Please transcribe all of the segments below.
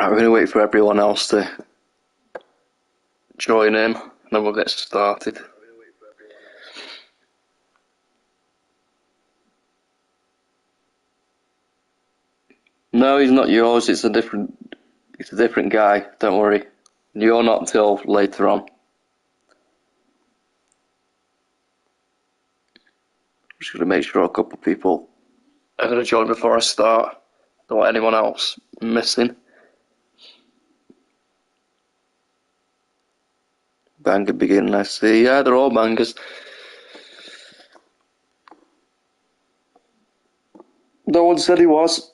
Right, we're going to wait for everyone else to join in, and then we'll get started. No, he's not yours. It's a different guy. Don't worry. You're not till later on. I'm just going to make sure a couple of people are going to join before I start. Don't want anyone else missing. Banger beginning, I see. Yeah, they're all bangers. No one said he was.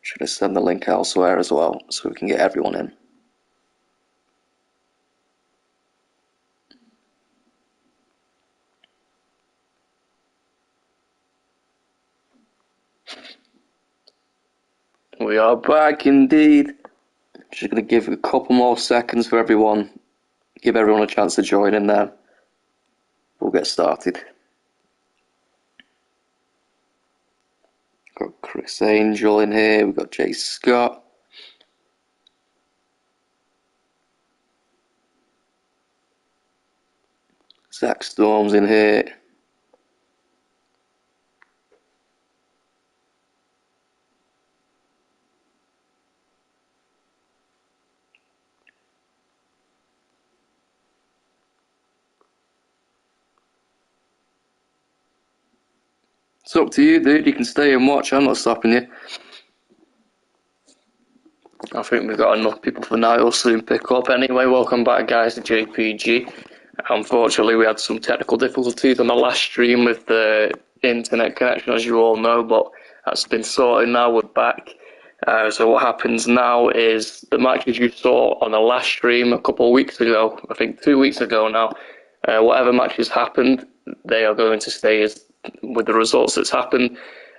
Should have sent the link elsewhere as well, so we can get everyone in. We are back indeed. Just going to give a couple more seconds for everyone. Give everyone a chance to join in there. We'll get started. Got Chris Angel in here. We've got Jay Scott. Zach Storm's in here. It's up to you, dude. You can stay and watch. I'm not stopping you. I think we've got enough people for now. It'll soon pick up. Anyway, welcome back, guys, to JPG. Unfortunately, we had some technical difficulties on the last stream with the internet connection, as you all know, but that's been sorted now. We're back. So what happens now is the matches you saw on the last stream a couple of weeks ago, I think 2 weeks ago now, whatever matches happened, they are going to stay as with the results that's happened.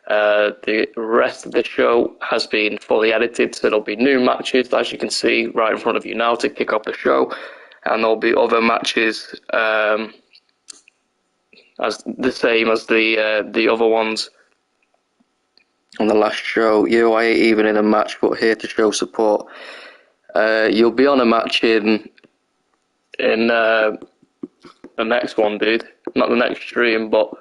The rest of the show has been fully edited, so there'll be new matches, as you can see right in front of you now, to kick off the show, and there'll be other matches as the same as the other ones on the last show. You, I ain't even in a match, but here to show support. You'll be on a match in the next one, dude. Not the next stream, but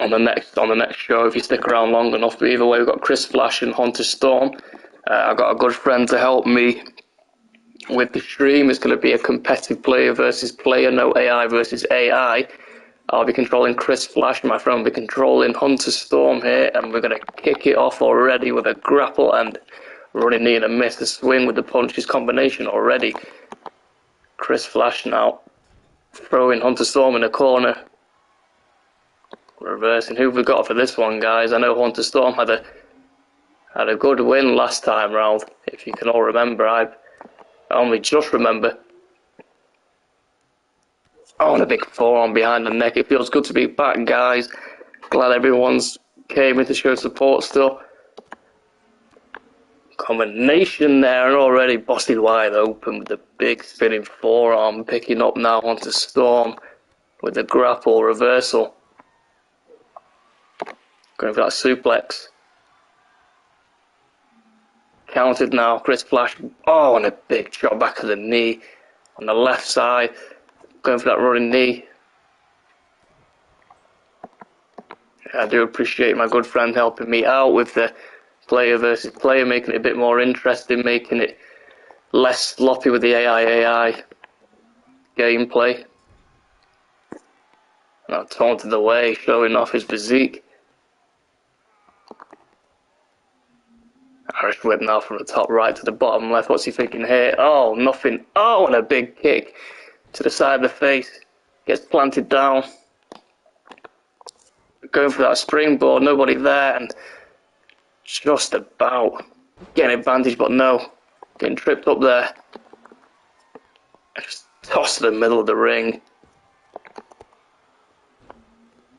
on the next show, if you stick around long enough. But either way, we've got Chris Flash and Hunter Storm. I've got a good friend to help me with the stream. It's going to be a competitive player versus player, no AI versus AI. I'll be controlling Chris Flash, my friend will be controlling Hunter Storm here, and we're going to kick it off already with a grapple and running knee and a miss, a swing with the punches combination already. Chris Flash now throwing Hunter Storm in the corner. Reversing. Who have we got for this one, guys? I know Hunter Storm had a good win last time round, if you can all remember. I only just remember. Oh, and a big forearm behind the neck. It feels good to be back, guys. Glad everyone's came in to show support still. Combination there, and already busted wide open with the big spinning forearm. Picking up now onto Storm with the grapple reversal. Going for that suplex. Counted now, Chris Flash. Oh, and a big shot back of the knee on the left side. Going for that running knee. I do appreciate my good friend helping me out with the player versus player, making it a bit more interesting, making it less sloppy with the AI gameplay. Now taunted away, showing off his physique. Irish whip now from the top right to the bottom left. What's he thinking here? Oh, nothing. Oh, and a big kick to the side of the face. Gets planted down. Going for that springboard. Nobody there. And just about getting advantage, but no. Getting tripped up there. Just tossed to the middle of the ring.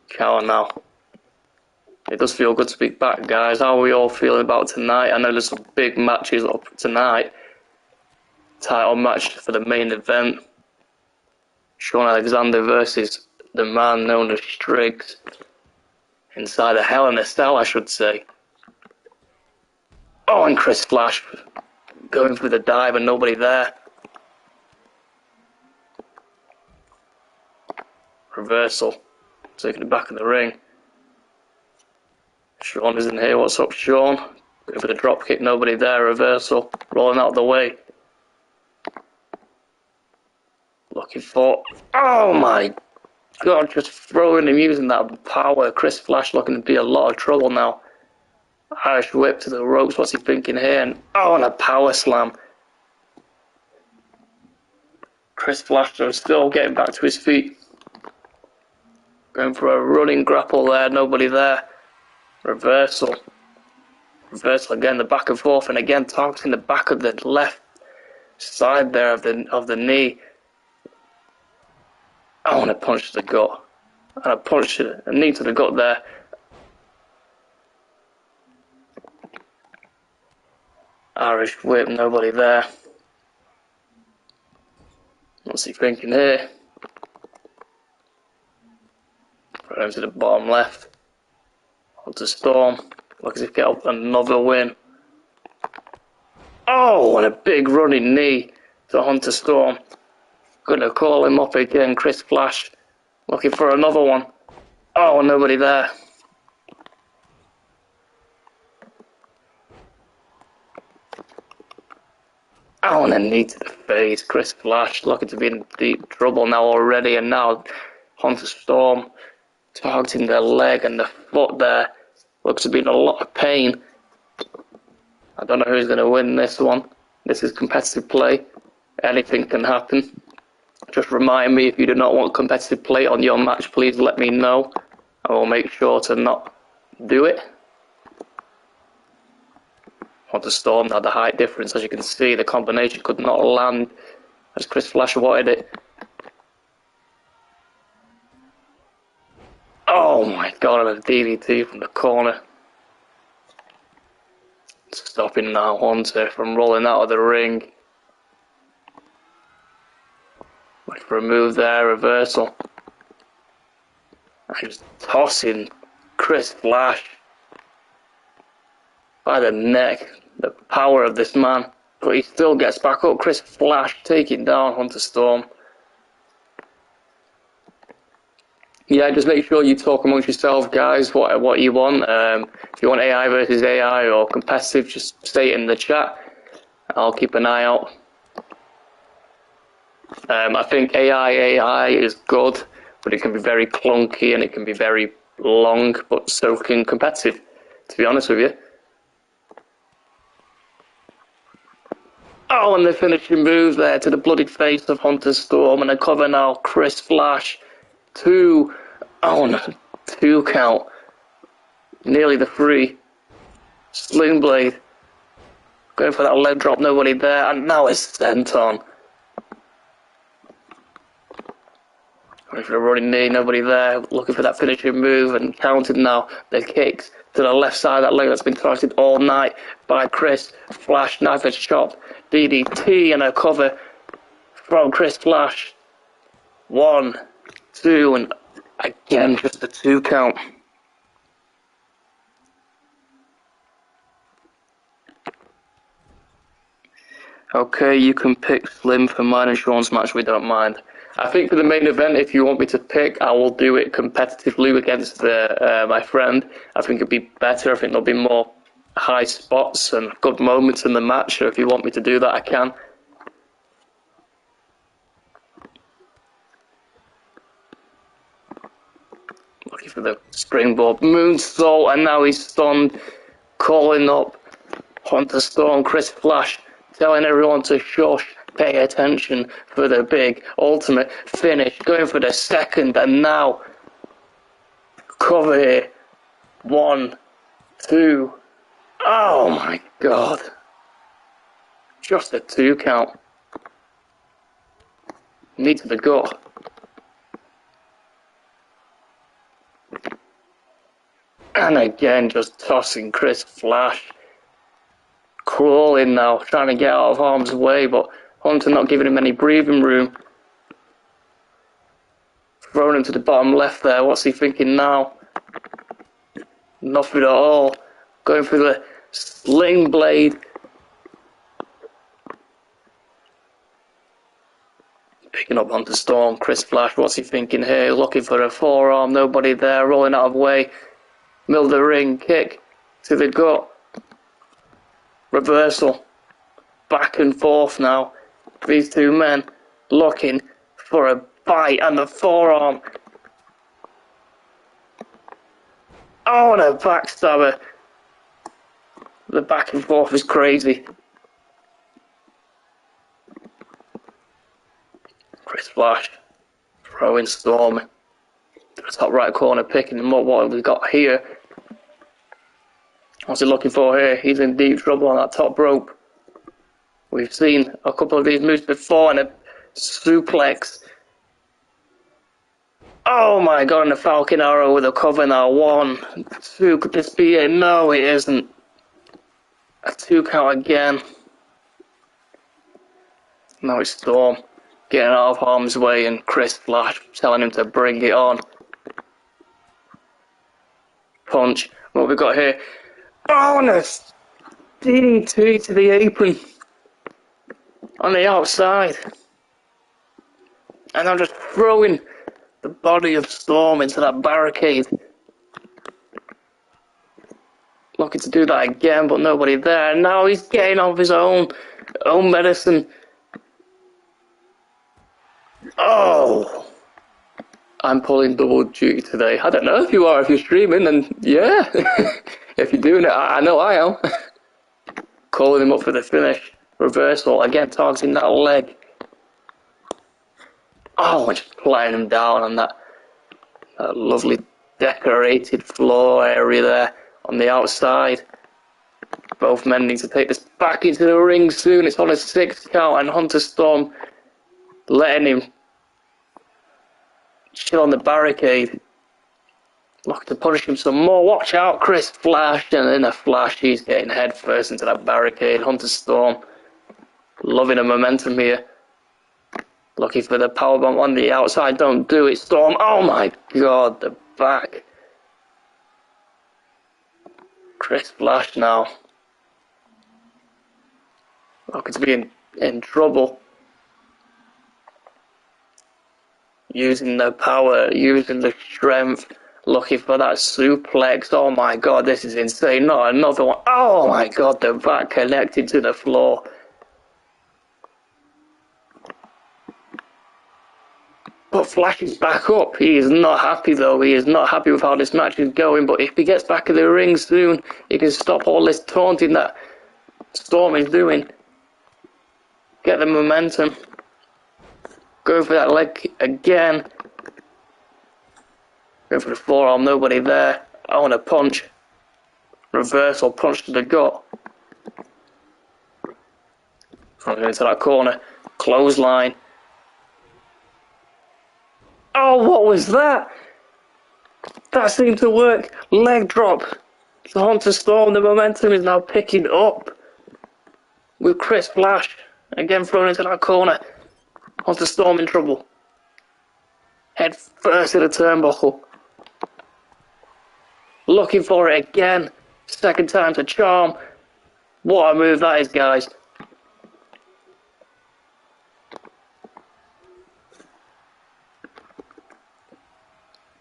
Cower now. It does feel good to be back, guys. How are we all feeling about tonight? I know there's some big matches up tonight. Title match for the main event. Sean Alexander versus the man known as Striggs. Inside the Hell in a Cell, I should say. Oh, and Chris Flash going for the dive and nobody there. Reversal. Taking it back in the ring. Sean isn't here. What's up, Sean? Going for the drop kick. Nobody there. Reversal. Rolling out of the way. Looking for... Oh my God, just throwing him using that power. Chris Flash looking to be a lot of trouble now. Irish whip to the ropes. What's he thinking here? And and a power slam. Chris Flash is still getting back to his feet. Going for a running grapple there. Nobody there. Reversal. Reversal again. The back and forth, and again targeting the back of the left side there of the knee. And a punch to the gut. And a knee to the gut there. Irish whip, nobody there. What's he thinking here? Right into the bottom left. Onto Storm. Look as if he get up another win. Oh, and a big running knee to Hunter Storm. Gonna call him up again. Chris Flash looking for another one. Oh, nobody there. Oh, and a knee to the face. Chris Flash looking to be in deep trouble now already, and now Hunter Storm targeting the leg and the foot there. Looks to be in a lot of pain. I don't know who's going to win this one. This is competitive play. Anything can happen. Just remind me, if you do not want competitive play on your match, please let me know. I will make sure to not do it. Hunter Storm had the height difference. As you can see, the combination could not land as Chris Flash wanted it. Oh my God, and a DDT from the corner. Stopping now Hunter from rolling out of the ring. Wait for a move there, reversal. And just tossing Chris Flash by the neck. The power of this man. But he still gets back up. Chris Flash taking down Hunter Storm. Yeah, just make sure you talk amongst yourselves, guys, what you want. If you want AI versus AI or competitive, just say it in the chat. I'll keep an eye out. I think AI is good, but it can be very clunky and it can be very long, but so can competitive, to be honest with you. Oh, and the finishing move there to the bloodied face of Hunter Storm, and a cover now, Chris Flash. Two count. Nearly the 3. Sling Blade. Going for that leg drop, nobody there, and now it's sent on. Going for the running knee, nobody there. Looking for that finishing move and counting now. The kicks to the left side of that leg that's been targeted all night by Chris Flash. Knife edge chop. DDT and a cover from Chris Flash. 1, 2, and again just a 2 count. Okay, you can pick Slim for mine and Sean's match, we don't mind. I think for the main event, if you want me to pick, I will do it competitively against my friend. I think it'd be better. I think there'll be more high spots and good moments in the match. So if you want me to do that, I can. Looking for the springboard moonsault, and now he's stunned. Calling up Hunter Storm, Chris Flash, telling everyone to shush. Pay attention for the big ultimate finish. Going for the second, and now cover here. 1, 2. Oh my God. Just a 2 count. Knee to the gut. And again, just tossing Chris Flash. Crawling now, trying to get out of harm's way, but Hunter not giving him any breathing room. Throwing him to the bottom left there. What's he thinking now? Nothing at all. Going for the sling blade. Picking up onto Storm. Chris Flash, what's he thinking here? Looking for a forearm. Nobody there. Rolling out of way. Middle of the ring. Kick to the gut. Reversal. Back and forth now. These two men looking for a bite and the forearm. Oh, and a backstabber. The back and forth is crazy. Chris Flash throwing Storm to the top right corner, picking him up. What have we got here? What's he looking for here? He's in deep trouble on that top rope. We've seen a couple of these moves before, and a suplex. Oh my god, and a Falcon Arrow with a cover now. 1, 2, could this be it? No, it isn't. A 2 count again. Now it's Storm getting out of harm's way, and Chris Flash telling him to bring it on. Punch. What have we got here? Oh, and a DDT to the apron. On the outside. And I'm just throwing the body of Storm into that barricade. Looking to do that again, but nobody there. And now he's getting off his own medicine. Oh! I'm pulling double duty today. I don't know if you are, if you're streaming, and yeah. If you're doing it, I know I am. Calling him up for the finish. Reversal, again targeting that leg. Oh, and just playing him down on that lovely decorated floor area there on the outside. Both men need to take this back into the ring soon. It's on a 6 count, and Hunter Storm letting him chill on the barricade. Looking to punish him some more. Watch out, Chris Flash. And in a flash, he's getting head first into that barricade. Hunter Storm loving the momentum here. Looking for the powerbomb on the outside. Don't do it, Storm. Oh my god, the back. Chris Flash now. Looking to be in trouble. Using the power, using the strength. Looking for that suplex. Oh my god, this is insane. Not another one. Oh my god, the back connected to the floor. But Flash is back up. He is not happy though. He is not happy with how this match is going. But if he gets back in the ring soon, he can stop all this taunting that Storm is doing. Get the momentum. Go for that leg again. Go for the forearm. Nobody there. I want a punch. Reversal punch to the gut. Front into that corner. Clothesline. Oh, what was that? That seemed to work. Leg drop. To Hunter Storm. The momentum is now picking up. With Chris Flash. Again thrown into that corner. Hunter Storm in trouble. Head first to the turnbuckle. Looking for it again. Second time's a charm. What a move that is, guys.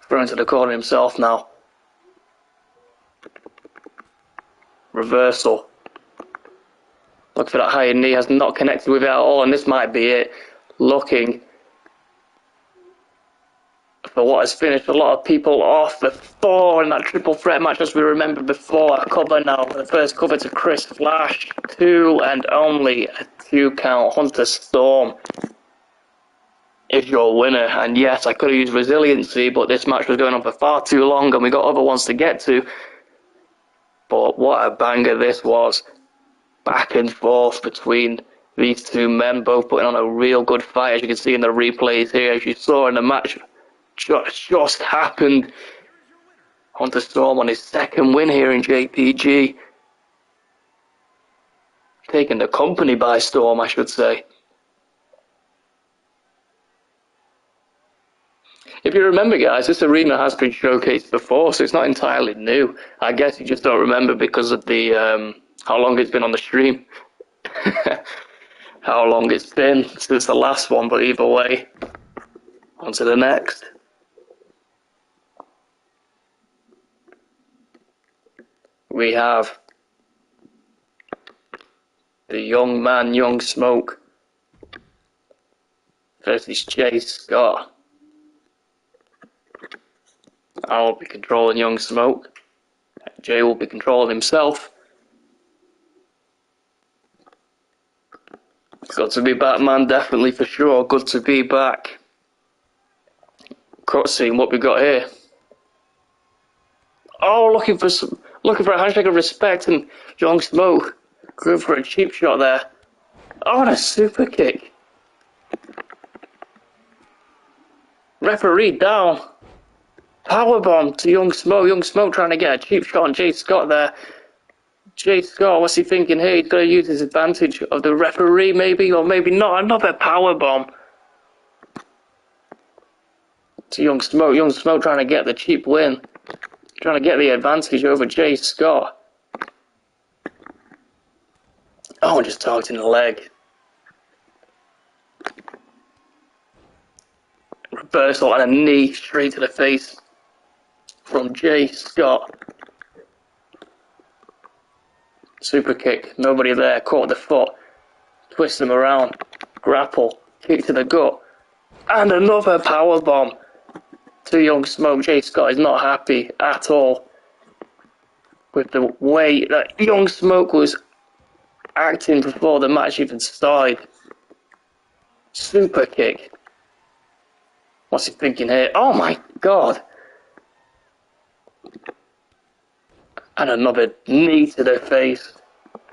Thrown to the corner himself now. Reversal. Look for that high knee. Has not connected with it at all, and this might be it. Looking for what has finished a lot of people off before in that triple threat match, as we remember before. A cover now. The first cover to Chris Flash. 2 and only a 2 count. Hunter Storm is your winner. And yes, I could have used resiliency, but this match was going on for far too long and we got other ones to get to. But what a banger this was. Back and forth between these two men, both putting on a real good fight, as you can see in the replays here, as you saw in the match just happened. Hunter Storm on his second win here in JPG. Taking the company by storm, I should say. If you remember, guys, this arena has been showcased before, so it's not entirely new. I guess you just don't remember because of the how long it's been on the stream. How long it's been since the last one, but either way, on to the next. We have the young man, Young Smoke, versus Jay Scott. I will be controlling Young Smoke. Jay will be controlling himself. Good to be back, man. Definitely, for sure. Good to be back. Cutscene. What we got here? Oh, looking for a handshake of respect, and Young Smoke going for a cheap shot there. Oh, and a super kick. Referee down. Powerbomb to Young Smoke. Young Smoke trying to get a cheap shot on Jay Scott there. Jay Scott, what's he thinking here? He's going to use his advantage of the referee, maybe, or maybe not. Another powerbomb to Young Smoke. Young Smoke trying to get the cheap win. Trying to get the advantage over Jay Scott. Oh, just targeting the leg. Reversal and a knee straight to the face from Jay Scott. Super kick. Nobody there. Caught the foot. Twist him around. Grapple. Kick to the gut. And another powerbomb to Young Smoke. Jay Scott is not happy at all with the way that Young Smoke was acting before the match even started. Super kick. What's he thinking here? Oh my god. And another knee to the face.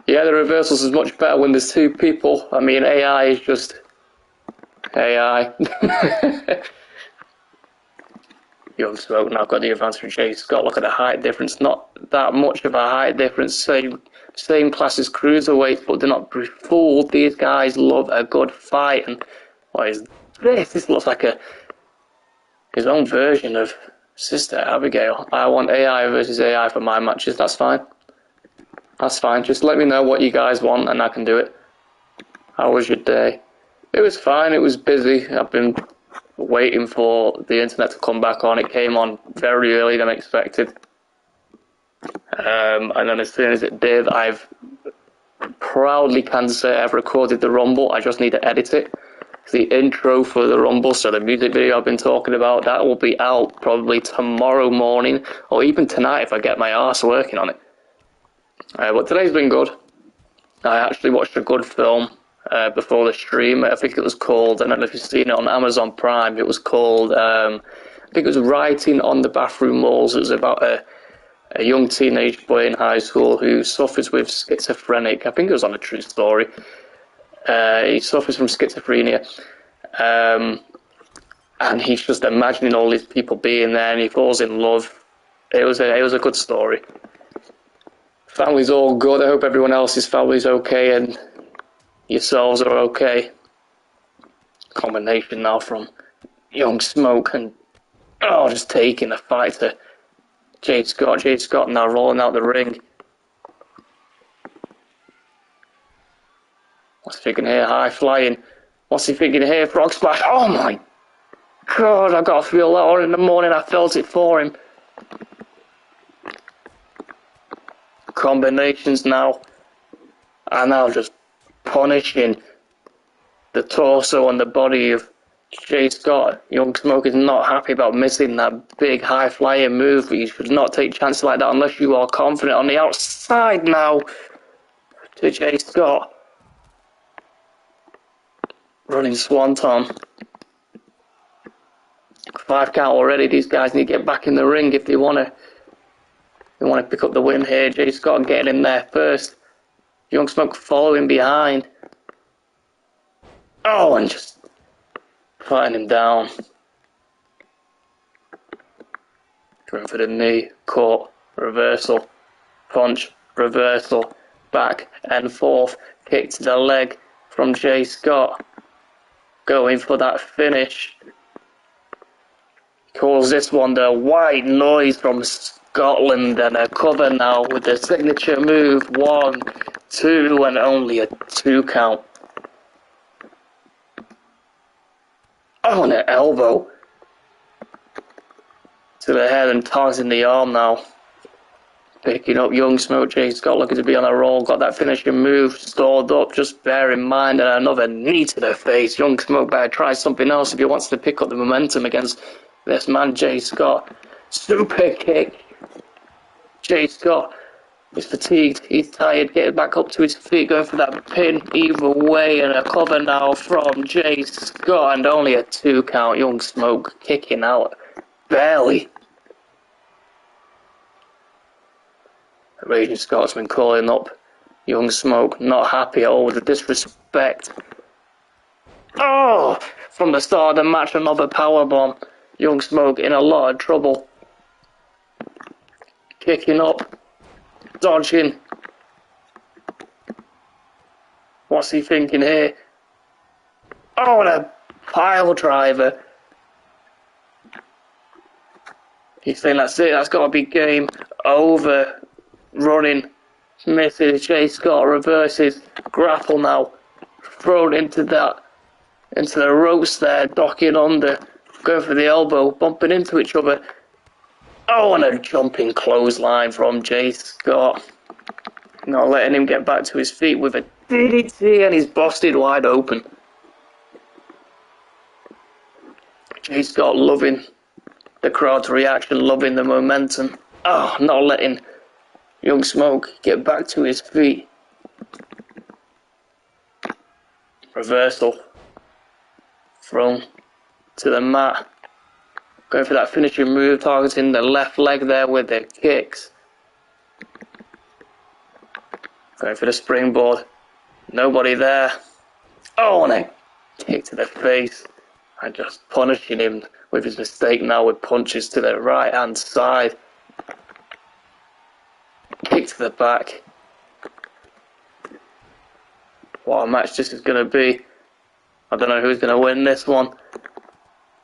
Yeah, the reversals is much better when there's two people. I mean, AI is just AI. Young Smoke now got the advantage from Jay Scott. Look at the height difference. Not that much of a height difference. Same class as cruiserweights, but they're not fooled. These guys love a good fight. And what is this? This looks like his own version of Sister Abigail. I want AI versus AI for my matches. That's fine. That's fine. Just let me know what you guys want and I can do it. How was your day? It was fine. It was busy. I've been waiting for the internet to come back on. It came on very early than expected. And then as soon as it did, I've proudly can say I've recorded the Rumble. I just need to edit it. The intro for the Rumble, so the music video I've been talking about, that will be out probably tomorrow morning or even tonight if I get my arse working on it. But today's been good. I actually watched a good film before the stream. I think it was called, I don't know if you've seen it on Amazon Prime, it was called, I think it was Writing on the Bathroom Walls. It was about a young teenage boy in high school who suffers with schizophrenic, I think it was on a true story. He suffers from schizophrenia, and he's just imagining all these people being there, and he falls in love. It was a good story. Family's all good. I hope everyone else's family's okay, and yourselves are okay. Combination now from Young Smoke and just taking the fight to Jay Scott. Jay Scott now rolling out the ring. What's he thinking here? High flying. What's he thinking here? Frog splash. Oh my god, I got to feel that on in the morning. I felt it for him. Combinations now. And now just punishing the torso and the body of Jay Scott. Young Smoke is not happy about missing that big high flying move. You should not take chances like that unless you are confident. On the outside now to Jay Scott. Running swanton. 5 count already. These guys need to get back in the ring if they want to pick up the win here. Jay Scott getting in there first. Young Smoke following behind. Oh, and just fighting him down. Going for the knee. Caught. Reversal. Punch. Reversal. Back and forth. Kick to the leg from Jay Scott. Going for that finish. Calls this one the white noise from Scotland, and a cover now with the signature move. 1, 2, and only a 2 count. Oh, and an elbow to the head and targeting the arm now. Picking up Young Smoke. Jay Scott looking to be on a roll. Got that finishing move stored up. Just bear in mind, and another knee to the face. Young Smoke better try something else if he wants to pick up the momentum against this man, Jay Scott. Super kick. Jay Scott is fatigued. He's tired. Getting back up to his feet. Going for that pin either way. And a cover now from Jay Scott. And only a 2 count. Young Smoke kicking out. Barely. Raging Scotsman calling up Young Smoke, not happy at all with the disrespect. Oh! From the start of the match, another powerbomb. Young Smoke in a lot of trouble. Kicking up. Dodging. What's he thinking here? Oh, and a pile driver. He's saying that's it, that's got to be game over. Running, misses. Jay Scott reverses, grapple now, thrown into the ropes there, docking under, going for the elbow, bumping into each other. Oh, and a jumping clothesline from Jay Scott. Not letting him get back to his feet with a DDT, and he's busted wide open. Jay Scott loving the crowd's reaction, loving the momentum. Oh, not letting Young Smoke get back to his feet. Reversal. Thrown to the mat. Going for that finishing move, targeting the left leg there with the kicks. Going for the springboard. Nobody there. Oh, and a kick to the face. And just punishing him with his mistake now with punches to the right hand side. Kick to the back. What a match this is going to be. I don't know who's going to win this one.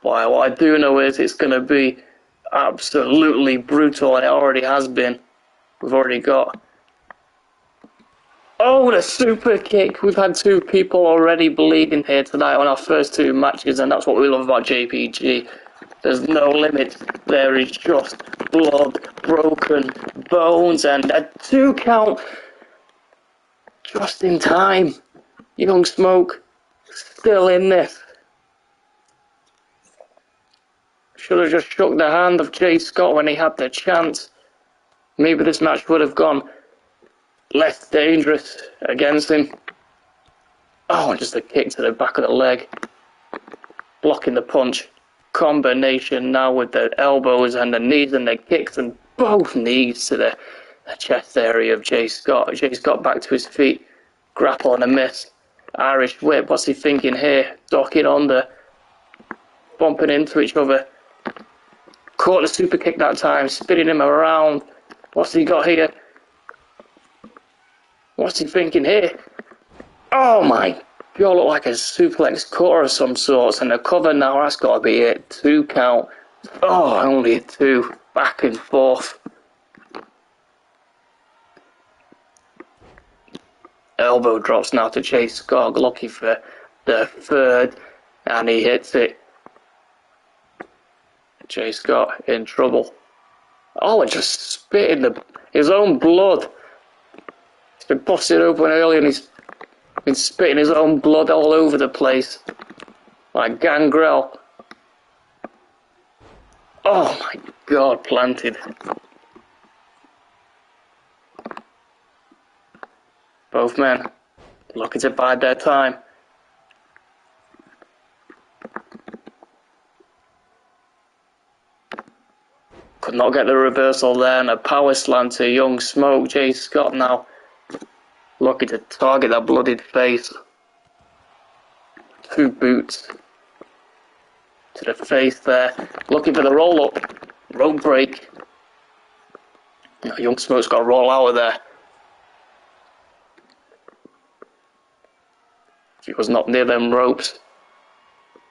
But what I do know is it's going to be absolutely brutal, and it already has been. We've already got... Oh, the super kick. We've had 2 people already bleeding here tonight on our first 2 matches, and that's what we love about JPG. There's no limit. There is just blood, broken bones, and a 2 count just in time. Young Smoke still in this. Should have just shook the hand of Jay Scott when he had the chance. Maybe this match would have gone less dangerous against him. Oh, just a kick to the back of the leg. Blocking the punch. Combination now with the elbows and the knees and the kicks, and both knees to the chest area of Jay Scott. Jay Scott back to his feet. Grapple and a miss. Irish whip. What's he thinking here? Docking under. Bumping into each other. Caught the super kick that time. Spinning him around. What's he got here? What's he thinking here? Oh my God, look like a suplex core of some sorts, and the cover now, that's got to be it. 2 count. Oh, only a 2. Back and forth. Elbow drops now to Jay Scott, looking for the 3rd, and he hits it. Jay Scott in trouble. Oh, and just spitting his own blood. He's been busted open earlier, and he's been spitting his own blood all over the place. Like Gangrel. Oh my God, planted. Both men looking to bide their time. Could not get the reversal there, and a power slam to Young Smoke. Jay Scott now looking to target that bloodied face. 2 boots to the face there. Looking for the roll up. Rope break. Young Smoke's got to roll out of there. If he was not near them ropes,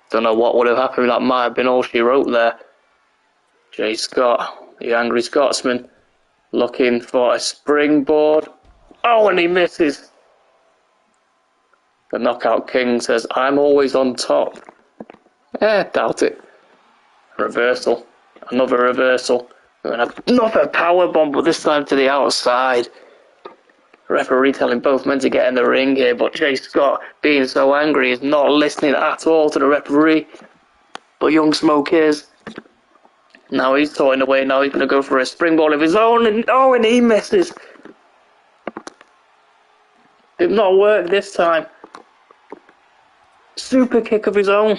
don't know what would have happened. That might have been all she wrote there. Jay Scott, the angry Scotsman, looking for a springboard. Oh, and he misses. The Knockout King says, I'm always on top. Doubt it. Reversal. Another reversal. And another power bomb, but this time to the outside. Referee telling both men to get in the ring here, but Jay Scott, being so angry, is not listening at all to the referee. But Young Smoke is. Now he's toying away. Now he's going to go for a springboard of his own. And he misses. Did not work this time. Super kick of his own.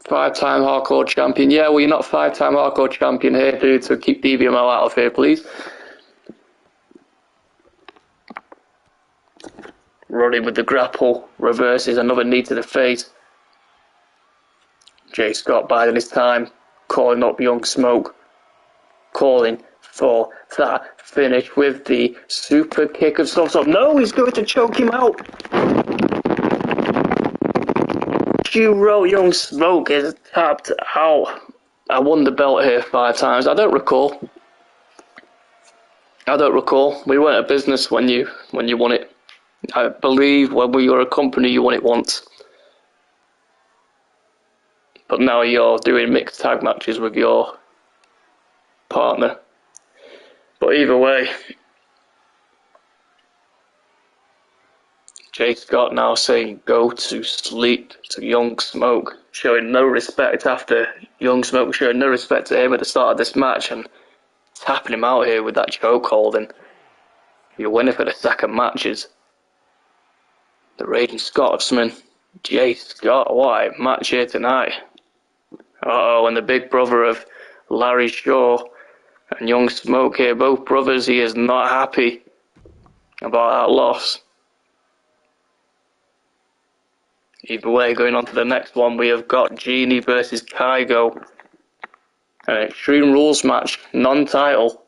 5-time hardcore champion. Yeah, well, you're not 5-time hardcore champion here, dude, so keep DBML out of here, please. Running with the grapple. Reverses another knee to the face. Jay Scott biding his time. Calling up Young Smoke. Calling for that finish with the super kick of some sort. No, he's going to choke him out. Young Smoke is tapped out. I won the belt here 5 times. I don't recall. We weren't a business when you won it. I believe when we were a company, you won it once. But now you're doing mixed tag matches with your partner. But either way, Jay Scott now saying go to sleep to Young Smoke, showing no respect after Young Smoke showing no respect to him at the start of this match and tapping him out here with that chokehold. And your winner for the second match is the Raging Scotsman, Jay Scott. What a match here tonight. And the big brother of Larry Shaw and Young Smoke here, both brothers, he is not happy about that loss. Either way, going on to the next one, we have got Genie versus Kygo. An Extreme Rules match, non-title.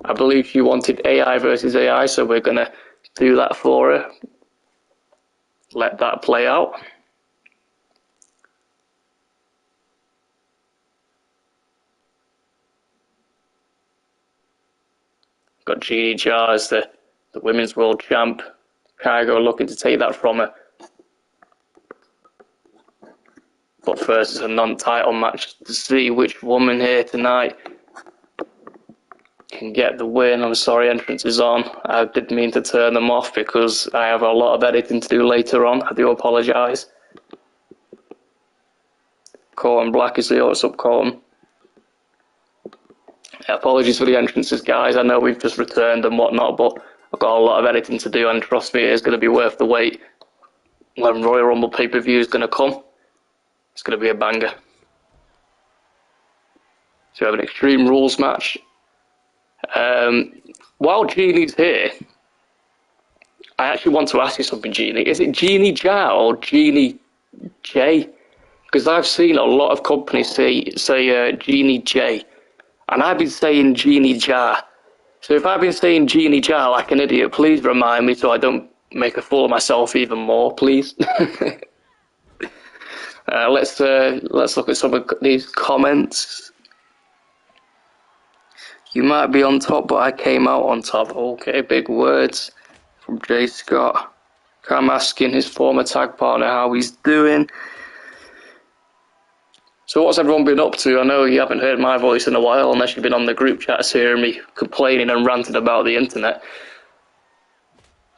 I believe she wanted AI versus AI, so we're going to do that for her. Let that play out. Got Genie Jar as the Women's World Champ. Kygo looking to take that from her. But first, it's a non-title match to see which woman here tonight can get the win. I'm sorry, entrance is on. I did mean to turn them off because I have a lot of editing to do later on. I do apologise. Colton Black is here. What's up, Colton? Apologies for the entrances, guys. I know we've just returned and whatnot, but I've got a lot of editing to do, and trust me, it is going to be worth the wait. When Royal Rumble pay-per-view is going to come, it's going to be a banger. So we have an Extreme Rules match. While Genie's here, I actually want to ask you something, Genie. Is it Genie Jar or Genie J? Because I've seen a lot of companies say Genie J, and I've been saying Genie Jar. So if I've been saying Genie Jar like an idiot, please remind me so I don't make a fool of myself even more, please. Let's look at some of these comments. You might be on top, but I came out on top. Okay, big words from Jay Scott. I'm asking his former tag partner how he's doing. So what's everyone been up to? I know you haven't heard my voice in a while, unless you've been on the group chats hearing me complaining and ranting about the internet.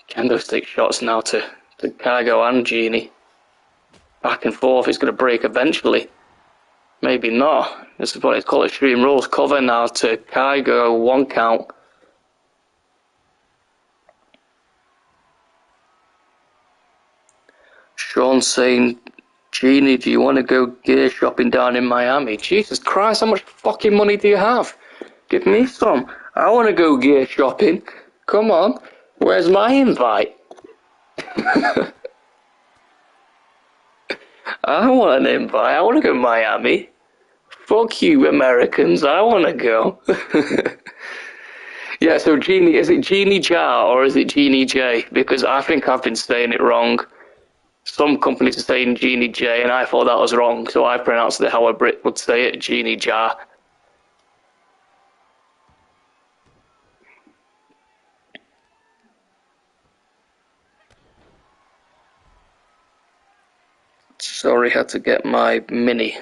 Kendo stick shots now to Kygo and Genie. Back and forth, it's going to break eventually. Maybe not. This is what it's called, Extreme Rules. Cover now to Kygo, 1 count. Sean saying, Genie, do you want to go gear shopping down in Miami? Jesus Christ, how much fucking money do you have? Give me some. I want to go gear shopping. Come on. Where's my invite? I want an invite. I want to go to Miami. Fuck you, Americans. I want to go. Yeah, so Genie, is it Genie Jar or is it Genie J? Because I think I've been saying it wrong. Some companies are saying Genie J, and I thought that was wrong, so I pronounced it how a Brit would say it, Genie Jar. Sorry, had to get my Mini.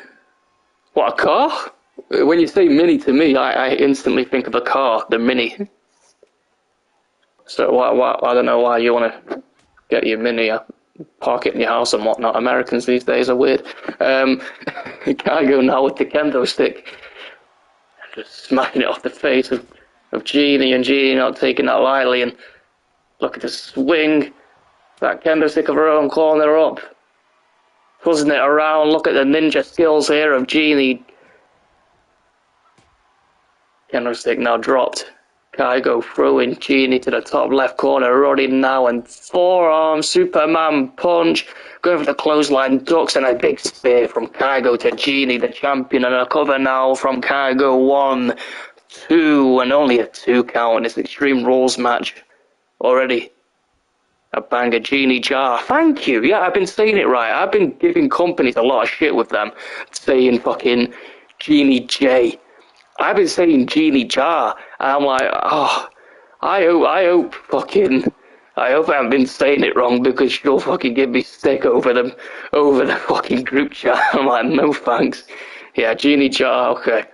What, a car? When you say Mini to me, I instantly think of a car, the Mini. So I don't know why you want to get your Mini, park it in your house and whatnot. Americans these days are weird. Cargo now with the kendo stick. Just smacking it off the face of Jeannie, and Jeannie not taking that lightly, and look at the swing. That kendo stick of her own, calling her up. Fuzzing it around, look at the ninja skills here of Jeannie. Kendo stick now dropped. Kaigo throwing Jeannie to the top left corner, running now, and forearm Superman punch. Going for the clothesline ducks, and a big spear from Kaigo to Jeannie, the champion, and a cover now from Kaigo. 1, 2, and only a 2 count in this Extreme Rules match. Already a banger. Jeannie Jar. Thank you. Yeah, I've been saying it right. I've been giving companies a lot of shit with them, saying fucking Jeannie J. I've been saying Jeannie Jar, and I'm like, oh, I hope I haven't been saying it wrong, because she'll fucking give me stick over the fucking group chat. I'm like, no thanks. Yeah, Jeannie Jar, okay.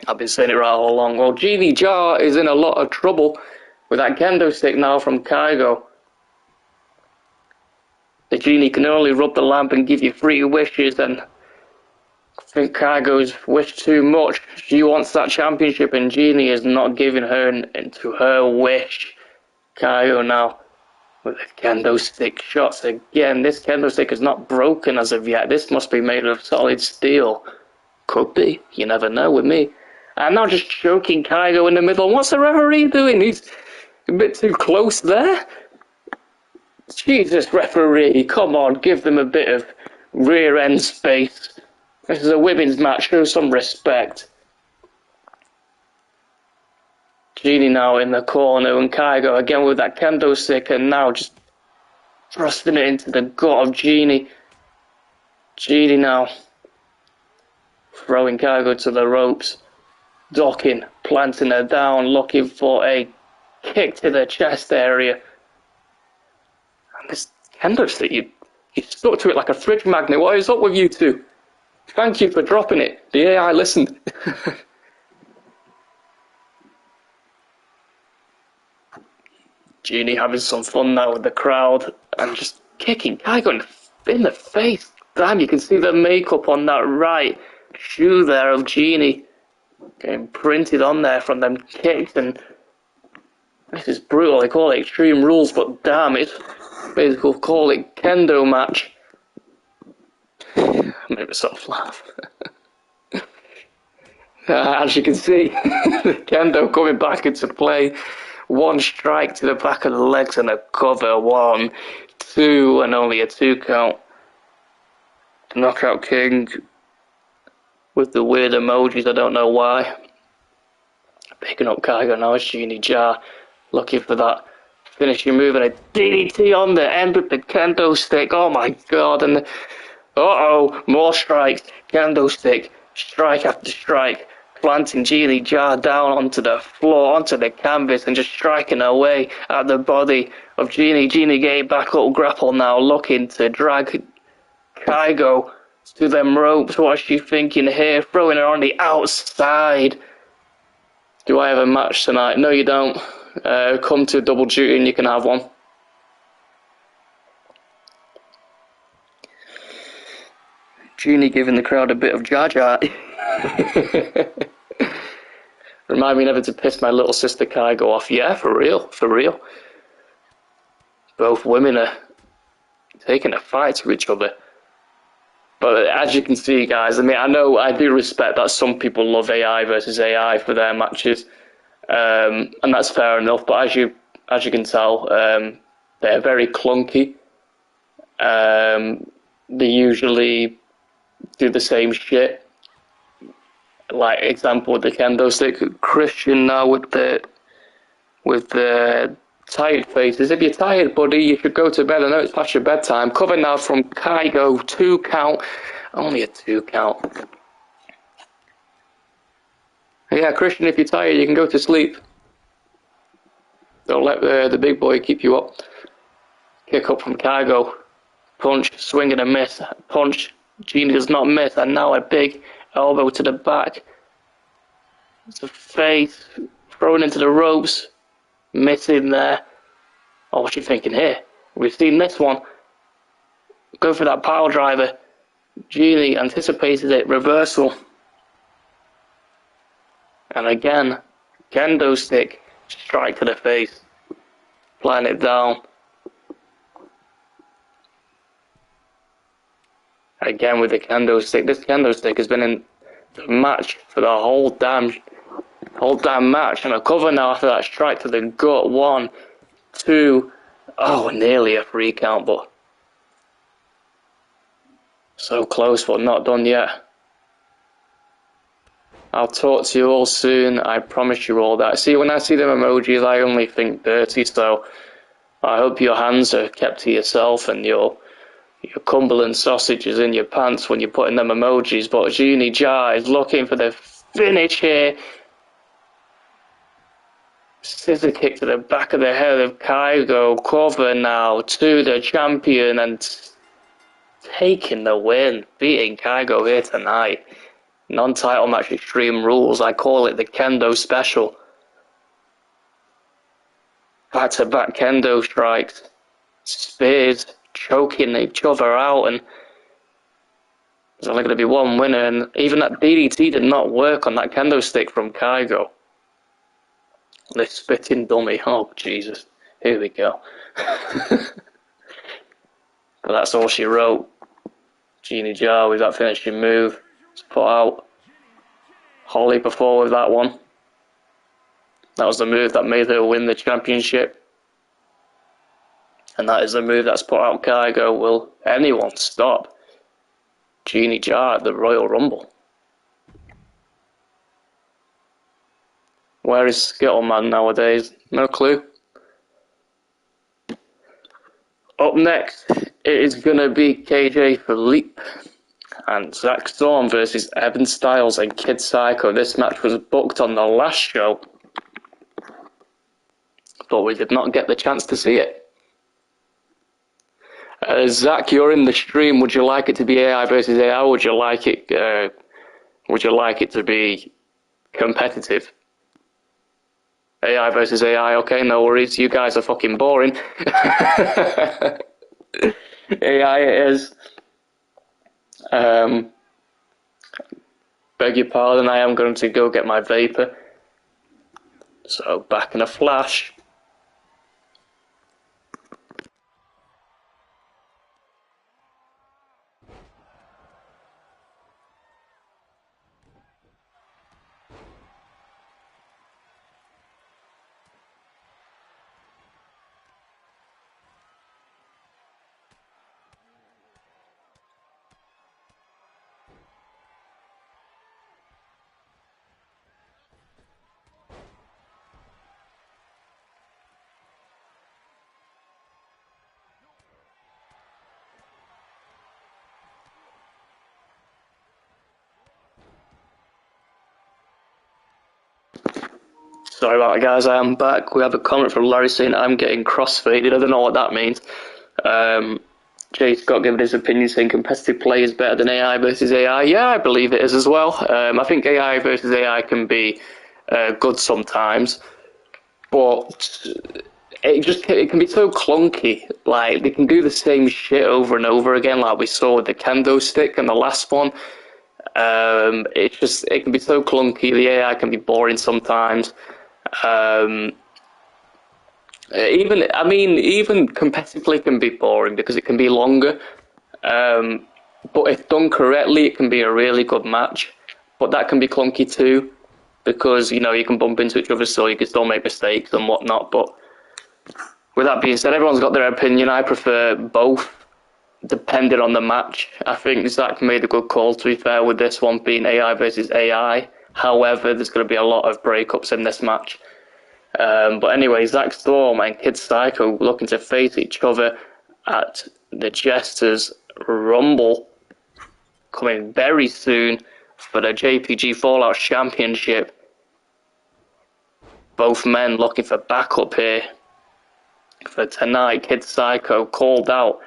I've been saying it right all along. Well, Jeannie Jar is in a lot of trouble with that kendo stick now from Kaigo. The Jeannie can only rub the lamp and give you 3 wishes, and I think Kaigo's wished too much. She wants that championship, and Jeannie is not giving her into her wish. Kaigo now with the kendo stick shots again. This kendo stick is not broken as of yet. This must be made of solid steel. Could be. You never know with me. And now just choking Kaigo in the middle. What's the referee doing? He's a bit too close there. Jesus, referee, come on, give them a bit of rear end space. This is a women's match, show some respect. Jeannie now in the corner, and Kaigo again with that kendo stick, and now just thrusting it into the gut of Jeannie. Jeannie now throwing Kaigo to the ropes, docking, planting her down, looking for a kick to the chest area. And this kendo stick, you stuck to it like a fridge magnet. What is up with you two? Thank you for dropping it. The AI listened. Jeannie having some fun now with the crowd and just kicking Kaigo in the face. Damn, you can see the makeup on that right shoe there of Jeannie getting printed on there from them kicks, and this is brutal. They call it Extreme Rules, but damn, it's basically call it kendo match. I made myself laugh. As you can see, kendo coming back into play. 1 strike to the back of the legs and a cover. 1, 2, and only a 2 count. Knockout King with the weird emojis, I don't know why. Picking up Kaigo now as Jeannie Jar, looking for that finishing move, and a DDT on the end with the kendo stick. Oh my god, and uh-oh, more strikes. Kendo stick, strike after strike, planting Jeannie Jar down onto the floor, onto the canvas, and just striking away at the body of Jeannie. Jeannie getting back up, grapple now, looking to drag Kaigo to them ropes. What's she thinking here? Throwing her on the outside. Do I have a match tonight? No, you don't. Come to Double Duty and you can have one. Jeannie giving the crowd a bit of jar-jar. Remind me never to piss my little sister Kaigo off. Yeah, for real, for real. Both women are taking a fight to each other. But as you can see, guys, I mean, I know I do respect that some people love AI versus AI for their matches, and that's fair enough. But as you can tell, they're very clunky. They usually do the same shit. Like example with the kendo stick, Christian now with the tired faces. If you're tired, buddy, you should go to bed. I know it's past your bedtime. Cover now from Kaigo, 2 count, only a 2 count. Yeah, Christian, if you're tired, you can go to sleep. Don't let the big boy keep you up. Kick up from Kaigo. Punch, swing and a miss. Punch, Genie does not miss, and now a big elbow to the back. It's a face, thrown into the ropes, missing there. Oh, what's she thinking here? We've seen this one. Go for that pile driver. Genie anticipated it, reversal. And again, kendo stick, strike to the face, playing it down. Again with the kendo stick. This kendo stick has been in the match for the whole damn match. And a cover now after that strike to the gut. 1, 2. Oh, nearly a 3 count, but so close, but not done yet. I'll talk to you all soon. I promise you all that. See, when I see them emojis, I only think dirty. So I hope your hands are kept to yourself and your Cumberland sausage is in your pants when you're putting them emojis. But Genie Jar is looking for the finish here. Scissor kick to the back of the head of Kygo. Cover now to the champion and taking the win. Beating Kygo here tonight. Non-title match Extreme Rules. I call it the Kendo Special. Back-to-back Kendo strikes. Spears choking each other out, and there's only going to be one winner, and even that DDT did not work on that kendo stick from Kygo. The spitting dummy. Oh, Jesus. Here we go. But that's all she wrote. Genie Jar with that finishing move. It's put out. Holly before with that one. That was the move that made her win the championship. And that is the move that's put out Kygo. Will anyone stop Genie Jar at the Royal Rumble? Where is Skittleman nowadays? No clue. Up next, it is going to be KJ Philippe and Zach Storm versus Evan Styles and Kid Psycho. This match was booked on the last show, but we did not get the chance to see it. Zach, you're in the stream. Would you like it to be AI versus AI? Or would you like it to be competitive? AI versus AI. Okay, no worries. You guys are fucking boring. AI it is. Beg your pardon. I am going to go get my vapor. So back in a flash. Sorry about that, guys. I am back. We have a comment from Larry saying I'm getting crossfaded. I don't know what that means. Jay Scott giving his opinion saying competitive play is better than AI versus AI. Yeah, I believe it is as well. I think AI versus AI can be good sometimes, but it can be so clunky. Like, they can do the same shit over and over again, like we saw with the kendo stick and the last one. It can be so clunky. The AI can be boring sometimes. Even competitively can be boring because it can be longer. But if done correctly, it can be a really good match. But that can be clunky too, because you can bump into each other, so you can still make mistakes and whatnot. But with that being said, everyone's got their opinion. I prefer both, depending on the match. I think Zach made a good call, to be fair, with this one being AI versus AI. However, there's going to be a lot of breakups in this match. But anyway, Zach Storm and Kid Psycho looking to face each other at the Jesters Rumble, coming very soon for the JPG Fallout Championship. Both men looking for backup here for tonight. Kid Psycho called out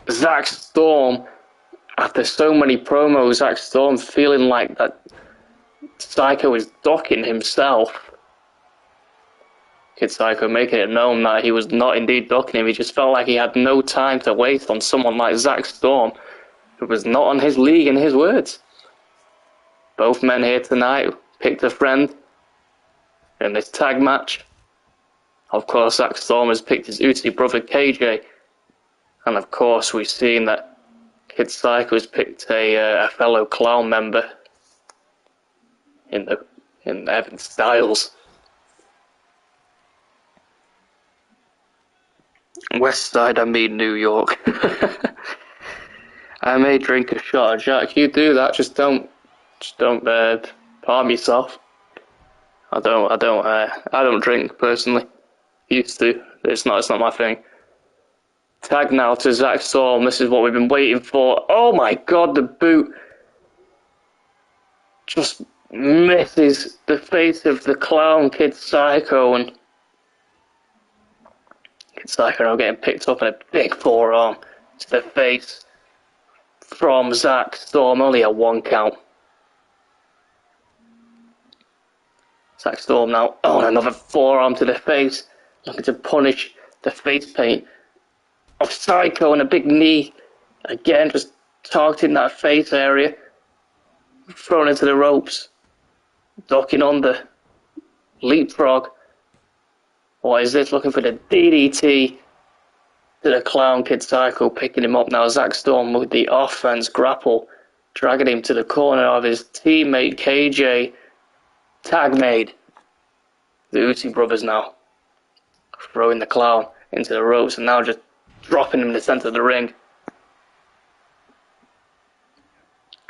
Zach Storm, after so many promos, Zach Storm feeling like that Psycho is docking himself. Kid Psycho making it known that he was not indeed docking him. He just felt like he had no time to waste on someone like Zach Storm, who was not on his league, in his words. Both men here tonight picked a friend in this tag match. Of course, Zach Storm has picked his Uzi brother KJ. And of course, we've seen that Kid Psycho has picked a fellow Clown member in Evan Styles. West Side, I mean New York. I may drink a shot of Jack. You do that, just don't harm yourself. I don't drink personally. Used to. It's not my thing. Tag now to Zach Storm. This is what we've been waiting for. Oh my God, the boot just misses the face of the Clown Kid Psycho, and Kid Psycho now getting picked up in a big forearm to the face from Zach Storm. Only a 1 count. Zach Storm now, another forearm to the face, looking to punish the face paint of Psycho, and a big knee. Again, just targeting that face area. Thrown into the ropes. Ducking under. Leapfrog. What is this? Looking for the DDT to the Clown Kid Psycho, picking him up now. Zach Storm with the offense grapple, dragging him to the corner of his teammate KJ. Tag made. The Uzi brothers now throwing the Clown into the ropes and now just dropping him in the center of the ring.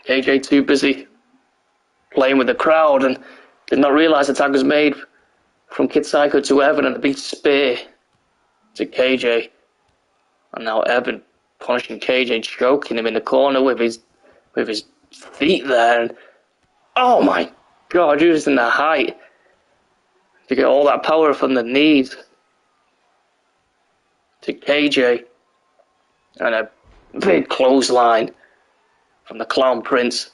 KJ too busy playing with the crowd and did not realize the tag was made from Kid Psycho to Evan, and a big spear to KJ. And now Evan punishing KJ, choking him in the corner with his feet there. And oh my God, using the height to get all that power from the knees to KJ. And a big clothesline from the Clown Prince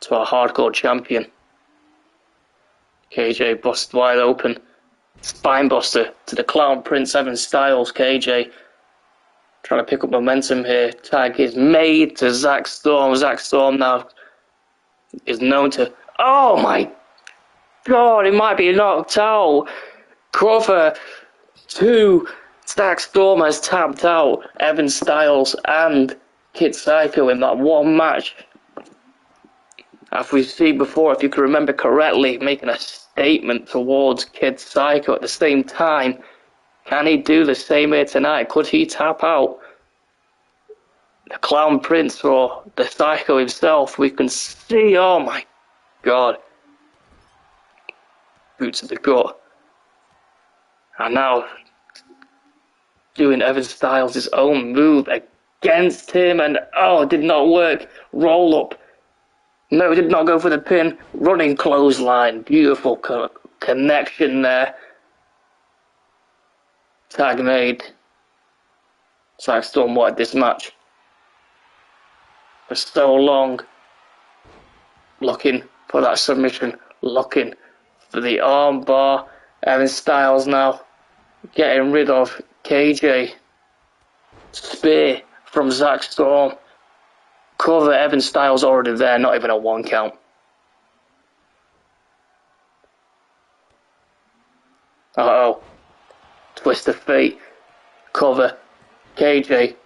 to our hardcore champion. KJ busted wide open. Spinebuster to the Clown Prince, Evan Styles. KJ trying to pick up momentum here. Tag is made to Zach Storm. Zach Storm now is known to... Oh my God, he might be knocked out. Cover 2. Zach Storm has tapped out Evan Styles and Kid Psycho in that one match. As we've seen before, if you can remember correctly, making a statement towards Kid Psycho at the same time. Can he do the same here tonight? Could he tap out the Clown Prince or the Psycho himself? We can see, oh my God. Boots to the gut. And now doing Evan Styles' his own move against him, and it did not work. Roll up. No, did not go for the pin. Running clothesline. Beautiful connection there. Tag made. Zach Storm wanted this match for so long. Looking for that submission. Looking for the arm bar. Evan Styles now getting rid of KJ. Spear from Zach Storm. Cover, Evan Styles already there, not even a 1 count. Twist of fate. Cover. KJ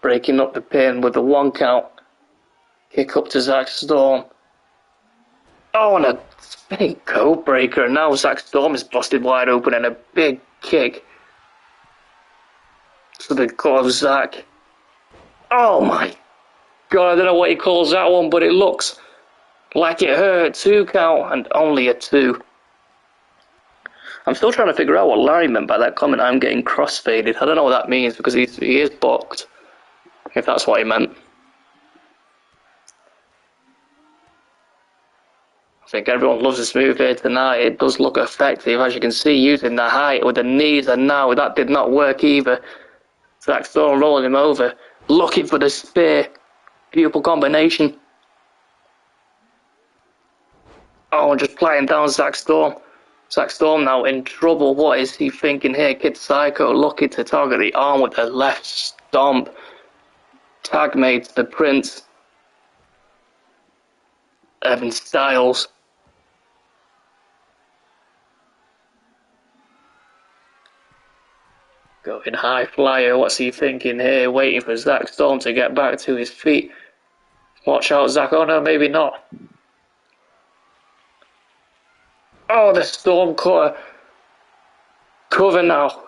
breaking up the pin with the 1 count. Kick up to Zach Storm. And a spinning code breaker. And now Zach Storm is busted wide open and a big kick to the gut of Zach. Oh my God, I don't know what he calls that one, but it looks like it hurt. 2 count and only a 2. I'm still trying to figure out what Larry meant by that comment, I'm getting crossfaded. I don't know what that means because he is booked, if that's what he meant. I think everyone loves this move here tonight. It does look effective, as you can see, using the height with the knees, and now that did not work either. Zack Storm rolling him over, looking for the spear. Beautiful combination. Oh, just playing down Zack Storm. Zack Storm now in trouble. What is he thinking here? Kid Psycho looking to target the arm with a left stomp. Tag made to the Prince. Evan Styles. Going high flyer. What's he thinking here? Waiting for Zack Storm to get back to his feet. Watch out, Zack. Oh no, maybe not. Oh, the Storm cutter. Cover now.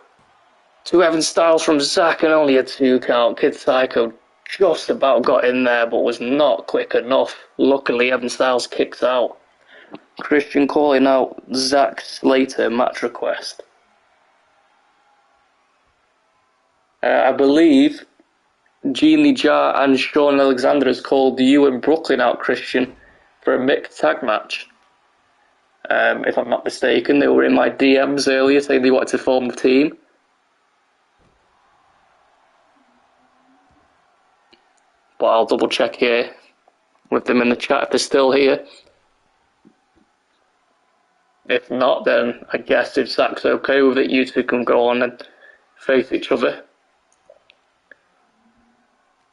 To Evan Styles from Zack and only a 2 count. Kid Psycho just about got in there but was not quick enough. Luckily, Evan Styles kicks out. Christian calling out Zack Slater match request. I believe Gene Jar and Sean Alexander has called you and Brooklyn out, Christian, for a mixed tag match. If I'm not mistaken, they were in my DMs earlier saying they wanted to form a team. But I'll double check here with them in the chat if they're still here. If not, then I guess if Zack's okay with it, you two can go on and face each other.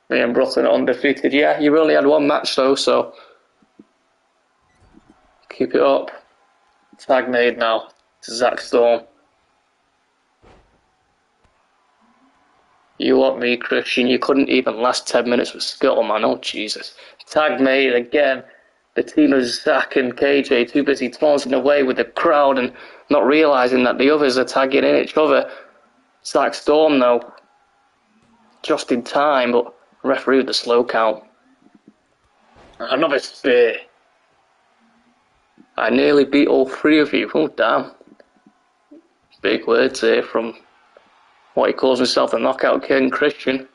Me and Brooklyn are undefeated. Yeah, you've only had one match though, so keep it up. Tag made now to Zack Storm. You want me, Christian? You couldn't even last 10 minutes with Skittle, man. Oh, Jesus. Tag made again. The team of Zack and KJ too busy taunting away with the crowd and not realising that the others are tagging in each other. Zack Storm, though, just in time, but referee with the slow count. Another spear. I nearly beat all 3 of you. Oh, damn. Big words here from what he calls himself the Knockout King, Christian.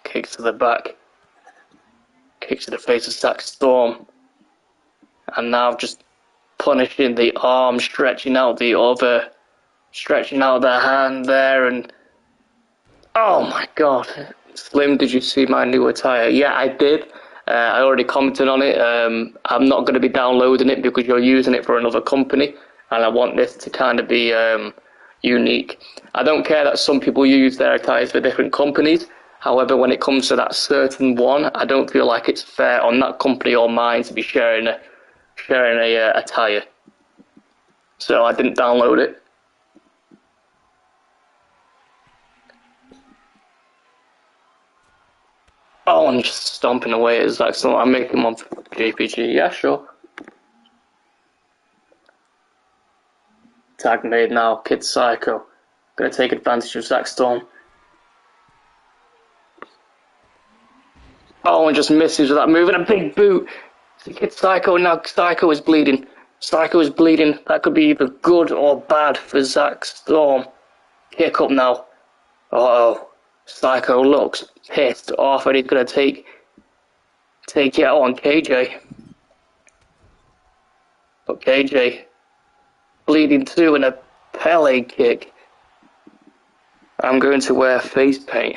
Kicks to the back. Kicks to the face of Zack Storm. And now just punishing the arm, stretching out the other, stretching out the hand there, and oh my god. Slim, did you see my new attire? Yeah, I did. I already commented on it. I'm not going to be downloading it because you're using it for another company, and I want this to kind of be unique. I don't care that some people use their attires for different companies. However, when it comes to that certain one, I don't feel like it's fair on that company or mine to be sharing a attire. So I didn't download it. Oh, I'm just stomping away at Zack Storm. I'm making one for JPG. Yeah, sure. Tag made now. Kid Psycho. Gonna take advantage of Zack Storm. Oh, and just misses with that move and a big boot. Kid Psycho, now Psycho is bleeding. Psycho is bleeding. That could be either good or bad for Zack Storm. Kick up now. Uh-oh. Psycho looks pissed off and he's going to take it out on KJ. But KJ bleeding too and a Pele kick. I'm going to wear face paint.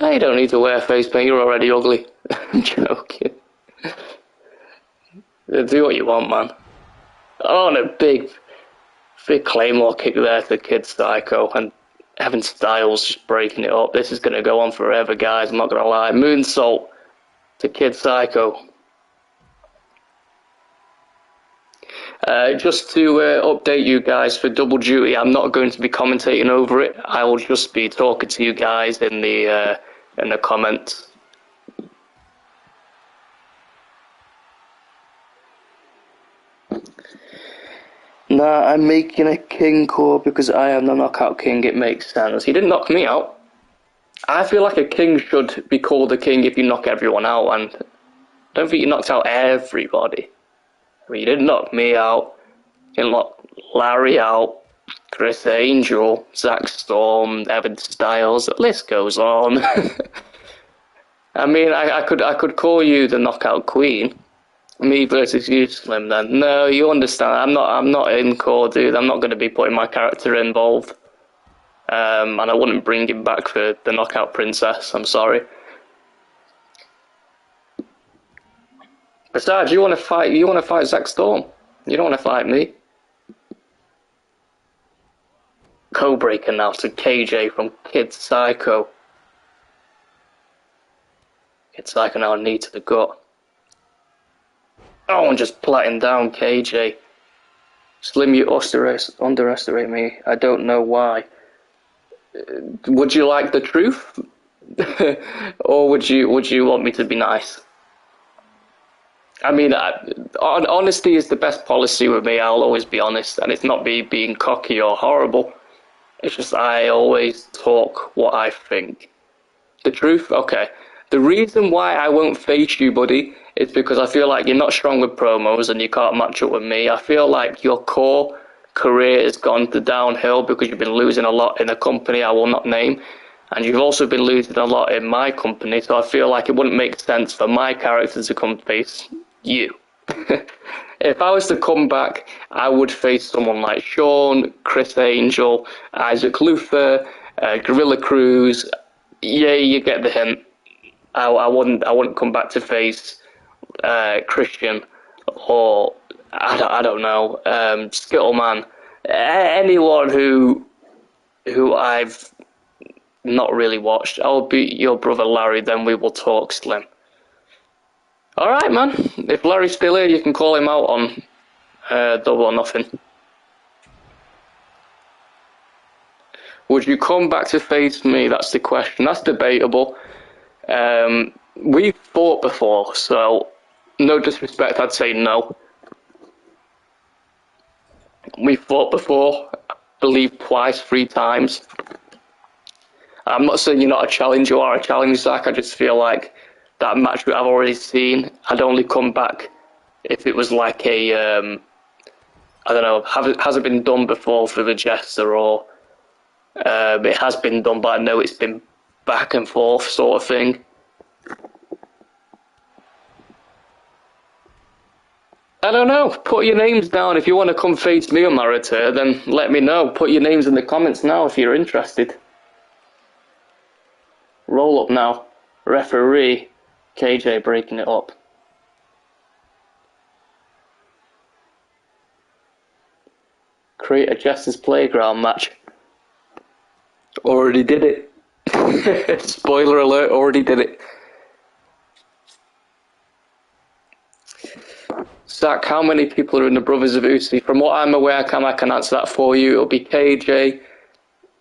No, you don't need to wear face paint, you're already ugly. I'm joking. Do what you want, man. Oh, and a big Claymore kick there to Kid Psycho, and Evan Styles just breaking it up. This is going to go on forever, guys, I'm not going to lie. Moonsault to Kid Psycho. Just to update you guys for Double Duty, I'm not going to be commentating over it. I will just be talking to you guys in the comments. Nah, I'm making a king call because I am the knockout king. It makes sense. He didn't knock me out. I feel like a king should be called a king if you knock everyone out, and I don't think you knocked out everybody. I mean, you didn't knock me out. You didn't knock Larry out. Chris Angel, Zack Storm, Evan Styles. The list goes on. I mean, I could call you the knockout queen. Me versus you, Slim. Then no, you understand. I'm not in core, dude. I'm not going to be putting my character involved. And I wouldn't bring him back for the Knockout Princess. I'm sorry. Besides, you want to fight? You want to fight Zack Storm? You don't want to fight me. Co-breaker now to KJ from Kid Psycho. Kid Psycho now knee to the gut. Oh, and just platting down KJ. Slim, you underestimate me. I don't know why. Would you like the truth? Or would you want me to be nice? I mean, honesty is the best policy with me. I'll always be honest, and it's not me being cocky or horrible. It's just I always talk what I think. The truth? Okay. The reason why I won't face you, buddy, is because I feel like you're not strong with promos and you can't match up with me. I feel like your core career has gone to downhill because you've been losing a lot in a company I will not name, and you've also been losing a lot in my company, so I feel like it wouldn't make sense for my character to come face you. If I was to come back, I would face someone like Sean, Chris Angel, Isaac Luther, Gorilla Cruz. Yeah, you get the hint. I wouldn't come back to face Christian or I don't know, Skittleman, anyone who I've not really watched. I'll beat your brother Larry, then we will talk, Slim. Alright, man. If Larry's still here, you can call him out on Double or Nothing. Would you come back to face me? That's the question. That's debatable. We've fought before, so no disrespect, I'd say no. We've fought before, I believe twice, 3 times. I'm not saying you're not a challenge, you are a challenge, Zach. I just feel like that match that I've already seen, I'd only come back if it was like a, I don't know, has it been done before for the Jester, or it has been done, but I know it's been back and forth sort of thing. I don't know, put your names down. If you want to come face me on my return, then let me know. Put your names in the comments now if you're interested. Roll up now. Referee, KJ breaking it up. Create a Jester's Playground match. Already did it. Spoiler alert, already did it. Zach, how many people are in the Brothers of Uzi? From what I'm aware, I can answer that for you. It'll be KJ,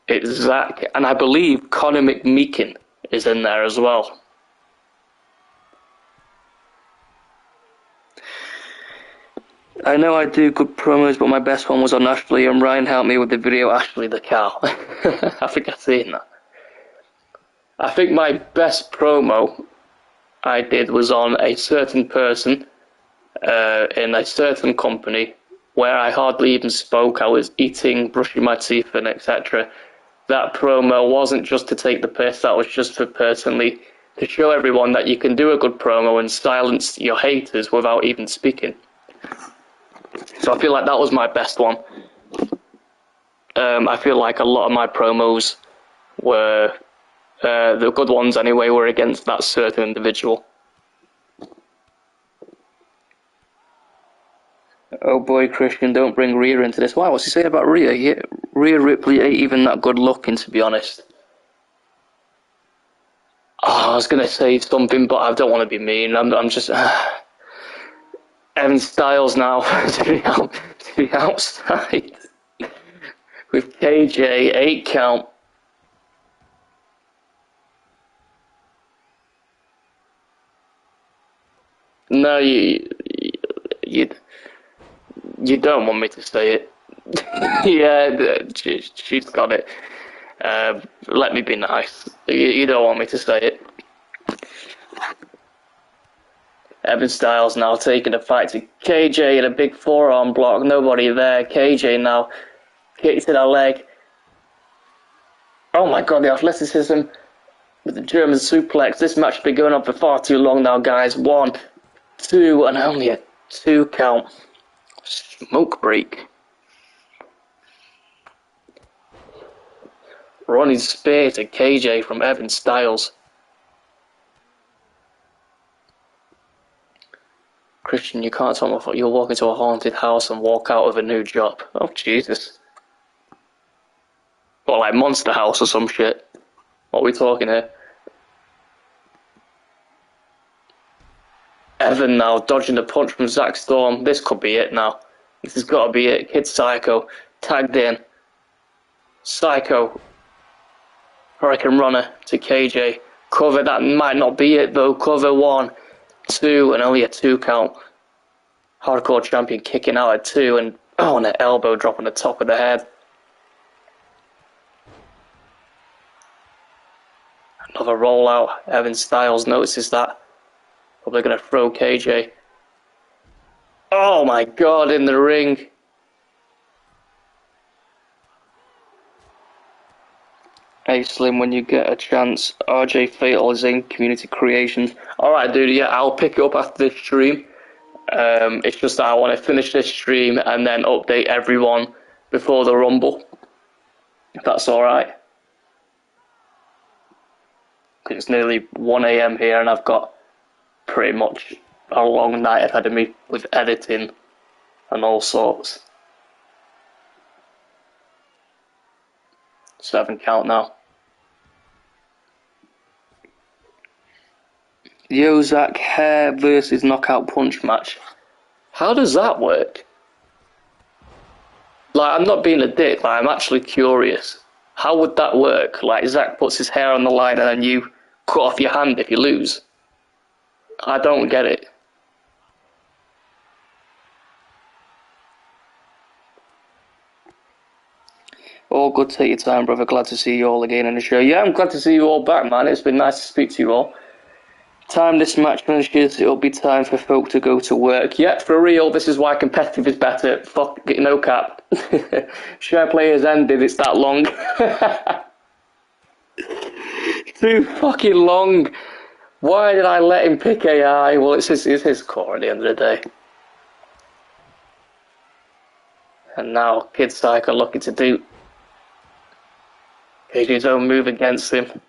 it's Zach, and I believe Connor McMeekin is in there as well. I know I do good promos, but my best one was on Ashley, and Ryan helped me with the video Ashley the cow. I think I've seen that. I think my best promo I did was on a certain person in a certain company where I hardly even spoke. I was eating, brushing my teeth, and etc. That promo wasn't just to take the piss, that was just for personally to show everyone that you can do a good promo and silence your haters without even speaking. So I feel like that was my best one. I feel like a lot of my promos were, the good ones anyway, were against that certain individual. Oh boy, Christian, don't bring Rhea into this. Why? What's he saying about Rhea? Yeah, Rhea Ripley ain't even that good looking, to be honest. Oh, I was going to say something, but I don't want to be mean. I'm just... Evan Styles now to the outside with KJ, 8 count. No, you don't want me to say it. Yeah, she's got it. Let me be nice. You don't want me to say it. Evan Styles now taking a fight to KJ in a big forearm block. Nobody there. KJ now kicks to the leg. Oh my god, the athleticism with the German suplex. This match has been going on for far too long now, guys. 1, 2, and only a 2 count. Smoke break. Running spear to KJ from Evan Styles. Christian, you can't tell me you'll walk into a haunted house and walk out with a new job. Oh, Jesus. Or like Monster House or some shit. What are we talking here? Evan now dodging the punch from Zach Storm. This could be it now. This has got to be it. Kid Psycho tagged in. Psycho. Hurricane Runner to KJ. Cover, that might not be it though. Cover 1, 2, and only a 2 count. Hardcore champion kicking out at 2 and an elbow drop on the top of the head. Another rollout. Evan Styles notices that. Probably going to throw KJ. Oh my god, in the ring. Hey Slim, when you get a chance, RJ Fatal is in Community Creations. Alright dude, yeah, I'll pick it up after this stream. It's just that I want to finish this stream and then update everyone before the Rumble. If that's alright. Because it's nearly 1 AM here and I've got pretty much a long night ahead of me with editing and all sorts. 7 count now. Yozak hair versus knockout punch match. How does that work? Like, I'm not being a dick, like, I'm actually curious. How would that work? Like, Zach puts his hair on the line and then you cut off your hand if you lose. I don't get it. All good, take your time, brother. Glad to see you all again in the show. Yeah, I'm glad to see you all back, man. It's been nice to speak to you all. Time this match finishes, it'll be time for folk to go to work. Yeah, for real, this is why competitive is better. Fuck, no cap. Share play has ended, it's that long. Too fucking long. Why did I let him pick AI? Well, it's his core at the end of the day. And now, Kid Psycho looking to do his own move against him.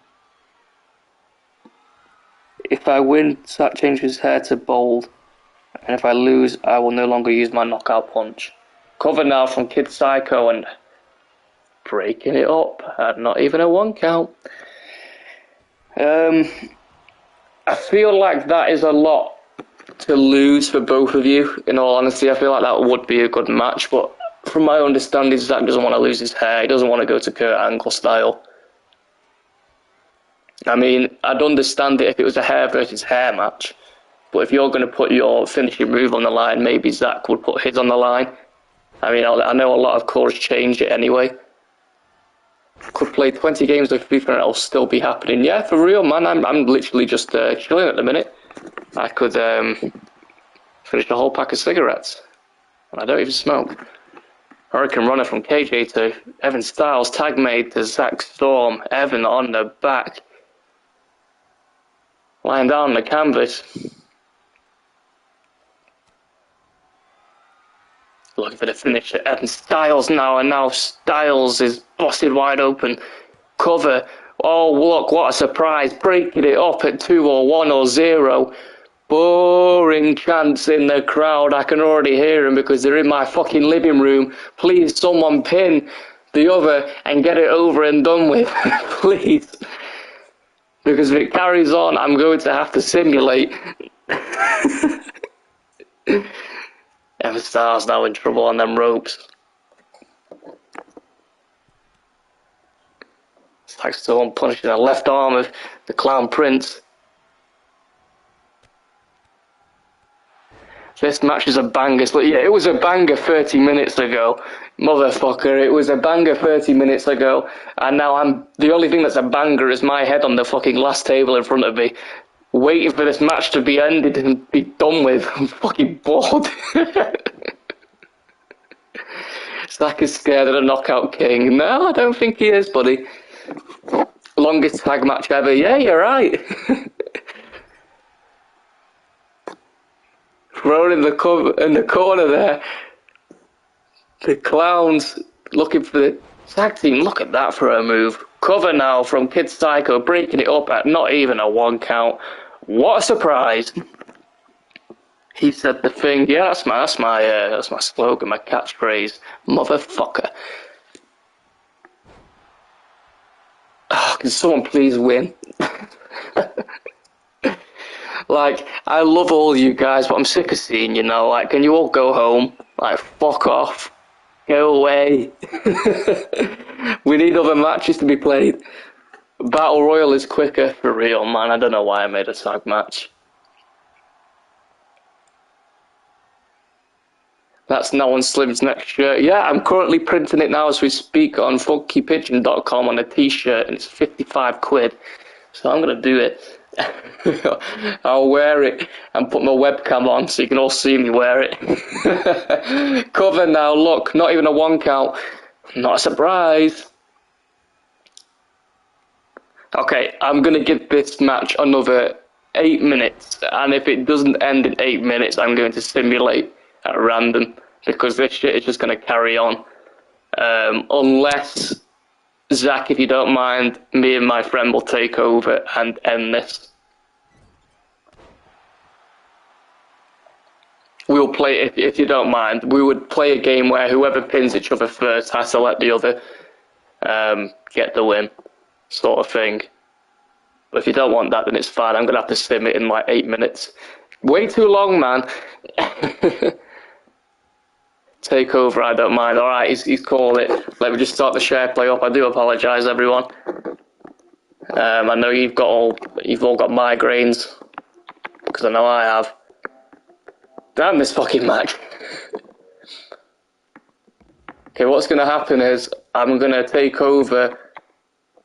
If I win, Zach changes his hair to bold. And if I lose, I will no longer use my knockout punch. Cover now from Kid Psycho and breaking it up. Not even a 1 count. I feel like that is a lot to lose for both of you. In all honesty, I feel like that would be a good match. But from my understanding, Zach doesn't want to lose his hair. He doesn't want to go to Kurt Angle style. I mean, I'd understand it if it was a hair versus hair match. But if you're going to put your finishing move on the line, maybe Zach would put his on the line. I mean, I know a lot of cores change it anyway. Could play 20 games of FIFA and it'll still be happening. Yeah, for real, man. I'm literally just chilling at the minute. I could finish a whole pack of cigarettes. And I don't even smoke. Hurricane Runner from KJ to Evan Styles. Tag made to Zach Storm. Evan on the back. Lying down on the canvas. Looking for the finish at Evan Styles now, and now Styles is busted wide open. Cover. Oh, look, what a surprise. Breaking it up at 2 or 1 or 0. Boring chants in the crowd. I can already hear them because they're in my fucking living room. Please, someone pin the other and get it over and done with. Please. Because if it carries on, I'm going to have to simulate. Evan Styles now in trouble on them ropes. It's like someone punishing the left arm of the Clown Prince. This match is a banger. Yeah, it was a banger 30 minutes ago. Motherfucker, it was a banger 30 minutes ago. And now the only thing that's a banger is my head on the fucking last table in front of me. Waiting for this match to be ended and be done with. I'm fucking bored. Zach is scared of the Knockout King. No, I don't think he is, buddy. Longest tag match ever. Yeah, you're right. thrown in the corner there. The Clowns looking for the tag team. Look at that for a move. Cover now from Kid Psycho, breaking it up at not even a 1 count. What a surprise! He said the thing. Yeah, that's my slogan, my catchphrase. Motherfucker. Oh, can someone please win? Like, I love all you guys, but I'm sick of seeing you now. Like, can you all go home? Like, fuck off. Go away. We need other matches to be played. Battle Royal is quicker, for real, man. I don't know why I made a tag match. That's now on Slim's next shirt. Yeah, I'm currently printing it now as we speak on funkypigeon.com on a t-shirt, and it's 55 quid. So I'm going to do it. I'll wear it and put my webcam on so you can all see me wear it. Cover now, look, not even a 1 count. Not a surprise. Okay, I'm going to give this match another 8 minutes, and if it doesn't end in 8 minutes, I'm going to simulate at random, because this shit is just going to carry on. Unless, Zach, if you don't mind, me and my friend will take over and end this. We'll play, if you don't mind, we would play a game where whoever pins each other first has to let the other get the win, sort of thing. But if you don't want that, then it's fine. I'm going to have to sim it in like 8 minutes. Way too long, man. Take over, I don't mind. Alright, he's called it. Let me just start the share play up. I do apologise, everyone. I know you've all got migraines, because I know I have. Damn this fucking match. Okay, what's going to happen is I'm going to take over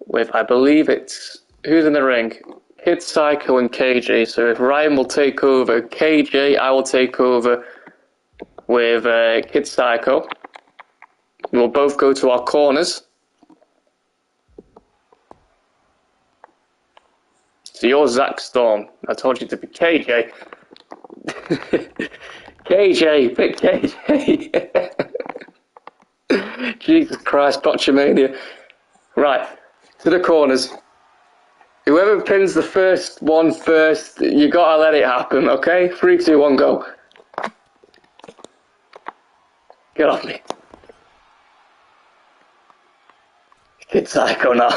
with, I believe it's, who's in the ring? Kid Psycho and KJ. So if Ryan will take over KJ, I will take over with Kid Psycho. We'll both go to our corners. So you're Zach Storm. I told you to be KJ. KJ, pick KJ. Jesus Christ, Botchamania. Right, to the corners. Whoever pins the first one first, you gotta let it happen, okay? 3, 2, 1, go. Get off me. Kid Psycho now.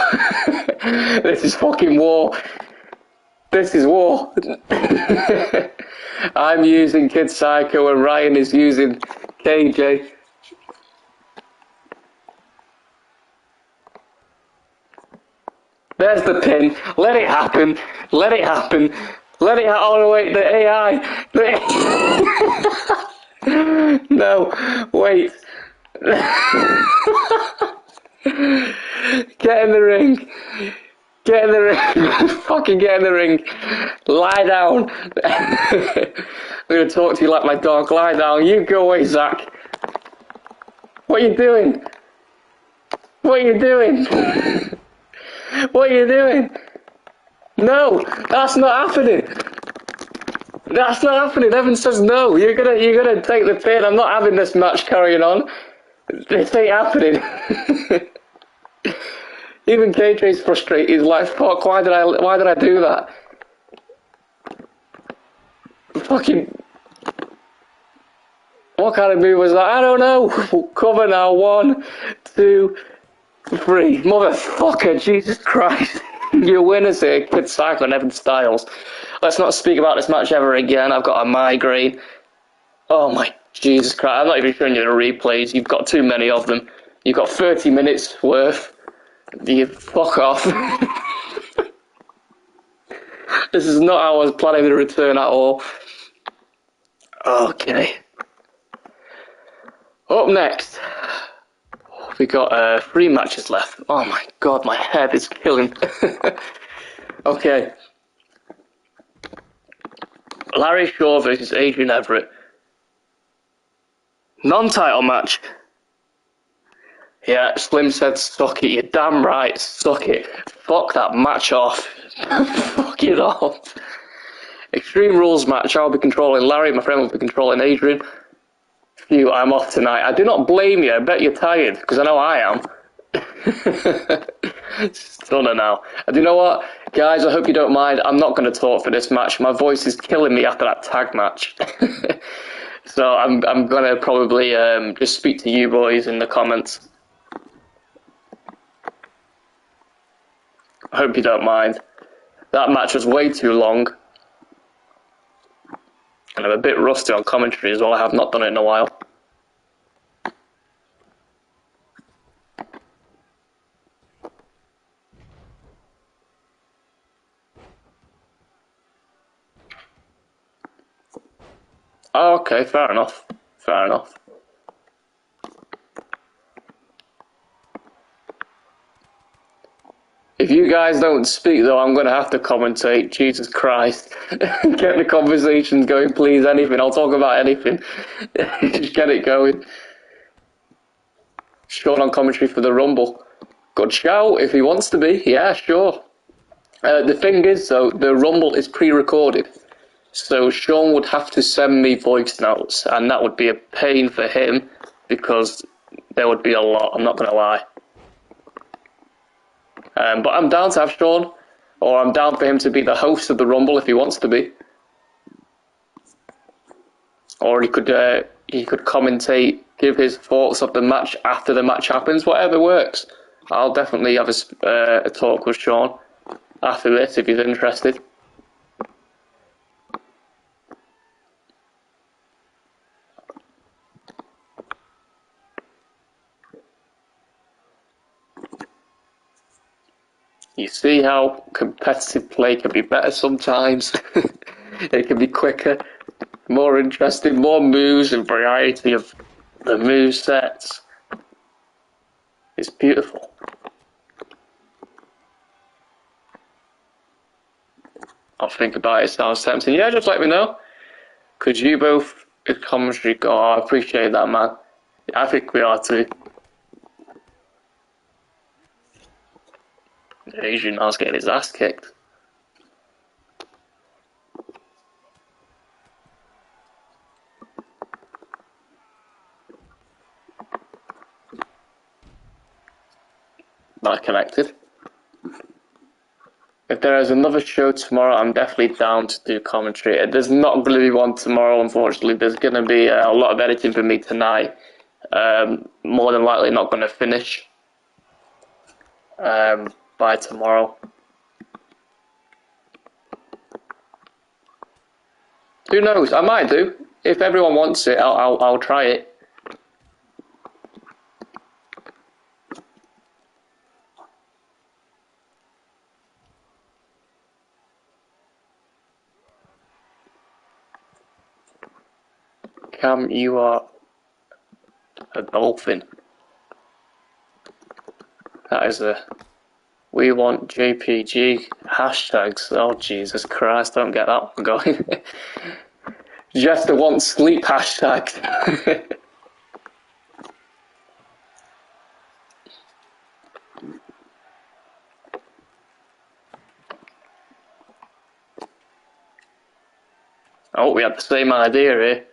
This is fucking war. This is war. I'm using Kid Psycho and Ryan is using KJ. There's the pin. Let it happen. Let it happen. Let it happen. Oh no, wait, the AI. No, wait. Get in the ring. Get in the ring. Fucking get in the ring. Lie down. I'm going to talk to you like my dog. Lie down. You go away, Zach. What are you doing? What are you doing? What are you doing? No, that's not happening. That's not happening. Evan says no. You're gonna take the pin. I'm not having this match carrying on. This ain't happening. Even KJ's frustrated. He's like, fuck, why did I do that? Fucking, what kind of move was that? I don't know. We'll cover now. 1, 2, 3. Motherfucker, Jesus Christ. Your winners here, Kid Psycho and Evan Styles. Let's not speak about this match ever again. I've got a migraine. Oh my Jesus Christ. I'm not even showing you the replays. You've got too many of them. You've got 30 minutes worth. You fuck off. This is not how I was planning to return at all. Okay. Up next, we got 3 matches left. Oh my god, my head is killing. Okay. Larry Shaw versus Adrian Everett. Non-title match. Yeah, Slim said suck it. You're damn right, suck it. Fuck that match off. Fuck it off. Extreme Rules match. I'll be controlling Larry. My friend will be controlling Adrian. Phew, I'm off tonight. I do not blame you. I bet you're tired, because I know I am. Stunner now. And you know what? Guys, I hope you don't mind. I'm not going to talk for this match. My voice is killing me after that tag match. So I'm going to probably just speak to you boys in the comments. I hope you don't mind. That match was way too long. And I'm a bit rusty on commentary as well. I have not done it in a while. Oh, okay, fair enough. Fair enough. If you guys don't speak, though, I'm going to have to commentate. Jesus Christ. Get the conversations going, please. Anything. I'll talk about anything. Just get it going. Sean on commentary for the Rumble. Good shout if he wants to be. Yeah, sure. The thing is, though, the Rumble is pre-recorded. So Sean would have to send me voice notes, and that would be a pain for him because there would be a lot, I'm not going to lie. But I'm down to have Sean, or I'm down for him to be the host of the Rumble if he wants to be. Or he could commentate, give his thoughts of the match after the match happens, whatever works. I'll definitely have a talk with Sean after this if he's interested. You see how competitive play can be better sometimes. It can be quicker, more interesting, more moves and variety of the move sets. It's beautiful. I'll think about it. Sounds tempting. Yeah, just let me know. Could you both commentary go? Oh, I appreciate that, man. I think we are too. Adrian Now's getting his ass kicked. Not connected. If there is another show tomorrow, I'm definitely down to do commentary. There's not going to be one tomorrow, unfortunately. There's going to be a lot of editing for me tonight. More than likely not going to finish by tomorrow. Who knows? I might do. If everyone wants it, I'll try it. Cam, you are a dolphin. That is a... We want JPG hashtags. Oh, Jesus Christ, don't get that one going. Jester wants sleep hashtags. Oh, we had the same idea here.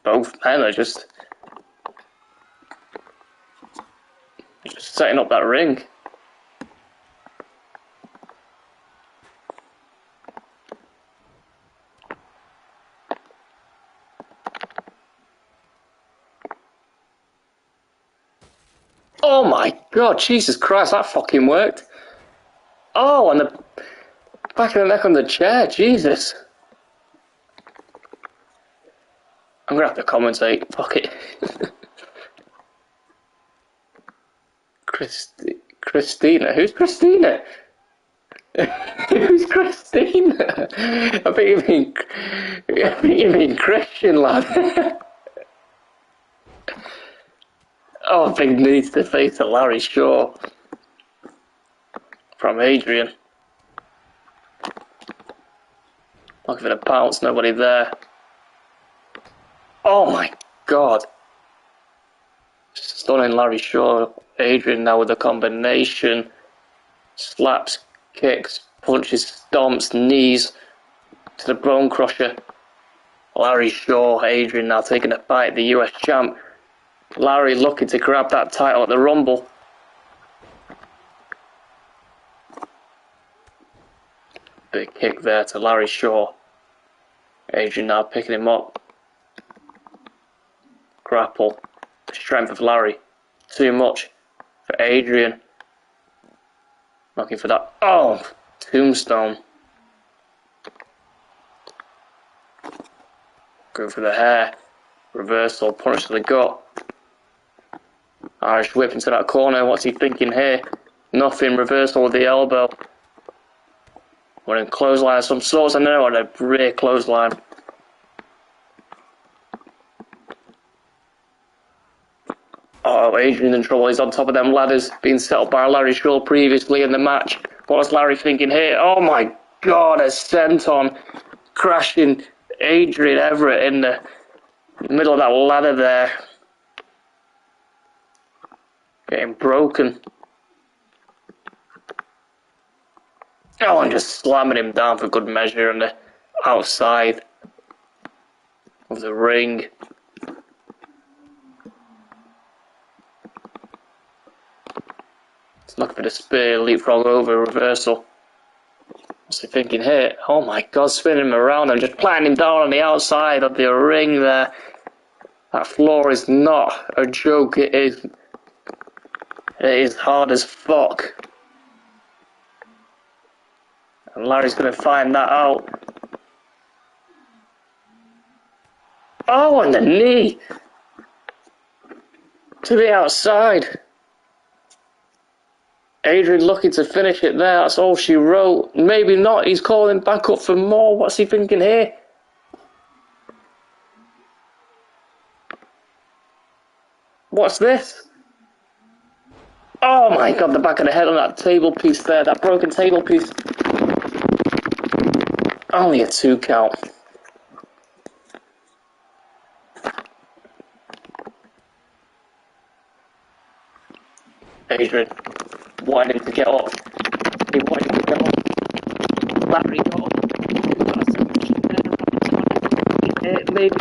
Both men are just setting up that ring. Oh my God, Jesus Christ, that fucking worked. Oh, and the back of the neck on the chair, Jesus. I'm gonna have to commentate. Fuck it. Christina? Who's Christina? Who's Christina? I think you mean Christian, lad. Oh, big knees to the face of Larry Shaw. From Adrian. Looking for the pounce, nobody there. Oh my God. Stunning Larry Shaw Adrian now with the combination. Slaps, kicks, punches, stomps, knees to the bone crusher. Larry Shaw, Adrian now taking a bite at the US champ. Larry looking to grab that title at the Rumble. Big kick there to Larry Shaw. Adrian now picking him up. Grapple. The strength of Larry. Too much for Adrian. Looking for that. Oh! Tombstone. Go for the hair. Reversal. Punch to the gut. Irish whip into that corner. What's he thinking here? Nothing. Reversal with the elbow. Running clothesline of some sorts. I know, on a rear clothesline. Oh, Adrian in trouble. He's on top of them ladders, being set up by Larry Shaw previously in the match. What's Larry thinking here? Oh my God, a senton crashing Adrian Everett in the middle of that ladder there. Getting broken. Oh, and just slamming him down for good measure on the outside of the ring. He's looking for the spear, leapfrog over, reversal. What's he thinking here? Oh my God, spinning him around and just planting him down on the outside of the ring there. That floor is not a joke, it is hard as fuck. And Larry's going to find that out. Oh, and the knee to the outside. Adrian looking to finish it there. That's all she wrote. Maybe not. He's calling back up for more. What's he thinking here? What's this? Oh my God, the back of the head on that table piece there. That broken table piece. Only a 2 count. Adrian wanted him to get up. He wanted him to get up. Larry got up. Maybe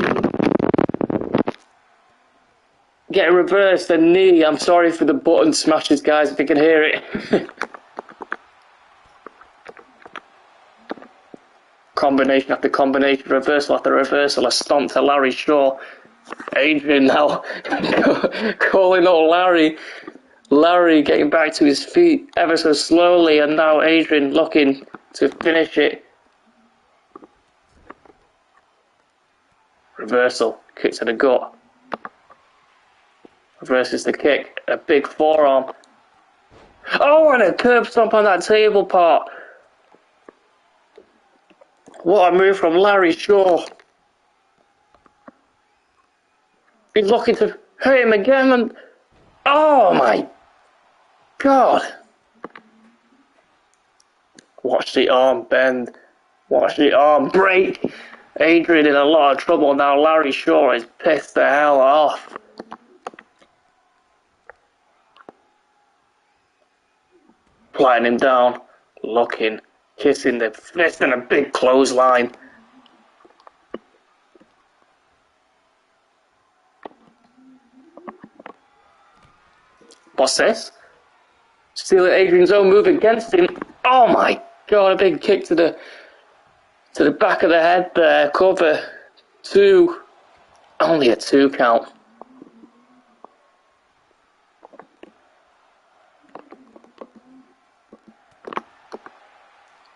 get a reverse, the knee. I'm sorry for the button smashes, guys, if you can hear it. Combination after combination, reversal after reversal, a stomp to Larry Shaw. Adrian now calling out Larry. Larry getting back to his feet ever so slowly, and now Adrian looking to finish it. Reversal, kick to the gut. Reverses the kick, a big forearm. Oh, and a curb stomp on that table part. What a move from Larry Shaw. He's looking to hurt him again, and oh my God. Watch the arm bend. Watch the arm break. Adrian in a lot of trouble now. Larry Shaw is pissed the hell off. Flying him down. Looking. Kissing the fist and a big clothesline. What's this? Stealing Adrian's own move against him. Oh my God, a big kick to the back of the head there. Cover 2. Only a 2 count.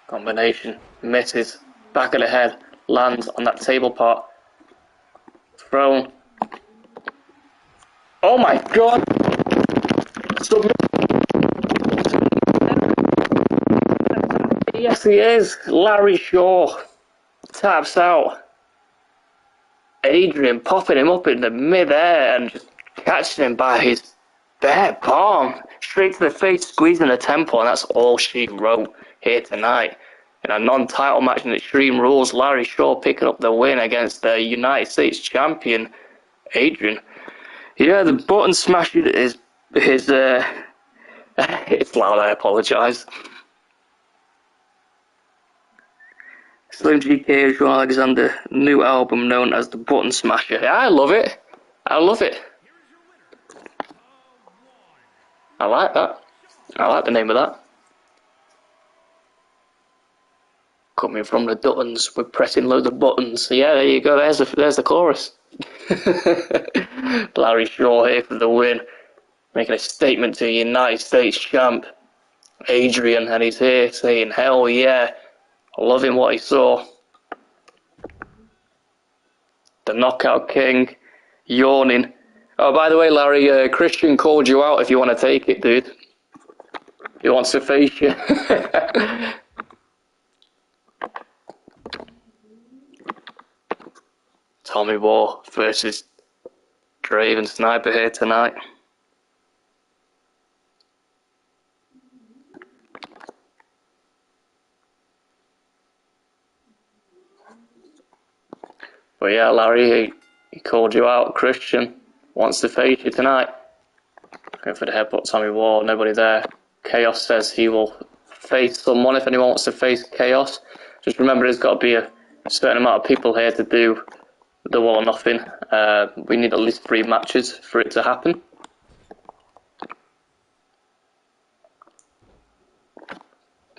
Combination. Misses. Back of the head. Lands on that table part. Thrown. Oh my God. Yes, he is. Larry Shaw taps out. Adrian popping him up in the mid-air and just catching him by his bare palm. Straight to the face, squeezing the temple, and that's all she wrote here tonight. In a non-title match in Extreme Rules, Larry Shaw picking up the win against the United States champion, Adrian. Yeah, the button smash is His, it's loud, I apologise. Slim GK, Sean Alexander, new album known as the Button Smasher. Yeah, I love it. I love it. I like that. I like the name of that. Coming from the Duttons, we're pressing loads of buttons. So yeah, there you go. There's the chorus. Larry Shaw here for the win, making a statement to United States champ Adrian, and he's here saying, "Hell yeah, loving what he saw." The Knockout King, yawning. Oh, by the way, Larry, Christian called you out if you want to take it, dude. He wants to face you. Tommy War versus Draven Sniper here tonight. But yeah, Larry, he called you out. Christian wants to face you tonight. Going for the headbutt, Tommy War, nobody there. Chaos says he will face someone if anyone wants to face Chaos. Just remember, there's got to be a certain amount of people here to do the all or nothing. We need at least 3 matches for it to happen.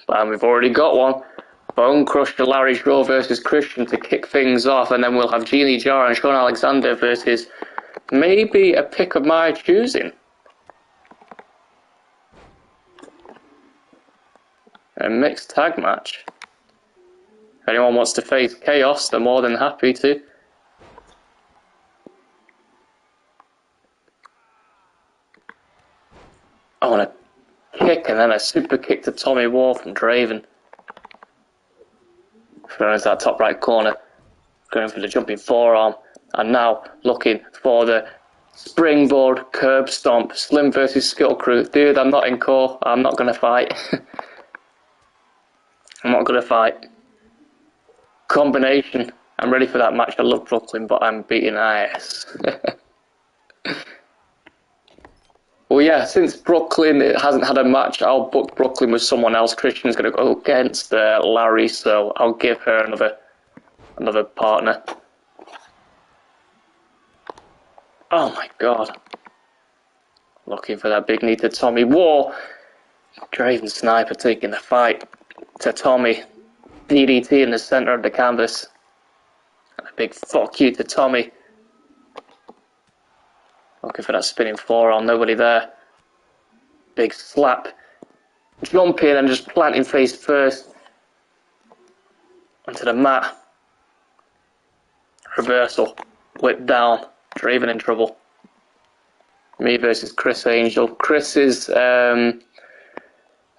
And we've already got one. Bone Crusher Larry Shaw versus Christian to kick things off, and then we'll have Genie Jar and Sean Alexander versus maybe a pick of my choosing. A mixed tag match. If anyone wants to face Chaos, they're more than happy to. I want a kick and then a super kick to Tommy War from Draven. Throwing that top right corner, going for the jumping forearm, and now looking for the springboard curb stomp. Slim versus Skittle Crew. Dude, I'm not in core. I'm not going to fight. I'm not going to fight. Combination. I'm ready for that match. I love Brooklyn, but I'm beating ass. Well, yeah, since Brooklyn hasn't had a match, I'll book Brooklyn with someone else. Christian's going to go against Larry, so I'll give her another partner. Oh my god. Looking for that big knee to Tommy War. Draven Sniper taking the fight to Tommy. DDT in the centre of the canvas. And a big fuck you to Tommy. Looking for that spinning forearm, nobody there. Big slap. Jump in and just planting face first onto the mat. Reversal. Whip down. Draven in trouble. Me versus Chris Angel. Chris is... I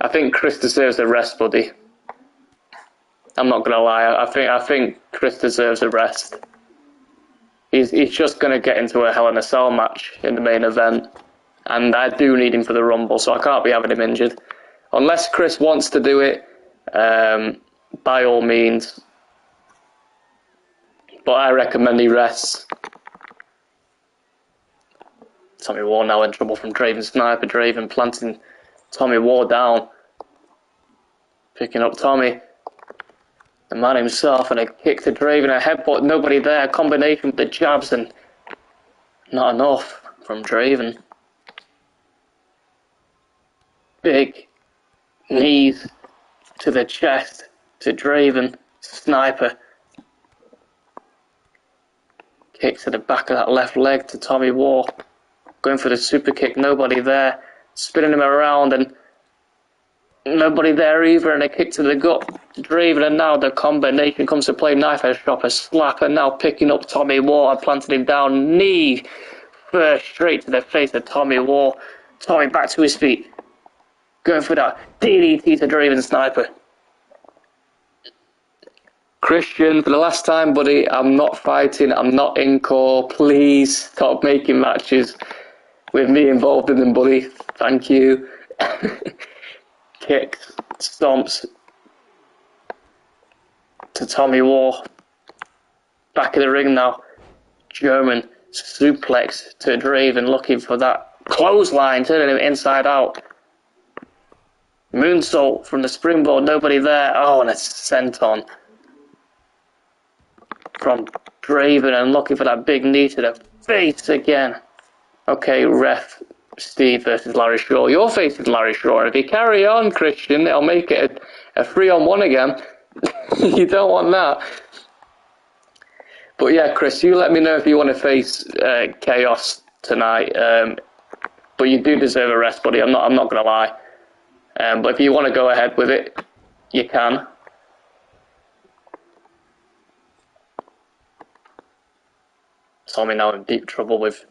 think Chris deserves a rest, buddy. I'm not going to lie. I think Chris deserves a rest. He's just going to get into a Hell in a Cell match in the main event. And I do need him for the Rumble, so I can't be having him injured. Unless Chris wants to do it, by all means. But I recommend he rests. Tommy War now in trouble from Draven Sniper. Draven planting Tommy War down. Picking up Tommy. The man himself, and a kick to Draven, a headbutt, nobody there, a combination with the jabs, and not enough from Draven. Big knees to the chest to Draven. Sniper. Kick to the back of that left leg to Tommy War. Going for the super kick, nobody there. Spinning him around, and nobody there either, and a kick to the gut to Draven, and now the combination comes to play. Knife edge drop, a slap, and now picking up Tommy War and planting him down. Knee first straight to the face of Tommy War. Tommy back to his feet. Going for that DDT to Draven Sniper. Christian, for the last time, buddy, I'm not fighting. I'm not in core. Please stop making matches with me involved in them, buddy. Thank you. Kicks, stomps to Tommy War. Back of the ring now. German suplex to Draven, looking for that Clothesline, turning him inside out. Moonsault from the springboard, nobody there. Oh, and a senton from Draven, and looking for that big knee to the face again. Okay, ref Steve versus Larry Shaw. You're facing Larry Shaw, and if you carry on, Christian, it'll make it a 3-on-1 again. You don't want that. But yeah, Chris, you let me know if you want to face Chaos tonight. But you do deserve a rest, buddy. I'm not gonna lie. But if you want to go ahead with it, you can. Tommy now in deep trouble with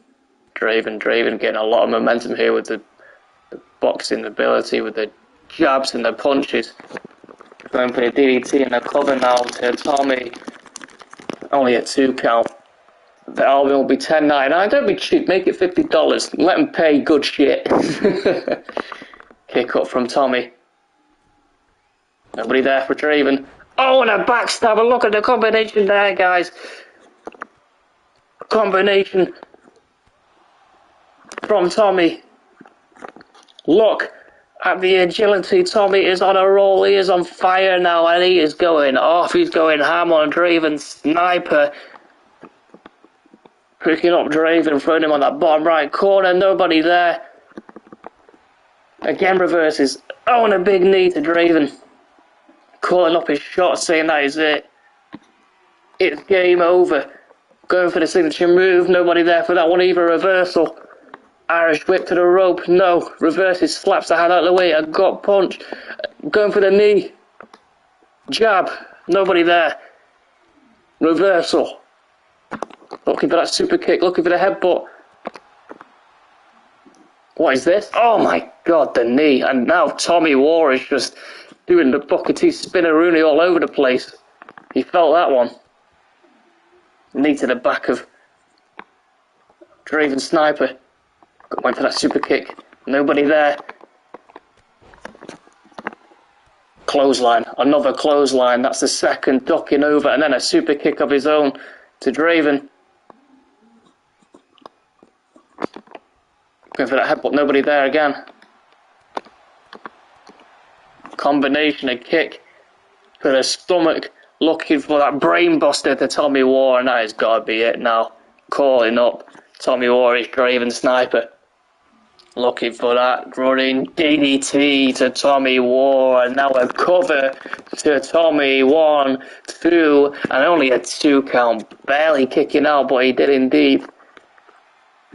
Draven. Draven getting a lot of momentum here with the boxing ability, with the jabs and the punches. Going for the DDT and the cover now to Tommy. Only a 2 count. The album will be $10.99. Don't be cheap. Make it $50. Let them pay good shit. Kick up from Tommy. Nobody there for Draven. Oh, and a backstabber. Look at the combination there, guys. Combination from Tommy. Look at the agility. Tommy is on a roll. He is on fire now, and he is going off. He's going ham on Draven. Sniper. Picking up Draven, throwing him on that bottom right corner. Nobody there. Again reverses. Oh, and a big knee to Draven. Calling up his shot, saying that is it. It's game over. Going for the signature move. Nobody there for that one either. Reversal. Irish whip to the rope. No. Reverses. Slaps the hand out of the way. A gut punch. Going for the knee. Jab. Nobody there. Reversal. Looking for that super kick. Looking for the headbutt. What is this? Oh my god, the knee. And now Tommy War is just doing the Booker T spinneroonie all over the place. He felt that one. Knee to the back of Draven Sniper. Went for that super kick. Nobody there. Clothesline. Another clothesline. That's the second. Ducking over. And then a super kick of his own to Draven. Going for that headbutt. Nobody there again. Combination of kick for the stomach. Looking for that brain buster to Tommy War. And that has got to be it now. Calling up Tommy War is Draven Sniper. Looking for that running DDT to Tommy War, and now a cover to Tommy. 1, 2, and only a 2 count. Barely kicking out, but he did indeed.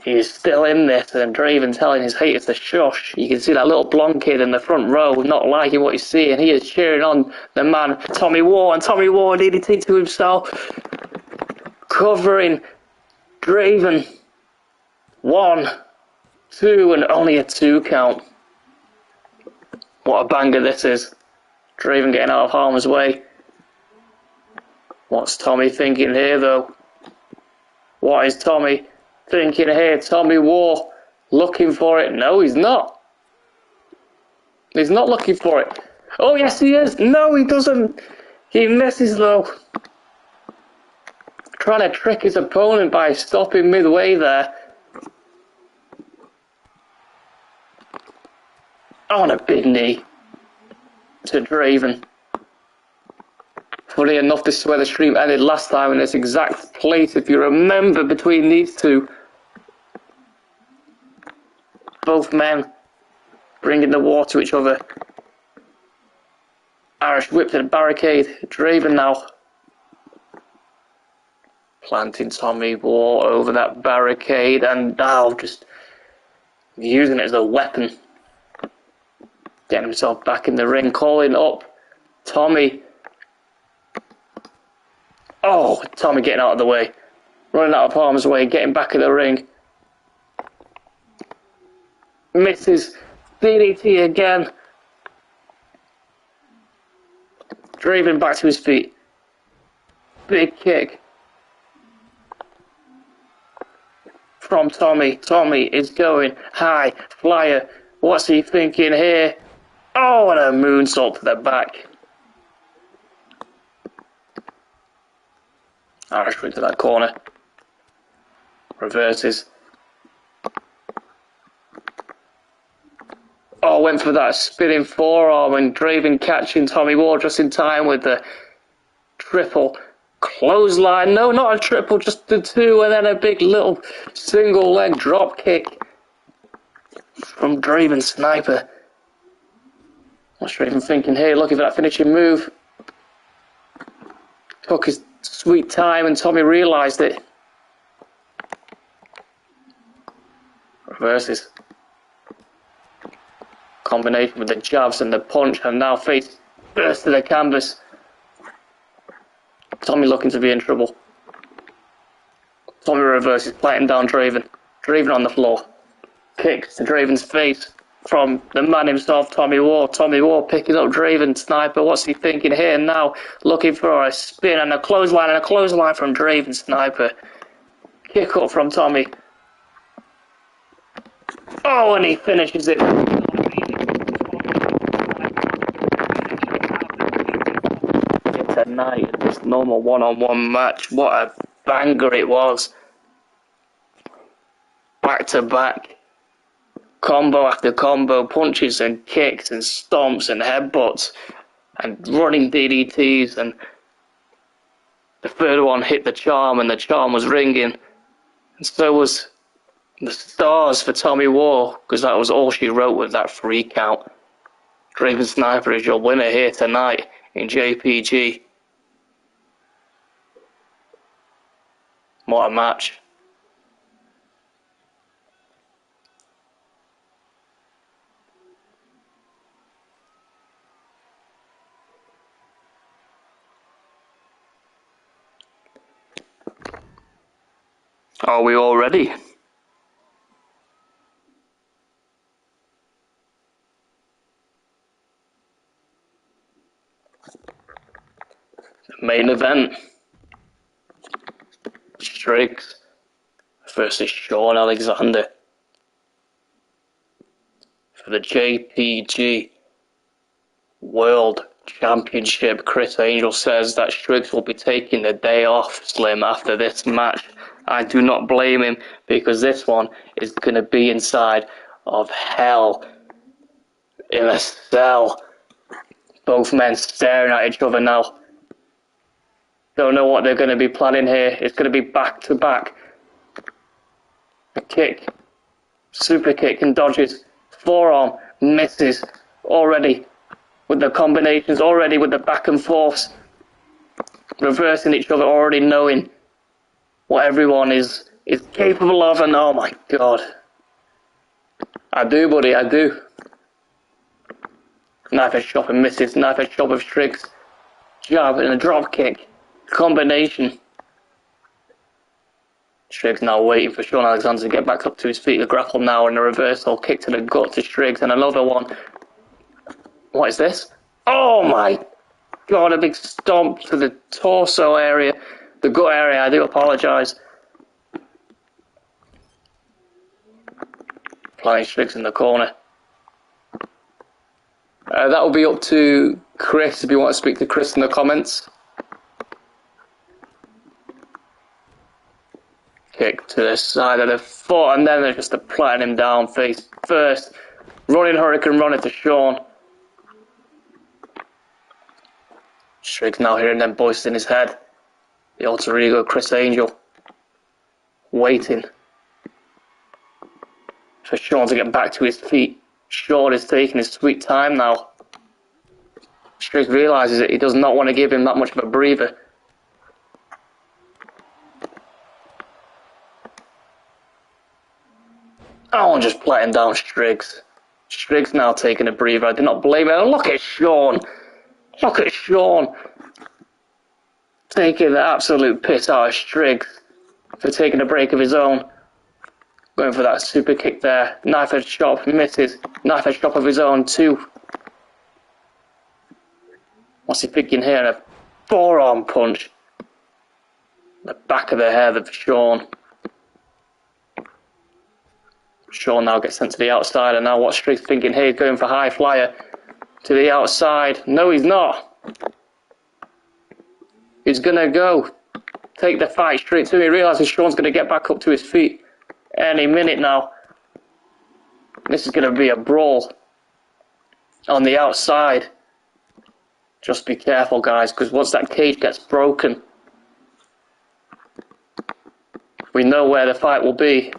He is still in this, and Draven telling his haters to shush. You can see that little blonde kid in the front row not liking what he's seeing. He is cheering on the man, Tommy War, and Tommy War DDT to himself. Covering Draven. 1, 2, and only a 2 count. What a banger this is. Draven getting out of harm's way. What's Tommy thinking here, though? What is Tommy thinking here? Tommy War looking for it. No, he's not. He's not looking for it. Oh, yes, he is. No, he doesn't. He misses, though. Trying to trick his opponent by stopping midway there. Oh, and a big knee to Draven. Funny enough, this is where the stream ended last time, in this exact place, if you remember, between these two. Both men bringing the war to each other. Irish whip to the barricade. Draven now planting Tommy War over that barricade, and now just using it as a weapon. Getting himself back in the ring, calling up Tommy. Oh, Tommy getting out of the way. Running out of harm's way, getting back in the ring. Misses. DDT again. Draven back to his feet. Big kick from Tommy. Tommy is going high flyer. What's he thinking here? Oh, and a moonsault to the back. Irish into that corner. Reverses. Oh, went for that spinning forearm, and Draven catching Tommy Ward just in time with the triple clothesline. No, not a triple, just the two, and then a big little single leg drop kick from Draven Sniper. What's Draven thinking here? Looking for that finishing move. Took his sweet time, and Tommy realised it. Reverses. Combination with the jabs and the punch, and now face first to the canvas. Tommy looking to be in trouble. Tommy reverses, planting down Draven. Draven on the floor. Kicks to Draven's face from the man himself, Tommy Ward. Tommy Ward picking up Draven Sniper. What's he thinking here now? Looking for a spin and a clothesline from Draven Sniper. Kick up from Tommy. Oh, and he finishes it. Tonight in this normal one-on-one match. What a banger it was. Back to back. Combo after combo, punches and kicks and stomps and headbutts and running DDTs, and the third one hit the charm, and the charm was ringing, and so was the stars for Tommy Ward, because that was all she wrote with that 3 count. Draven Sniper is your winner here tonight in JPG. What a match. Are we all ready? The main event. Striggs versus Sean Alexander for the JPG World Championship. Chris Angel says that Striggs will be taking the day off, Slim, after this match. I do not blame him, because this one is going to be inside of hell, in a cell. Both men staring at each other now. Don't know what they're going to be planning here. It's going to be back to back. A kick, super kick, and dodges. Forearm misses already with the combinations, already with the back and forths, reversing each other, already knowing what everyone is capable of. And oh my god, I do, buddy, I do. Knife edge chop and misses. Knife edge chop of Striggs. Jab and a drop kick combination. Striggs now waiting for Sean Alexander to get back up to his feet. The grapple now, and a reversal kick to the gut to Striggs, and another one. What is this? Oh my god, a big stomp to the torso area, the gut area. I do apologise. Planting Striggs in the corner. That will be up to Chris if you want to speak to Chris in the comments. Kick to the side of the foot, and then they're just planting him down face first. Running Hurricane Runner to Sean. Striggs now hearing them voices in his head. The alter ego Chris Angel. Waiting for Sean to get back to his feet. Sean is taking his sweet time now. Striggs realises that he does not want to give him that much of a breather. Oh, and just planting down Striggs. Striggs now taking a breather. I do not blame him. Look at Sean. Look at Sean. Taking the absolute piss out of Striggs for taking a break of his own. Going for that super kick there. Knife edge chop, misses. Knife edge chop of his own too. What's he thinking here? A forearm punch. The back of the head of Sean. Sean now gets sent to the outside, and now what's Striggs thinking here? He's going for high flyer to the outside. No, he's not. He's gonna go take the fight straight to him. He realises Sean's gonna get back up to his feet any minute now. This is gonna be a brawl. on the outside. Just be careful, guys, because once that cage gets broken, we know where the fight will be.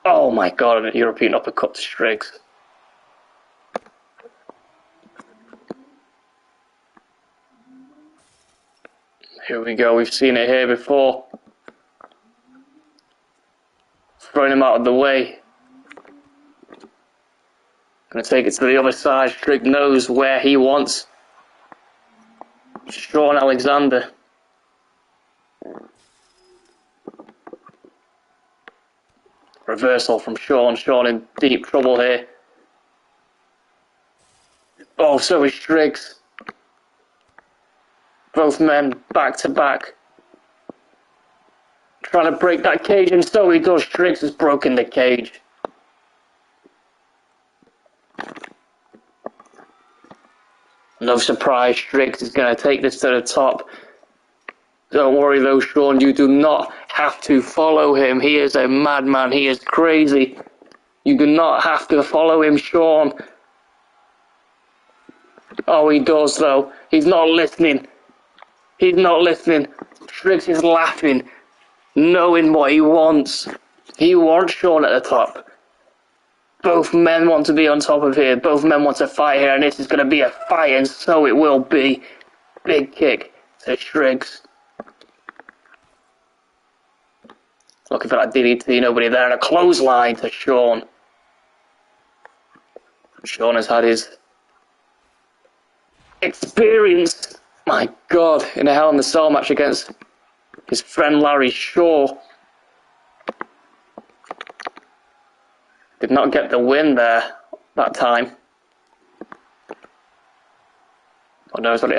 Oh my god, an European uppercut to Striggs. Here we go, we've seen it here before. Throwing him out of the way. Gonna take it to the other side. Striggs knows where he wants Sean Alexander. Reversal from Sean. Sean in deep trouble here. Oh, so is Striggs. Both men back to back. Trying to break that cage, and so he does. Striggs has broken the cage. No surprise, Striggs is going to take this to the top. Don't worry though, Sean, you do not have to follow him. He is a madman, he is crazy. You do not have to follow him, Sean. Oh, he does though. He's not listening. He's not listening. Striggs is laughing, knowing what he wants. He wants Sean at the top. Both men want to be on top of here. Both men want to fight here, and this is going to be a fight, and so it will be. Big kick to Striggs. Looking for that DDT, nobody there, and a clothesline to Sean. Sean has had his experience, my God, in a Hell in the Cell match against his friend Larry Shaw. Did not get the win there that time. God knows what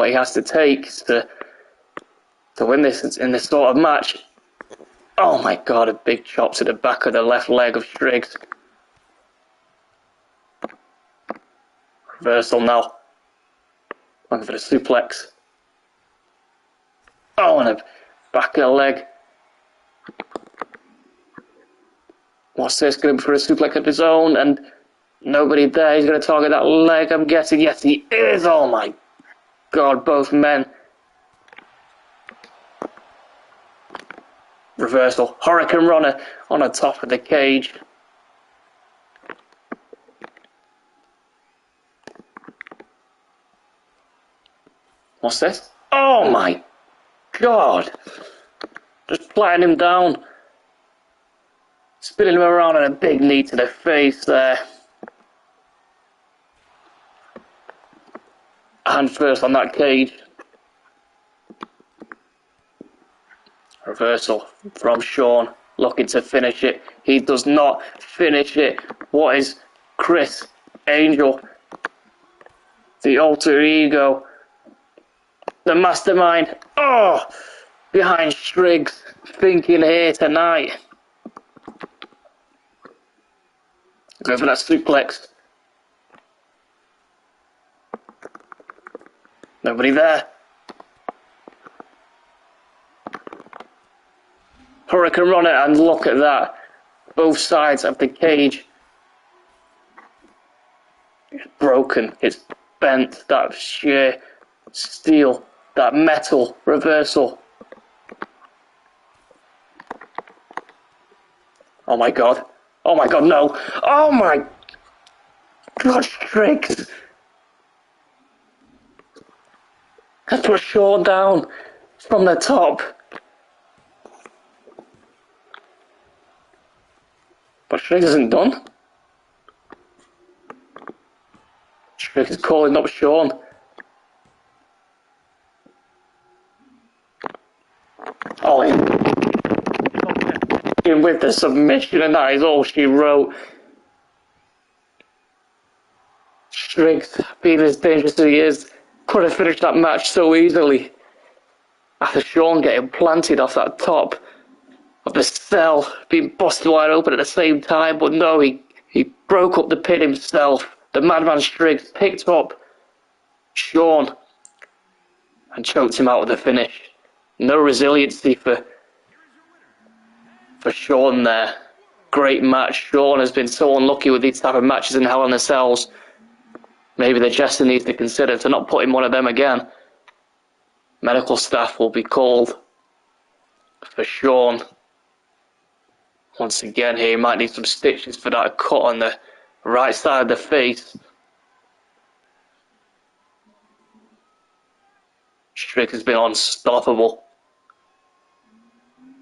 he has to take to win this in this sort of match. Oh my God, a big chop to the back of the left leg of Striggs. Reversal now. Looking for the suplex. Oh, and a back of the leg. What's this? Going for a suplex of his own, and nobody there. He's going to target that leg, I'm guessing. Yes, he is. Oh my God, both men. Reversal. Hurricane Runner on the top of the cage. What's this? Oh my God. Just flattening him down. Spinning him around, and a big knee to the face there. Hand first on that cage. Reversal from Sean, looking to finish it. He does not finish it. What is Chris Angel? The alter ego. The mastermind. Oh! Behind Striggs. Thinking here tonight. Go for that suplex. Nobody there. Hurricane Runner, and look at that. Both sides of the cage. It's broken. It's bent. That sheer steel. That metal. Reversal. Oh my God. Oh my God, no. Oh my God, Striggs. Has put Sean down from the top. But Striggs isn't done. Striggs is calling up Sean. Oh, in with the submission, and that is all she wrote. Striggs, being as dangerous as he is, could have finished that match so easily. After Sean getting planted off that top of the cell, being busted wide open at the same time, but no, he broke up the pin himself. The madman Striggs picked up Sean and choked him out with a finish. No resiliency for Sean there. great match. Sean has been so unlucky with these type of matches in Hell in a Cells. Maybe the Jester needs to consider to not put in one of them again. Medical staff will be called for Sean. Once again here, he might need some stitches for that cut on the right side of the face. Strick has been unstoppable.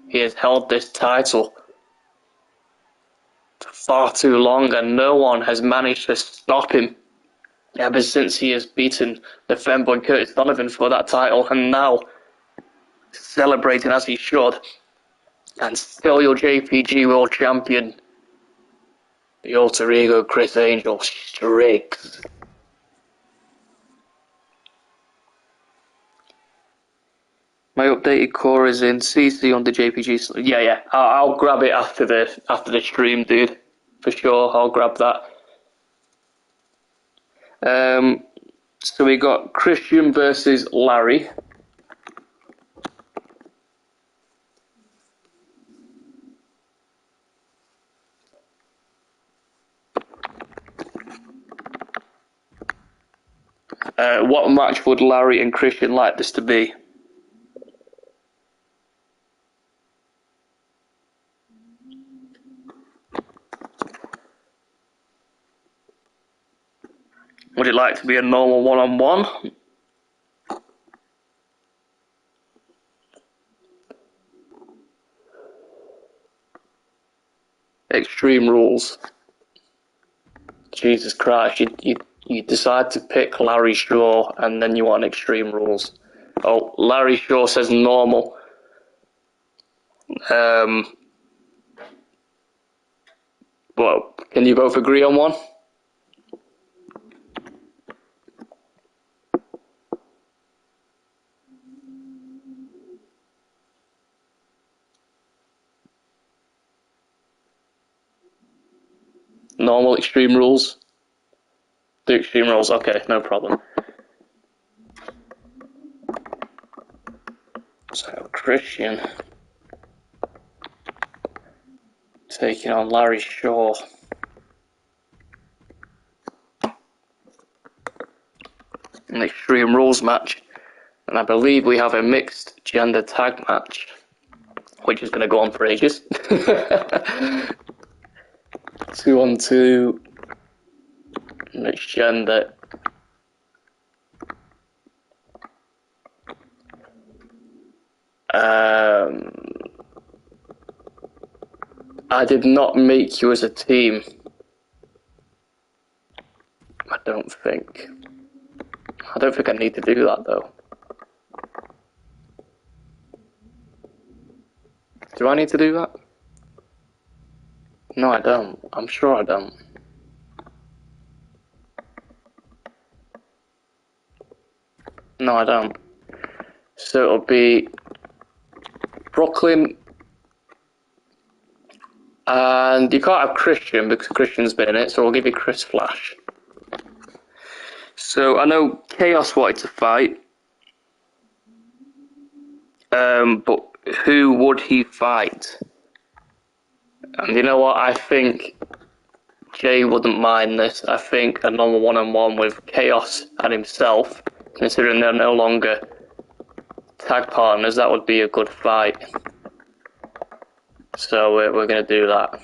He has held this title for far too long and no one has managed to stop him ever since he has beaten the femboy Curtis Donovan for that title, and now celebrating as he should. And still your JPG World Champion, the alter ego Chris Angel, Striggs. My updated core is in CC on the JPG. Yeah. I'll grab it after the stream, dude. For sure, I'll grab that. So we got Christian versus Larry. What match would Larry and Christian like this to be? Would it like to be a normal one-on-one? Extreme Rules. Jesus Christ, you decide to pick Larry Shaw and then you want Extreme Rules. Oh, Larry Shaw says normal. Well, can you both agree on one? Normal Extreme Rules? Do Extreme Rules, okay, no problem. So, Christian taking on Larry Shaw. An Extreme Rules match. And I believe we have a mixed gender tag match, which is going to go on for ages. 2-on-2 mixed gender. I did not make you as a team. I don't think I need to do that though. Do I need to do that? No, I don't. I'm sure I don't. No, I don't. So it'll be Brooklyn, and you can't have Christian because Christian's been in it, so we'll give you Chris Flash. So I know Chaos wanted to fight, but who would he fight? And you know what? I think Jay wouldn't mind this. I think a normal one-on-one with Chaos and himself, considering they're no longer tag partners, that would be a good fight. So we're going to do that.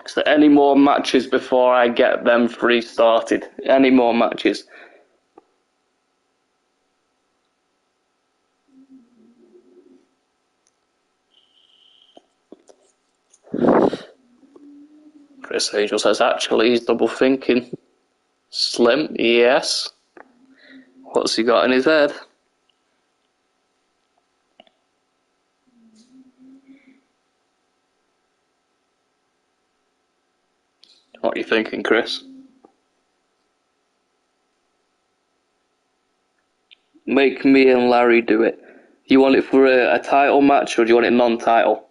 So any more matches before I get them three started? Any more matches? Chris Angel says, actually, he's double thinking. Slim, yes. What's he got in his head? What are you thinking, Chris? Make me and Larry do it. You want it for a title match or do you want it non-title?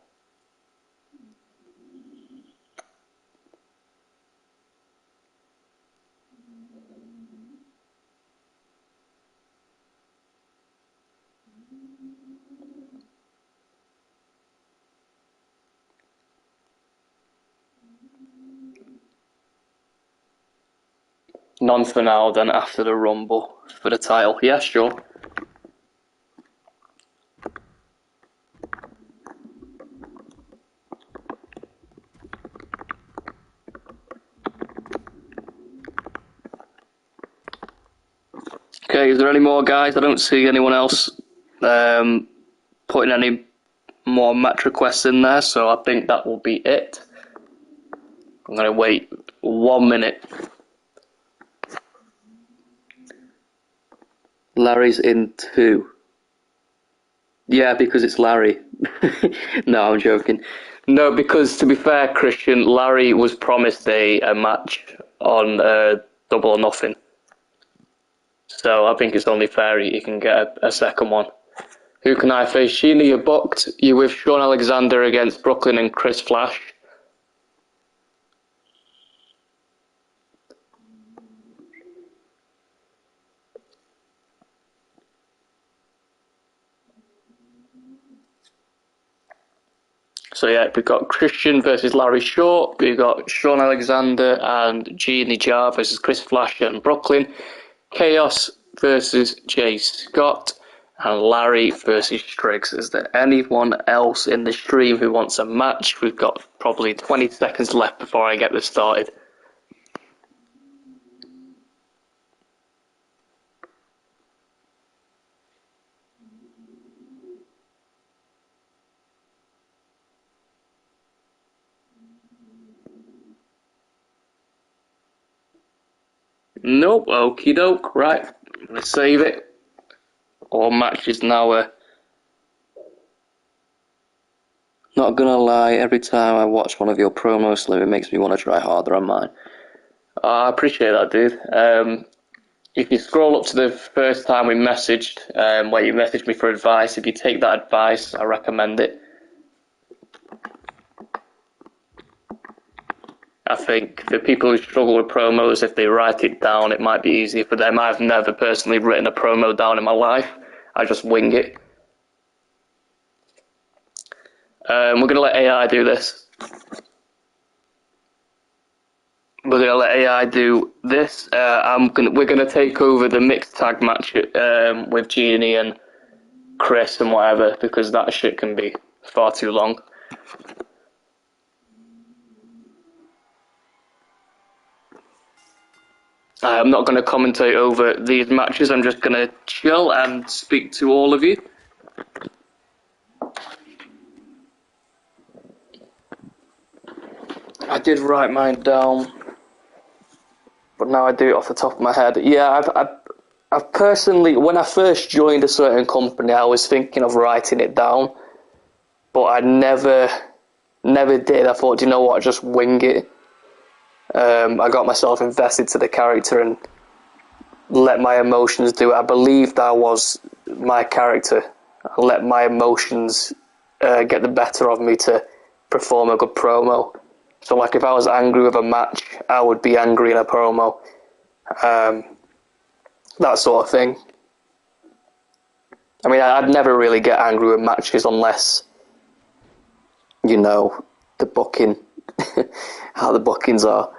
None for now, then after the Rumble for the title. Yeah, sure. Okay, is there any more guys? I don't see anyone else putting any more match requests in there, so I think that will be it. I'm going to wait 1 minute. Larry's in 2. Yeah, because it's Larry. No, I'm joking. No, because to be fair, Christian, Larry was promised a match on Double or Nothing. So I think it's only fair you can get a second one. Who can I face? Sheena, you're booked. You're with Sean Alexander against Brooklyn and Chris Flash. So yeah, we've got Christian versus Larry Short. We've got Sean Alexander and Jeannie Jar versus Chris Flash and Brooklyn. Chaos versus Jay Scott. And Larry versus Striggs. Is there anyone else in the stream who wants a match? We've got probably 20 seconds left before I get this started. Nope, okie doke. Right, I'm going to save it. All matches now. Not gonna lie, every time I watch one of your promos, Slim, it makes me want to try harder on mine. I appreciate that, dude. If you scroll up to the first time we messaged, where you messaged me for advice, if you take that advice, I recommend it. I think for people who struggle with promos, if they write it down, it might be easier for them. I've never personally written a promo down in my life. I just wing it. We're going to let AI do this. We're going to let AI do this. We're going to take over the mixed tag match with Jeannie and Chris and whatever, because that shit can be far too long. I'm not going to commentate over these matches. I'm just going to chill and speak to all of you. I did write mine down, but now I do it off the top of my head. Yeah, I've personally, when I first joined a certain company, I was thinking of writing it down, but I never did. I thought, you know what, just wing it. I got myself invested to the character and let my emotions do it. I believed I was my character. I let my emotions get the better of me to perform a good promo. So, like, if I was angry with a match, I would be angry in a promo. That sort of thing. I mean, I'd never really get angry with matches unless, you know, the booking, how the bookings are.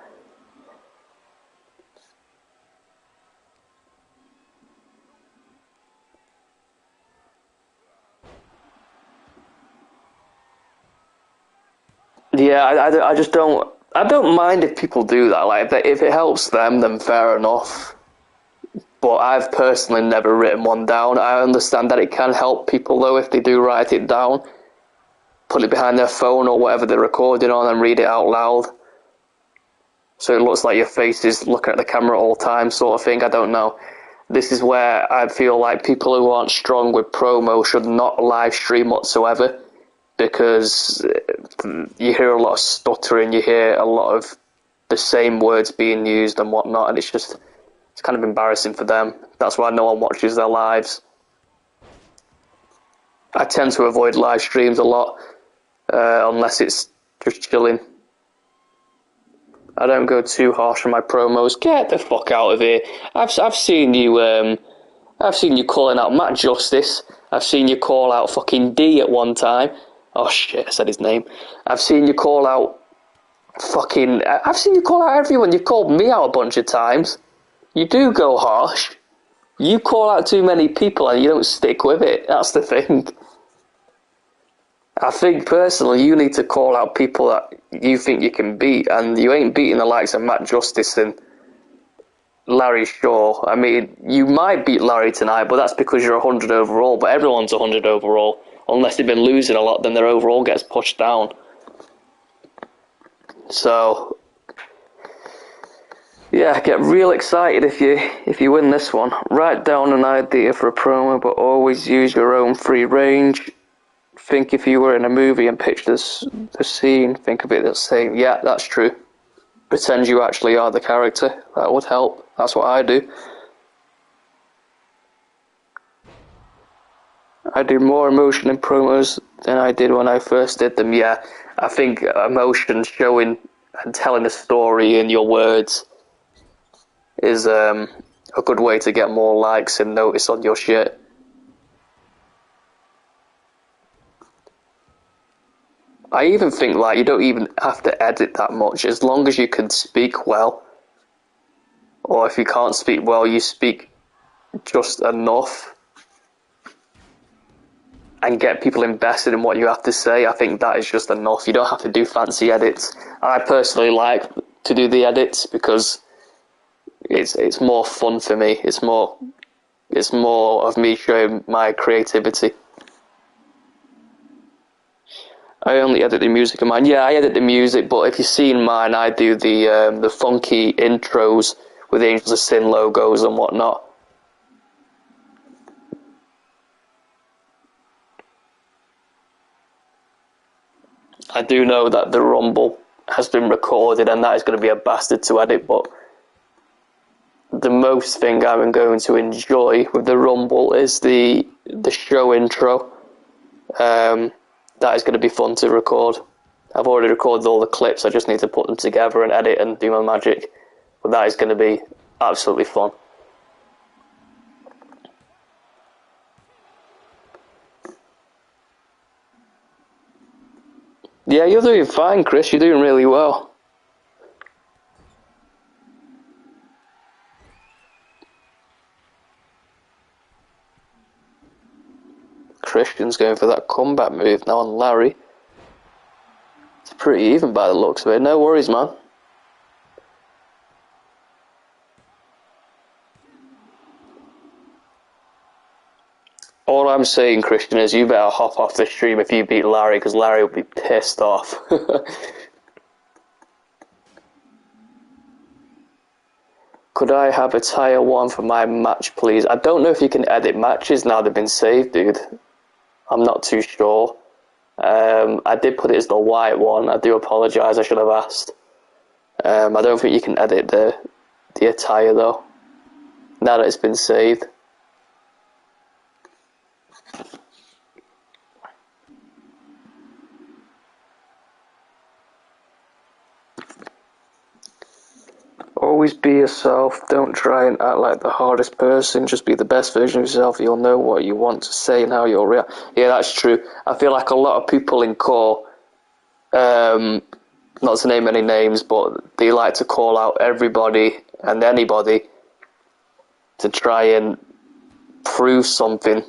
Yeah, I just don't. I don't mind if people do that. Like, if it helps them, then fair enough. But I've personally never written one down. I understand that it can help people though if they do write it down, put it behind their phone or whatever they're recording on, and read it out loud. So it looks like your face is looking at the camera all the time, sort of thing. I don't know. This is where I feel like people who aren't strong with promo should not live stream whatsoever. Because you hear a lot of stuttering, you hear a lot of the same words being used and whatnot, and it's kind of embarrassing for them. That's why no one watches their lives. I tend to avoid live streams a lot, unless it's just chilling. I don't go too harsh on my promos. Get the fuck out of here. I've seen you calling out Matt Justice. I've seen you call out fucking D at one time. Oh shit, I said his name. I've seen you call out everyone. You've called me out a bunch of times. You do go harsh. You call out too many people and you don't stick with it. That's the thing. I think personally you need to call out people that you think you can beat, and you ain't beating the likes of Matt Justice and Larry Shaw. I mean, you might beat Larry tonight, but that's because you're 100 overall, but everyone's 100 overall. Unless they've been losing a lot, then their overall gets pushed down. So, yeah, get real excited if you win this one. Write down an idea for a promo, but always use your own free range. Think if you were in a movie and pitch the scene, think of it the same. Yeah, that's true. Pretend you actually are the character. That would help. That's what I do. I do more emotion in promos than I did when I first did them. Yeah, I think emotion, showing and telling a story in your words is a good way to get more likes and notice on your shit. I even think like you don't even have to edit that much, as long as you can speak well, or if you can't speak well, you speak just enough and get people invested in what you have to say. I think that is just enough. You don't have to do fancy edits. I personally like to do the edits because it's more fun for me. It's more of me showing my creativity. I only edit the music of mine. Yeah, I edit the music, but if you've seen mine, I do the funky intros with Angels of Sin logos and whatnot. I do know that the Rumble has been recorded, and that is going to be a bastard to edit, but the most thing I'm going to enjoy with the Rumble is the show intro. That is going to be fun to record. I've already recorded all the clips, I just need to put them together and edit and do my magic. But that is going to be absolutely fun. Yeah, you're doing fine, Chris. You're doing really well. Christian's going for that comeback move now on Larry. It's pretty even by the looks of it. No worries, man. All I'm saying, Christian, is you better hop off the stream if you beat Larry, because Larry will be pissed off. Could I have a tier 1 for my match, please? I don't know if you can edit matches now they've been saved, dude. I'm not too sure. I did put it as the white one. I do apologise, I should have asked. I don't think you can edit the attire, though, now that it's been saved. Always be yourself. Don't try and act like the hardest person. Just be the best version of yourself. You'll know what you want to say and how you'll react. Yeah, that's true. I feel like a lot of people in core, not to name any names, but they like to call out everybody and anybody to try and prove something,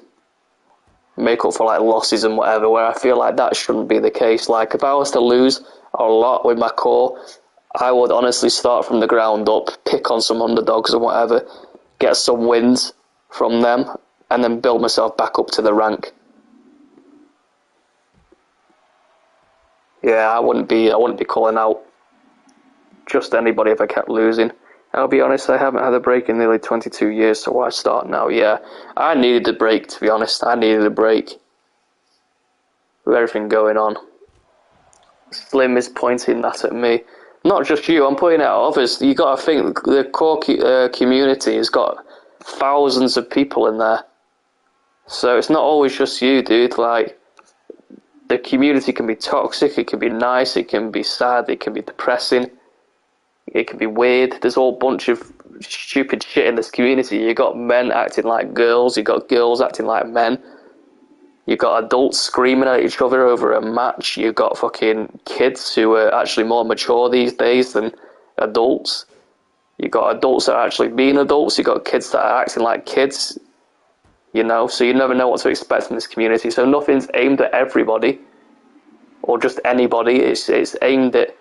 make up for like losses and whatever, where I feel like that shouldn't be the case. Like if I was to lose a lot with my core, I would honestly start from the ground up, pick on some underdogs and whatever, get some wins from them, and then build myself back up to the rank. Yeah, I wouldn't be calling out just anybody if I kept losing. I'll be honest, I haven't had a break in nearly 22 years, so why start now? Yeah, I needed a break, to be honest. I needed a break with everything going on. Slim is pointing that at me. Not just you, I'm pointing out others. You got to think, the core community has got thousands of people in there. So it's not always just you, dude. Like, the community can be toxic, it can be nice, it can be sad, it can be depressing, it can be weird. There's a whole bunch of stupid shit in this community. You got men acting like girls, you got girls acting like men. You got adults screaming at each other over a match. You got fucking kids who are actually more mature these days than adults. You got adults that are actually being adults. You got kids that are acting like kids. You know, so you never know what to expect from this community. So nothing's aimed at everybody or just anybody. It's aimed at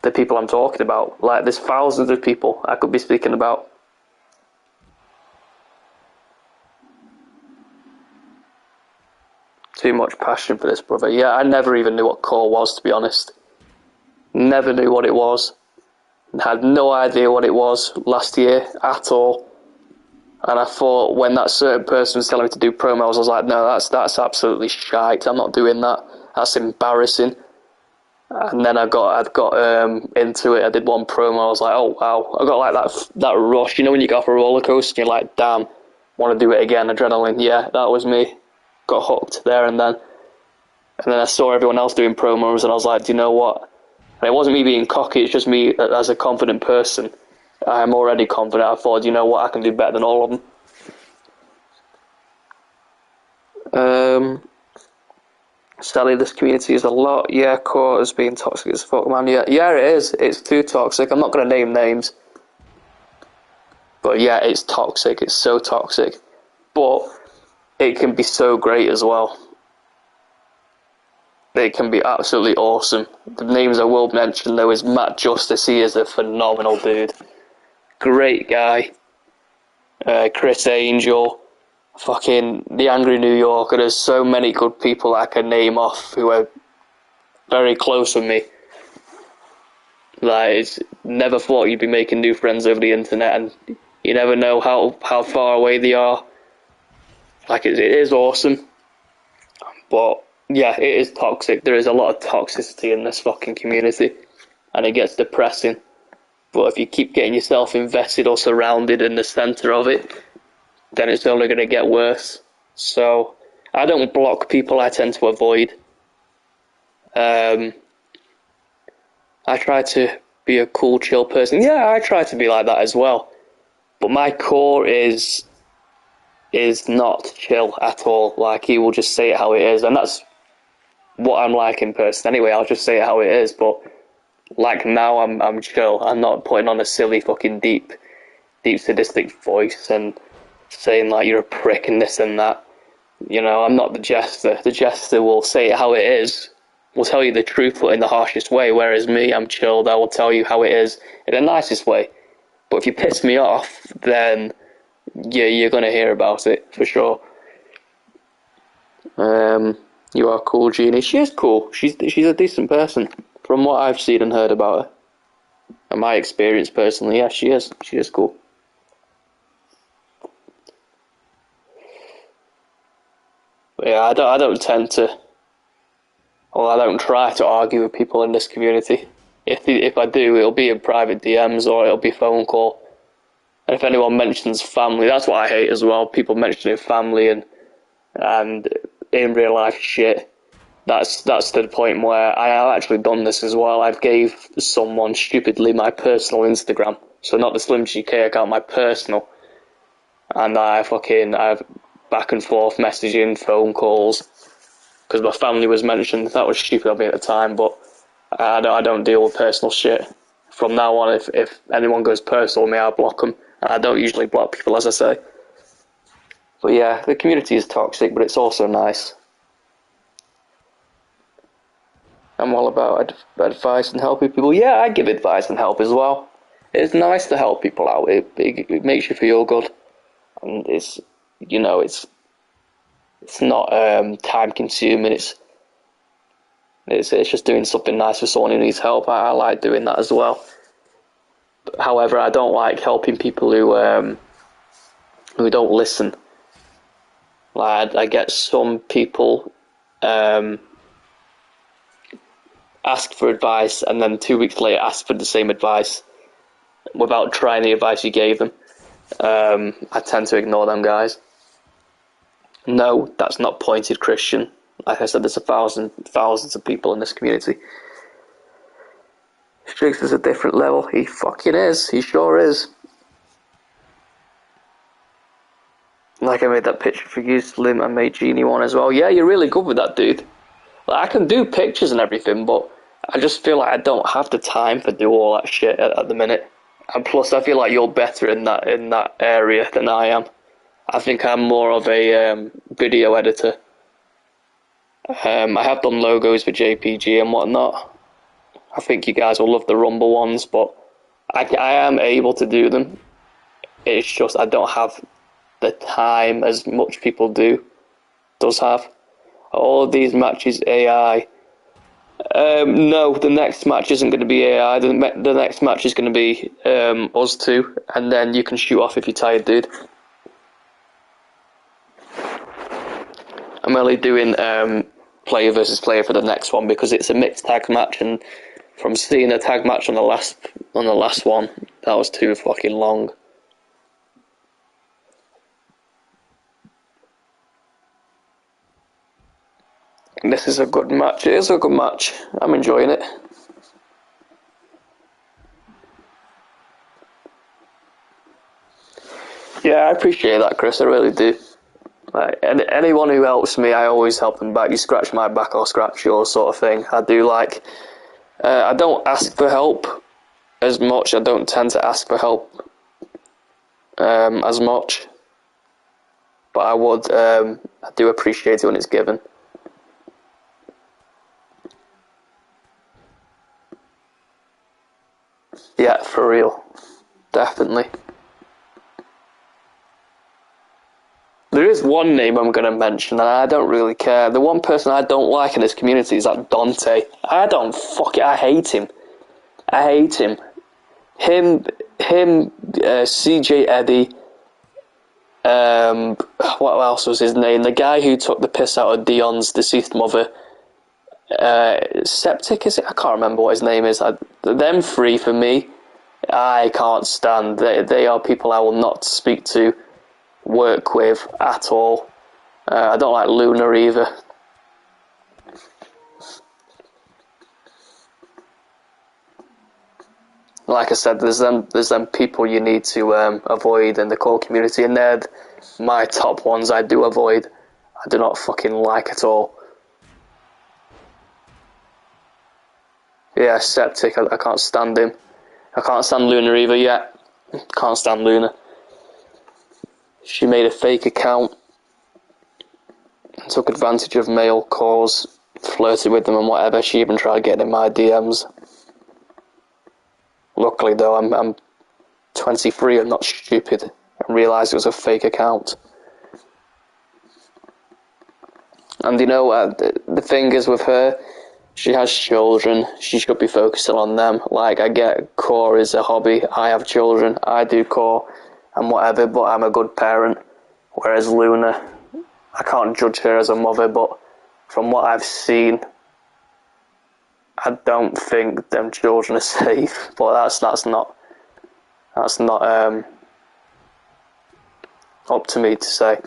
the people I'm talking about. Like, there's thousands of people I could be speaking about. Too much passion for this, brother. Yeah, I never even knew what core was, to be honest. Never knew what it was. Had no idea what it was last year at all. And I thought when that certain person was telling me to do promos, I was like, no, that's absolutely shite. I'm not doing that. That's embarrassing. And then I got into it. I did one promo. I was like, oh wow. I got like that rush. You know when you get off a roller coaster and you're like, damn, want to do it again. Adrenaline. Yeah, that was me. Got hooked there and then. And then I saw everyone else doing promos, and I was like, do you know what? And it wasn't me being cocky. It's just me as a confident person. I'm already confident. I thought, you know what, I can do better than all of them. Sadly, this community is a lot. Yeah, core is being toxic as fuck, man. Yeah, it is. It's too toxic. I'm not going to name names. But yeah, it's toxic. It's so toxic. But it can be so great as well. It can be absolutely awesome. The names I will mention, though, is Matt Justice. He is a phenomenal dude. Great guy. Chris Angel. Fucking the Angry New Yorker. There's so many good people I can name off who are very close with me. Like, it's never thought you'd be making new friends over the internet, and you never know how far away they are. Like, it is awesome. But yeah, it is toxic. There is a lot of toxicity in this fucking community, and it gets depressing. But if you keep getting yourself invested or surrounded in the centre of it, then it's only going to get worse. So I don't block people. I tend to avoid. I try to be a cool, chill person. Yeah, I try to be like that as well. But my core is not chill at all. Like, he will just say it how it is, and that's what I'm like in person anyway. I'll just say it how it is. But like, now I'm chill. I'm not putting on a silly fucking deep sadistic voice and saying like you're a prick and this and that. You know, I'm not the jester. The jester will say it how it is, will tell you the truth but in the harshest way, whereas me, I'm chilled. I will tell you how it is in the nicest way. But if you piss me off, then yeah, you're gonna hear about it for sure. You are cool, Jeannie. She is cool. She's a decent person from what I've seen and heard about her. And my experience personally, yeah, she is cool. But yeah, I don't tend to, well, I don't try to argue with people in this community. If I do, it'll be in private DMs or it'll be phone call. And if anyone mentions family, that's what I hate as well. People mentioning family and in real life shit. That's to the point where I have actually done this as well. I've gave someone stupidly my personal Instagram, so not the Slim GK account, my personal. And I've back and forth messaging, phone calls, because my family was mentioned. That was stupid of me at the time, but I don't deal with personal shit. From now on, if anyone goes personal with me, I'll block them. I don't usually block people, as I say. But yeah, the community is toxic, but it's also nice. I'm all about advice and helping people. Yeah, I give advice and help as well. It's nice to help people out. It makes you feel good, and it's not time consuming. It's just doing something nice for someone who needs help. I like doing that as well. However, I don't like helping people who don't listen. Like, I get some people ask for advice and then 2 weeks later ask for the same advice without trying the advice you gave them. I tend to ignore them guys. No, that's not pointed, Christian. Like I said, there's thousands of people in this community. Strix is a different level. He fucking is. He sure is. Like, I made that picture for you, Slim. I made Genie one as well. Yeah, you're really good with that, dude. Like, I can do pictures and everything, but I just feel like I don't have the time to do all that shit at the minute. And plus, I feel like you're better in that area than I am. I think I'm more of a video editor. I have done logos for JPG and whatnot. I think you guys will love the Rumble ones, but I am able to do them. It's just I don't have the time as much people does have. All of these matches AI. No, the next match isn't going to be AI. The next match is going to be us two, and then you can shoot off if you're tired, dude. I'm only doing player versus player for the next one because it's a mixed tag match, and from seeing a tag match on the last one, that was too fucking long. This is a good match. It is a good match. I'm enjoying it. Yeah, I appreciate that, Chris. I really do. Like, anyone who helps me, I always help them back. You scratch my back, I'll scratch yours, sort of thing. I do like. I don't ask for help as much. I don't tend to ask for help as much. But I do appreciate it when it's given. Yeah, for real. Definitely. There is one name I'm going to mention, and I don't really care. The one person I don't like in this community is that Dante. I hate him. I hate him. CJ Eddy, what else was his name? The guy who took the piss out of Dion's deceased mother. Septic, is it? I can't remember what his name is. Them three, for me, I can't stand. They are people I will not speak to, work with at all. I don't like Luna either. Like I said, there's them people you need to avoid in the core community, and they're my top ones I do avoid. I do not fucking like at all. Yeah, Septic, I can't stand him. I can't stand Luna either yet. Can't stand Luna. She made a fake account and took advantage of male calls, flirted with them and whatever. She even tried getting in my DMs. Luckily though, I'm 23, I'm not stupid, and realised it was a fake account. And you know, the thing is with her, she has children, she should be focusing on them. Like, I get core is a hobby, I have children, I do core and whatever, but I'm a good parent. Whereas Luna, I can't judge her as a mother, but from what I've seen, I don't think them children are safe. But that's not up to me to say.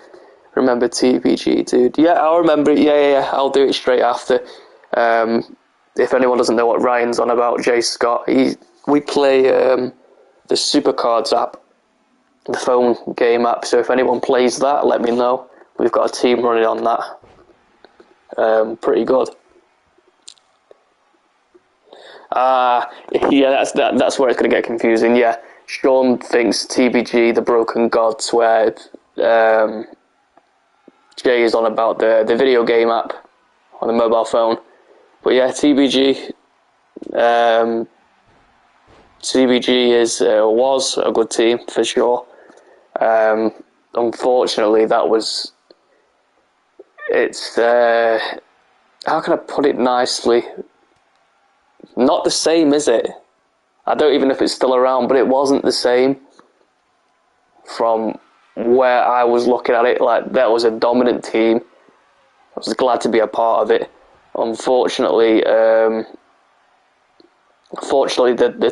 Remember TBG, dude? Yeah, I'll remember it. Yeah. I'll do it straight after. If anyone doesn't know what Ryan's on about, Jay Scott, we play the Super Cards app, the phone game app. So if anyone plays that, let me know. We've got a team running on that. Pretty good. Yeah, that's where it's going to get confusing. Yeah, Sean thinks TBG, the Broken Gods, where Jay is on about the video game app on the mobile phone. But yeah, TBG was a good team for sure. Unfortunately, it's how can I put it nicely? Not the same, is it? I don't even know if it's still around, but it wasn't the same from where I was looking at it. Like, that was a dominant team. I was glad to be a part of it. Unfortunately, the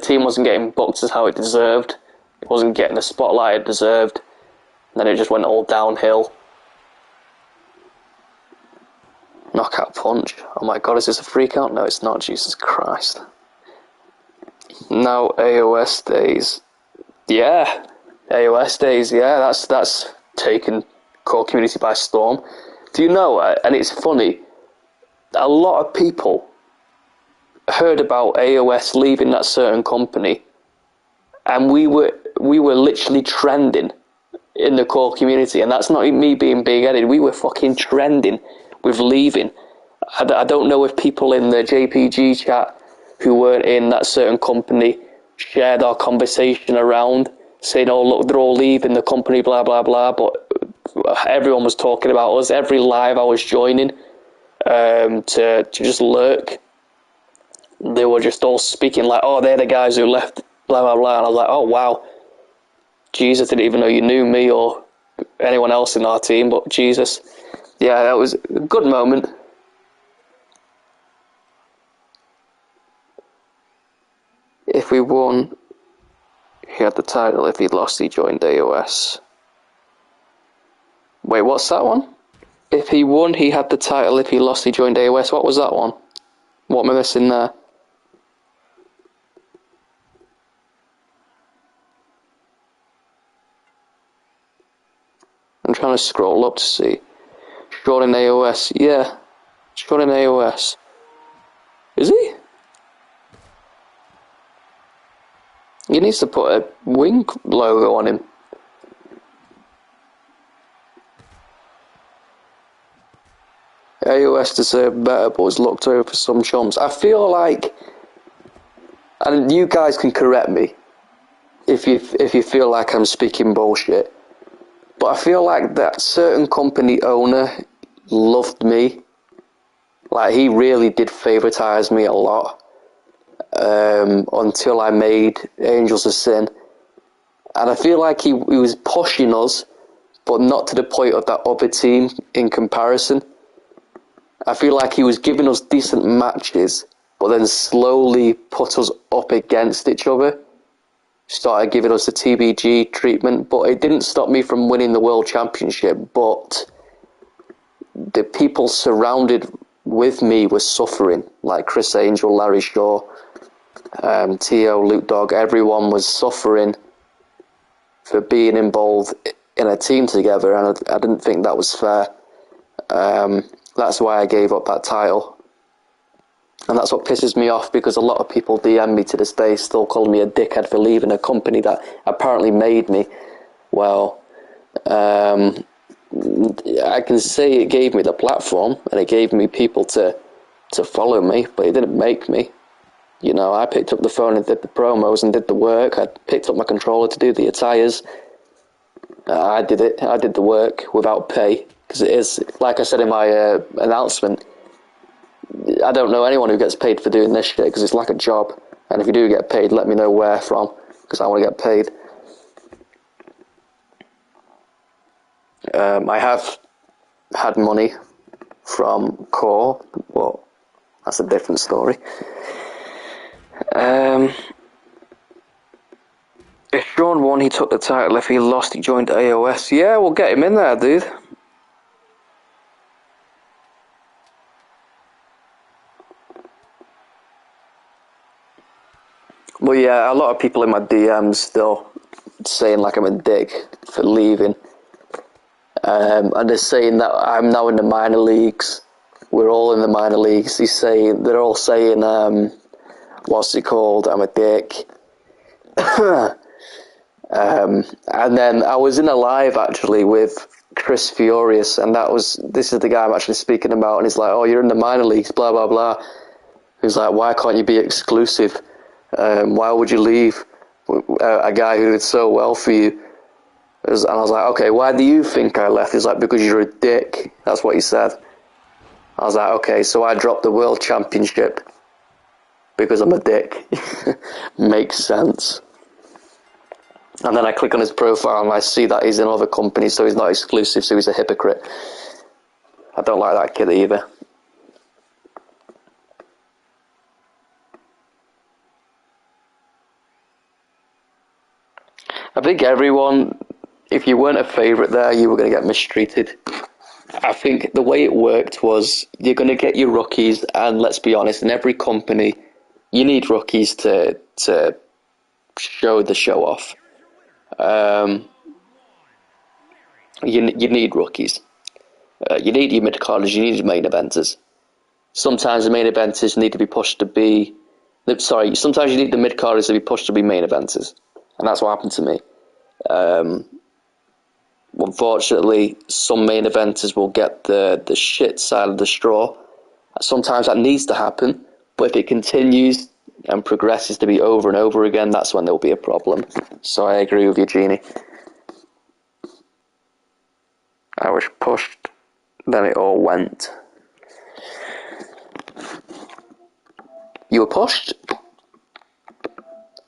team wasn't getting booked as how it deserved. It wasn't getting the spotlight it deserved. And then it just went all downhill. Knockout punch. Oh my god, is this a freak out? No, it's not. Jesus Christ. Now AOS days. Yeah. AOS days, yeah, that's taken core community by storm. Do you know, and it's funny, a lot of people heard about AOS leaving that certain company and we were literally trending in the core community, and that's not me being big-headed. We were fucking trending with leaving. I don't know if people in the JPG chat who weren't in that certain company shared our conversation around, saying, oh, look, they're all leaving the company, blah, blah, blah, but everyone was talking about us. Every live I was joining to just lurk, they were just all speaking like, oh, they're the guys who left, blah, blah, blah, and I was like, oh, wow. Jesus, I didn't even know you knew me or anyone else in our team, but Jesus. Yeah, that was a good moment. If we won, he had the title. If he lost, he joined AOS. Wait, what's that one? If he won, he had the title. If he lost, he joined AOS. What was that one? What am I missing there? I'm trying to scroll up to see. Sean in AOS. Yeah. Sean in AOS. Is he? He needs to put a wing logo on him. AOS deserved better, but was looked over for some chumps. I feel like, and you guys can correct me if you feel like I'm speaking bullshit, but I feel like that certain company owner loved me. Like, he really did favoritize me a lot. Until I made Angels of Sin, and I feel like he was pushing us, but not to the point of that other team in comparison. I feel like he was giving us decent matches, but then slowly put us up against each other, started giving us the TBG treatment, but it didn't stop me from winning the World Championship. But the people surrounded with me were suffering, like Chris Angel, Larry Shaw, Tio, Luke Dog. Everyone was suffering for being involved in a team together, and I didn't think that was fair. That's why I gave up that title, and that's what pisses me off, because a lot of people DM me to this day still calling me a dickhead for leaving a company that apparently made me. Well, I can say it gave me the platform and it gave me people to follow me, but it didn't make me. You know, I picked up the phone and did the promos and did the work. I picked up my controller to do the attires. I did it. I did the work without pay, because it is, like I said in my announcement, I don't know anyone who gets paid for doing this shit, because it's like a job. And if you do get paid, let me know where from, because I want to get paid. I have had money from Core, but that's a different story. If Sean won, he took the title. If he lost, he joined AOS. Yeah, we'll get him in there, dude. Well, yeah, a lot of people in my DMs still saying like I'm a dick for leaving. And they're saying that I'm now in the minor leagues. We're all in the minor leagues. They're all saying, what's it called? I'm a dick. And then I was in a live actually with Chris Furious, and this is the guy I'm actually speaking about, and he's like, oh, you're in the minor leagues, blah, blah, blah. He's like, why can't you be exclusive? Why would you leave a guy who did so well for you? And I was like, okay, why do you think I left? He's like, because you're a dick. That's what he said. I was like, okay, so I dropped the World Championship because I'm a dick. Makes sense. And then I click on his profile and I see that he's in other companies, so he's not exclusive, so he's a hypocrite. I don't like that kid either. I think everyone, if you weren't a favourite there, you were going to get mistreated. I think the way it worked was you're going to get your rookies, and let's be honest, in every company, you need rookies to show the show off. You need rookies. You need your mid-carders, you need your main eventers. Sometimes the main eventers need to be pushed to be... Sorry, sometimes you need the mid-carders to be pushed to be main eventers. and that's what happened to me. Unfortunately, some main eventers will get the shit side of the straw. Sometimes that needs to happen, but if it continues and progresses to be over and over again, that's when there'll be a problem. So I agree with you, Genie. I was pushed, then it all went. You were pushed?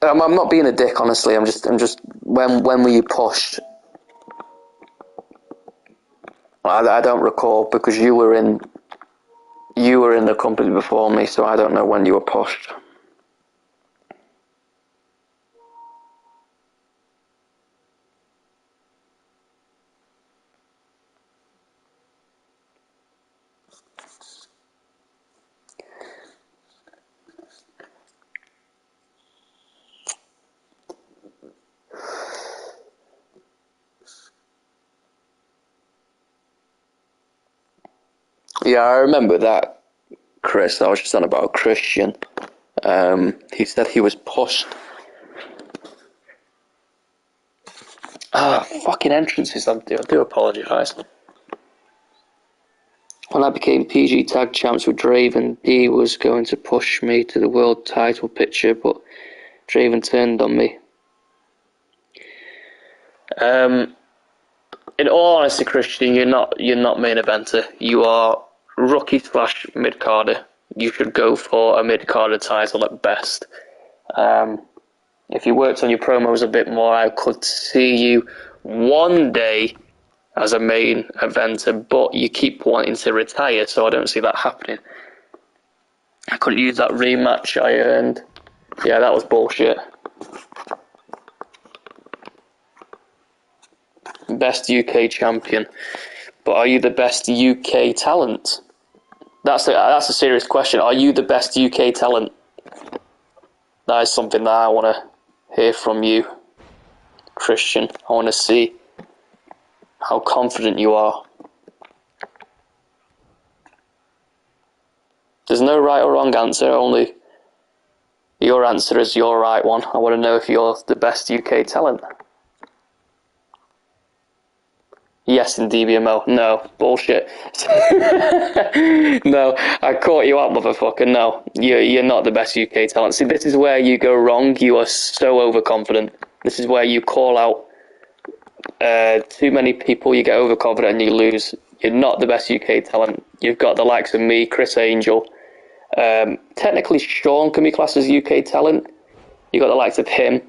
I'm not being a dick, honestly. I'm just. When were you pushed? I don't recall, because you were in the company before me, so I don't know when you were pushed. Yeah, I remember that, Chris. I was just on about Christian. He said he was pushed. Fucking entrances. I do apologise. When I became PG Tag Champs with Draven, he was going to push me to the world title picture, but Draven turned on me. In all honesty, Christian, you're not main eventer. You are rookie / mid carder. You should go for a mid carder title at best. If you worked on your promos a bit more, I could see you one day as a main eventer, but you keep wanting to retire, so I don't see that happening. I couldn't use that rematch I earned. Yeah, that was bullshit. Best UK champion. But are you the best UK talent? That's a serious question. Are you the best UK talent? That is something that I want to hear from you, Christian. I want to see how confident you are. There's no right or wrong answer, only your answer is your right one. I want to know if you're the best UK talent. Yes, in DBMO. No. Bullshit. No, I caught you out, motherfucker. No, you're not the best UK talent. See, this is where you go wrong. You are so overconfident. This is where you call out too many people, you get overconfident and you lose. You're not the best UK talent. You've got the likes of me, Chris Angel. Technically, Sean can be classed as UK talent. You've got the likes of him,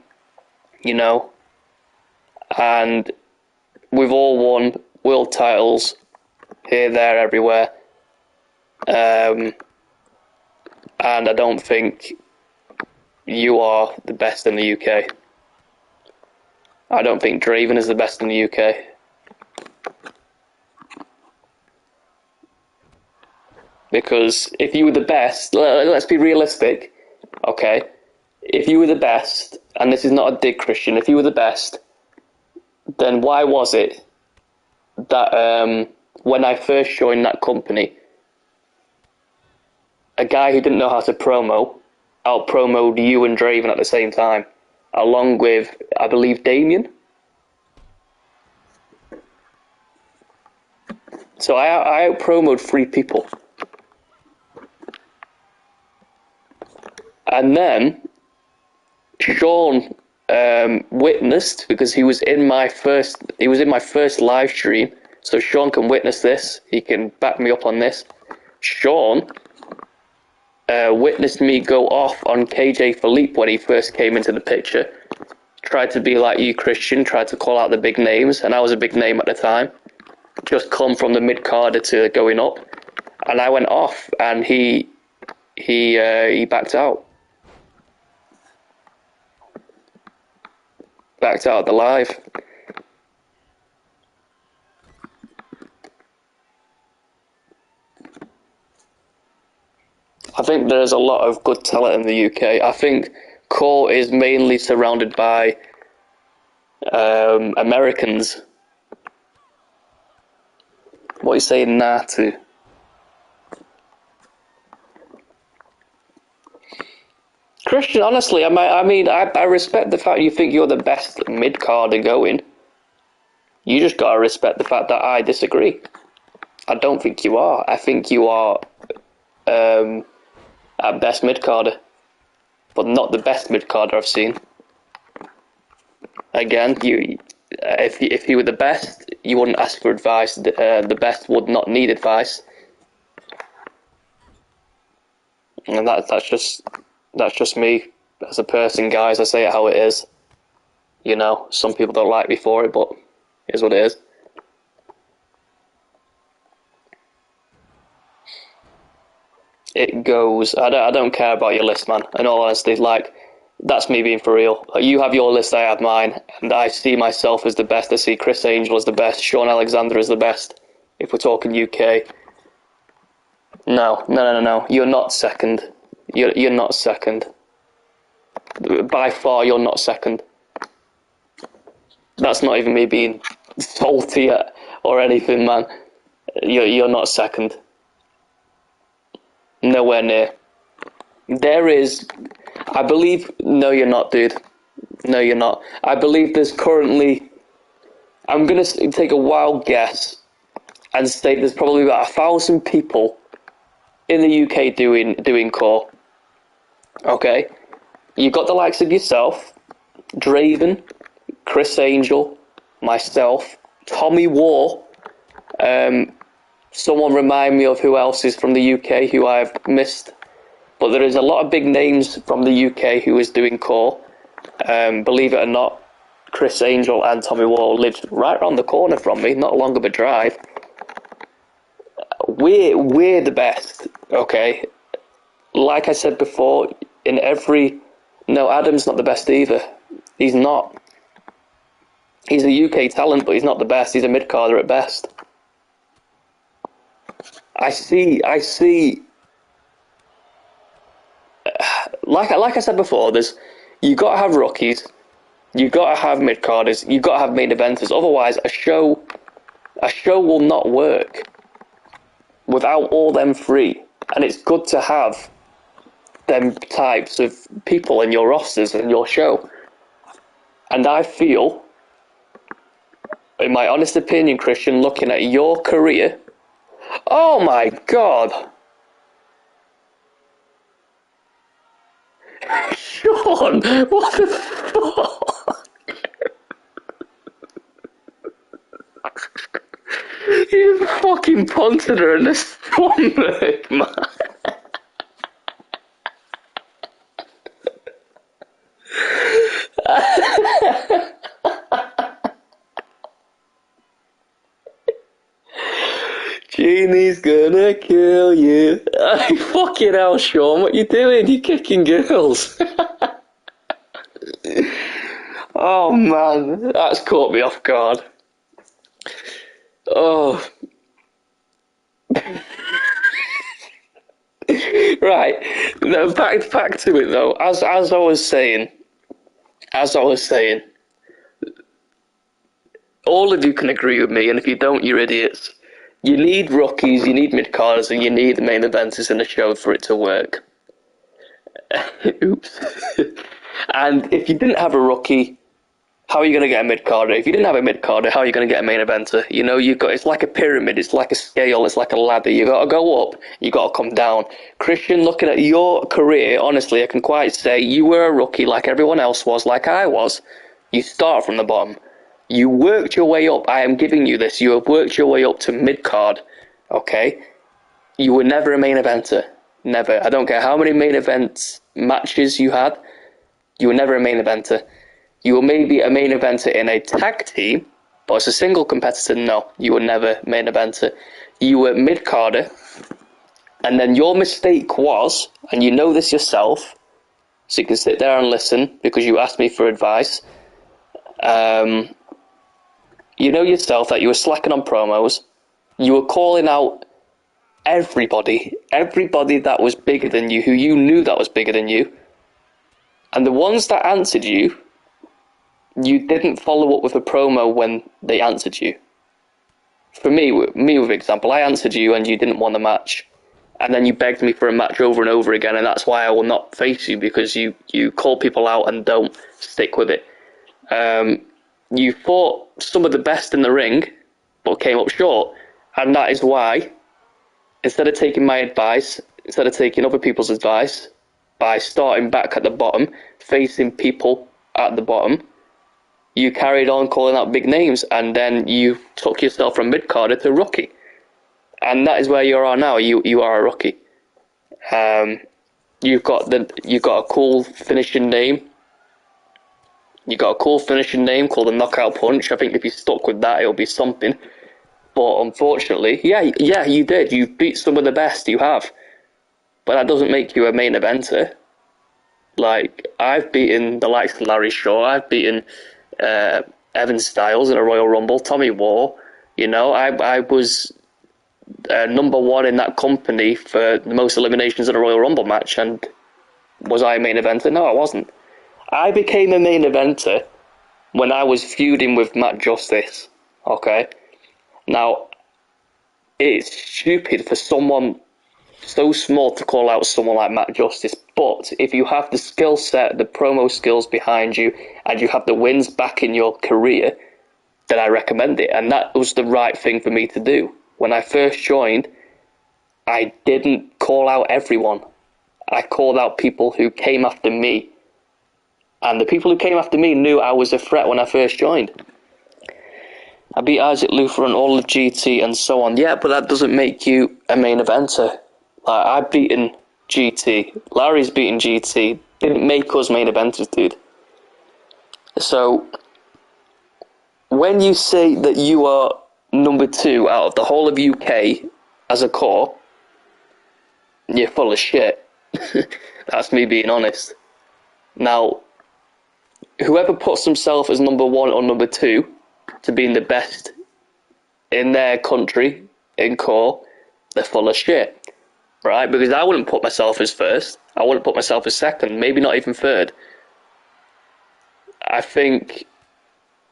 you know. And we've all won world titles here, there, everywhere. And I don't think you are the best in the UK. I don't think Draven is the best in the UK. Because if you were the best, let's be realistic, okay? If you were the best, and this is not a dig, Christian, if you were the best, then why was it that when I first joined that company, a guy who didn't know how to promo out-promoed you and Draven at the same time, along with, I believe, Damien? So I out-promoed 3 people. And then Sean witnessed, because he was in my first live stream, so Sean can witness this. He can back me up on this. Sean witnessed me go off on KJ Philippe when he first came into the picture. Tried to be like you, Christian. Tried to call out the big names, and I was a big name at the time. Just come from the mid carder to going up, and I went off, and he backed out. Backed out of the live. I think there's a lot of good talent in the UK. I think Core is mainly surrounded by Americans. What are you saying nah to? Christian, honestly, I respect the fact you think you're the best mid-carder going. You just gotta respect the fact that I disagree. I don't think you are. I think you are at best mid-carder, but not the best mid-carder I've seen. Again, if you were the best, you wouldn't ask for advice. The best would not need advice, and that's just me as a person, guys. I say it how it is. You know, some people don't like me for it, but it is what it is. It goes. I don't care about your list, man. In all honesty, like, that's me being for real. Like, you have your list, I have mine, and I see myself as the best. I see Chris Angel as the best. Sean Alexander as the best. If we're talking UK, no. You're not second. You're not second. By far, you're not second. That's not even me being salty or anything, man. You're not second. Nowhere near. There is, I believe, no you're not, dude. No you're not. I believe there's currently, I'm going to take a wild guess and say there's probably about 1,000 people in the UK doing core. Okay? You've got the likes of yourself, Draven, Chris Angel, myself, Tommy War. Someone remind me of who else is from the UK who I've missed. But there is a lot of big names from the UK who is doing core. Believe it or not, Chris Angel and Tommy Wall lived right around the corner from me, not long of a drive. We're the best, okay? Like I said before, no, Adam's not the best either. He's not. He's a UK talent, but he's not the best. He's a mid-carder at best. I see. Like I said before, you got to have rookies, you got to have mid-carders, you got to have main eventers. Otherwise, a show will not work without all them three. And it's good to have them types of people in your rosters and your show. And I feel, in my honest opinion, Christian, looking at your career, oh my God. Sean, what the fuck? You fucking punted her in the stomach, man. Genie's gonna kill you. Fucking hell, Sean, what you doing? You're kicking girls. Oh man, that's caught me off guard. Oh. Right. No, back to it though. As I was saying, all of you can agree with me, and if you don't, you're idiots. You need rookies, you need mid-carders, and you need the main eventers in the show for it to work. Oops. And if you didn't have a rookie, how are you going to get a mid-carder? If you didn't have a mid-carder, how are you going to get a main eventer? You know, it's like a pyramid, it's like a scale, it's like a ladder. You got to go up, you got to come down. Christian, looking at your career, honestly, I can quite say you were a rookie like everyone else was, like I was. You start from the bottom. You worked your way up. I am giving you this. You have worked your way up to mid-card, okay? You were never a main eventer. Never. I don't care how many main event matches you had. You were never a main eventer. You were maybe a main eventer in a tag team, but as a single competitor, no. You were never main eventer. You were mid-carder. And then your mistake was, and you know this yourself, so you can sit there and listen because you asked me for advice. You know yourself that you were slacking on promos. You were calling out everybody that was bigger than you, who you knew that was bigger than you. And the ones that answered you, you didn't follow up with a promo when they answered you. For me with example, I answered you and you didn't want a match. and then you begged me for a match over and over again, and that's why I will not face you, because you call people out and don't stick with it. You fought some of the best in the ring, but came up short, and that is why, instead of taking my advice, instead of taking other people's advice, by starting back at the bottom, facing people at the bottom, you carried on calling out big names, and then you took yourself from mid-carder to rookie. And that is where you are now. You are a rookie. You've got a cool finishing name. You got a cool finishing name called the Knockout Punch. I think if you stuck with that, it'll be something. But unfortunately, yeah, you did. You beat some of the best. You have, but that doesn't make you a main eventer. Like, I've beaten the likes of Larry Shaw. I've beaten Evan Styles in a Royal Rumble. Tommy War. You know, I was number one in that company for the most eliminations in a Royal Rumble match. And was I a main eventer? No, I wasn't. I became a main eventer when I was feuding with Matt Justice. Okay? Now, it's stupid for someone so small to call out someone like Matt Justice, but if you have the skill set, the promo skills behind you, and you have the wins back in your career, then I recommend it. And that was the right thing for me to do. When I first joined, I didn't call out everyone. I called out people who came after me. And the people who came after me knew I was a threat when I first joined. I beat Isaac Luther and all of GT and so on. Yeah, but that doesn't make you a main eventer. Like, I've beaten GT. Larry's beaten GT. Didn't make us main eventers, dude. So, when you say that you are number 2 out of the whole of UK as a core, you're full of shit. That's me being honest. Now, whoever puts themselves as number 1 or number 2 to being the best in their country, in core, they're full of shit. Right? Because I wouldn't put myself as first. I wouldn't put myself as second, maybe not even third. I think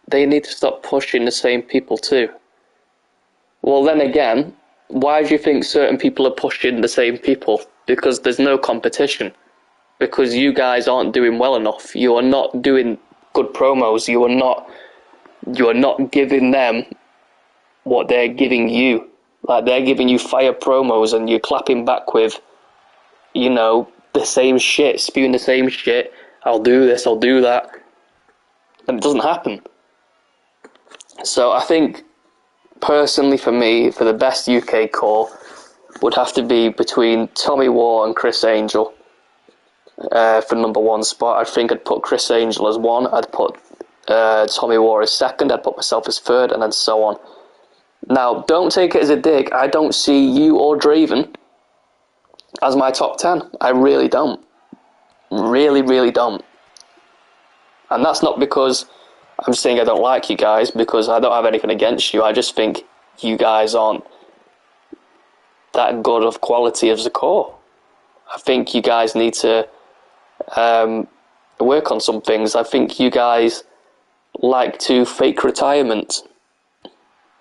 they need to stop pushing the same people too. Well, then again, why do you think certain people are pushing the same people? Because there's no competition. Because you guys aren't doing well enough. You are not doing good promos. You are not giving them what they're giving you. Like, they're giving you fire promos and you're clapping back with, you know, the same shit, spewing the same shit. I'll do this, I'll do that. And it doesn't happen. So I think, personally for me, for the best UK core, would have to be between Tommy War and Chris Angel for number 1 spot. I think I'd put Chris Angel as 1. I'd put Tommy War as 2nd. I'd put myself as 3rd, and then so on. Now, don't take it as a dig. I don't see you or Draven as my top 10. I really don't. Really, really don't. And that's not because I'm saying I don't like you guys, because I don't have anything against you. I just think you guys aren't that good of quality as a core. I think you guys need to work on some things. I think you guys like to fake retirement.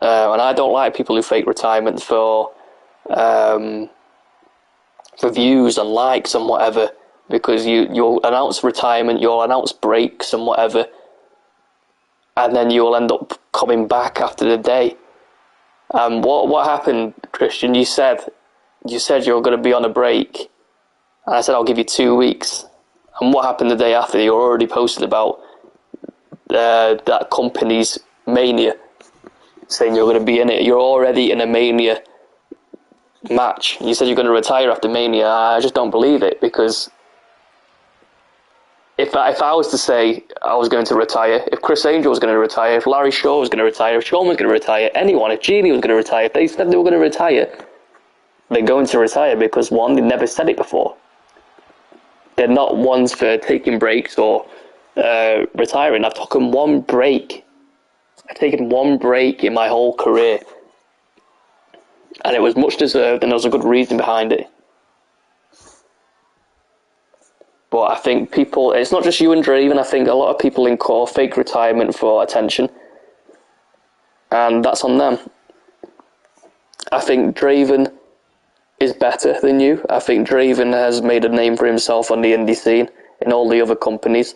And I don't like people who fake retirement for views and likes and whatever, because you'll announce retirement, you'll announce breaks and whatever, and then you'll end up coming back after the day. What happened, Christian? You said you were going to be on a break, and I said I'll give you 2 weeks. And what happened the day after? You already posted about that company's Mania, saying you're going to be in it. You're already in a Mania match. You said you're going to retire after Mania. I just don't believe it, because if I was to say I was going to retire, if Chris Angel was going to retire, if Larry Shaw was going to retire, if Sean was going to retire, anyone, if Genie was going to retire, if they said they were going to retire, they're going to retire, because one, they never said it before. They're not ones for taking breaks or retiring. I've taken one break. I've taken one break in my whole career, and it was much deserved, and there was a good reason behind it. But I think people, it's not just you and Draven, I think a lot of people in core fake retirement for attention, and that's on them. I think Draven is better than you. I think Draven has made a name for himself on the indie scene in all the other companies.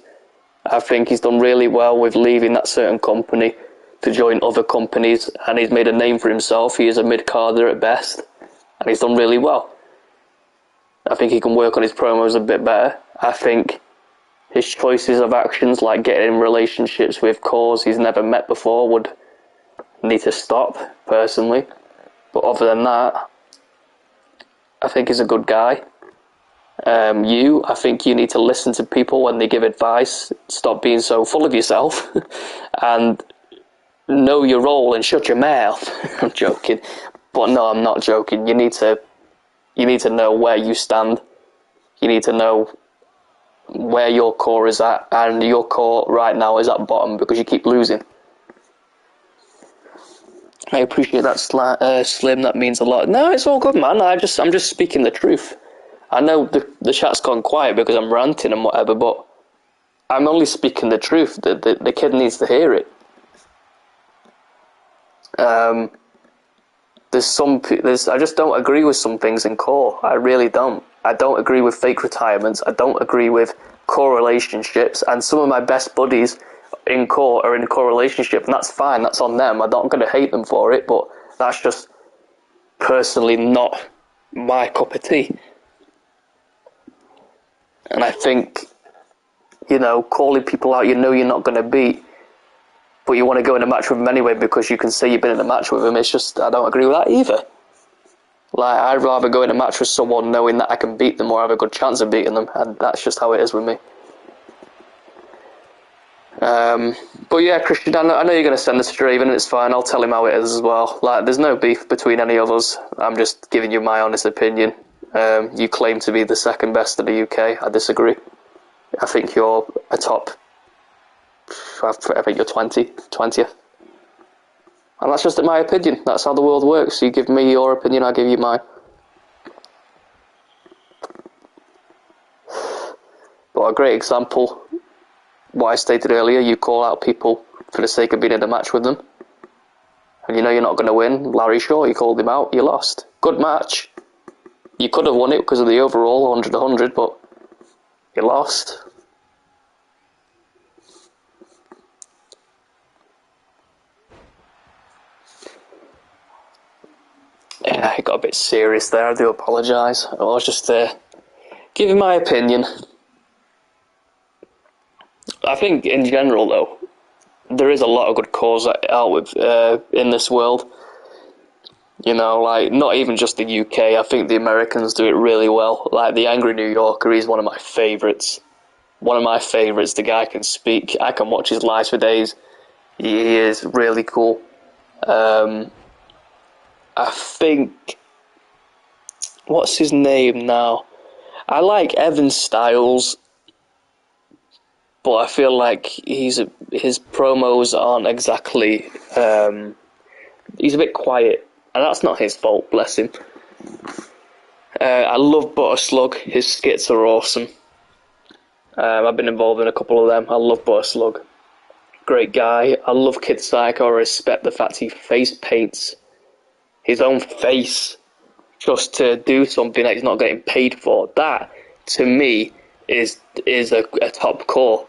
I think he's done really well with leaving that certain company to join other companies, and he's made a name for himself. He is a mid-carder at best, and he's done really well. I think he can work on his promos a bit better. I think his choices of actions, like getting in relationships with cores he's never met before, would need to stop, personally. But other than that, I think he's a good guy. I think you need to listen to people when they give advice. Stop being so full of yourself and know your role and shut your mouth. I'm joking. But no, I'm not joking. You need to know where you stand. You need to know where your core is at, and your core right now is at bottom because you keep losing. I appreciate that, Slim. That means a lot. No, it's all good, man. I'm just speaking the truth. I know the chat's gone quiet because I'm ranting and whatever, but I'm only speaking the truth. The kid needs to hear it. I just don't agree with some things in core. I really don't. I don't agree with fake retirements. I don't agree with core relationships. And some of my best buddies in core are in a core relationship, and that's fine. That's on them. I'm not going to hate them for it, but that's just personally not my cup of tea. And I think, calling people out you're not going to beat, but you want to go in a match with them anyway because you can say you've been in a match with them, it's just, I don't agree with that either. Like, I'd rather go in a match with someone knowing that I can beat them or have a good chance of beating them, and that's just how it is with me. But yeah, Christian, I know you're going to send this to Draven, and it's fine, I'll tell him how it is as well. Like, there's no beef between any of us, I'm just giving you my honest opinion. You claim to be the second best in the UK, I disagree. I think you're a top, I think you're 20th. And that's just my opinion, that's how the world works. You give me your opinion, I give you mine. But a great example, what I stated earlier, you call out people for the sake of being in a match with them. And you know you're not going to win. Larry Shaw, you called him out, you lost. Good match. You could have won it because of the overall 100-100, but you lost. Yeah, it got a bit serious there, I do apologise. I was just giving my opinion. I think in general though, there is a lot of good cores out with in this world. Like, not even just the UK, I think the Americans do it really well. Like, the Angry New Yorker, he's one of my favourites. The guy can speak, I can watch his lives for days. He is really cool. I think, what's his name now? I like Evan Styles, but I feel like his promos aren't exactly, he's a bit quiet, and that's not his fault, bless him. I love Butter Slug, his skits are awesome. I've been involved in a couple of them. I love Butter Slug. Great guy. I love Kid Psycho. I respect the fact he face paints his own face just to do something that he's not getting paid for. That, to me, is a top core.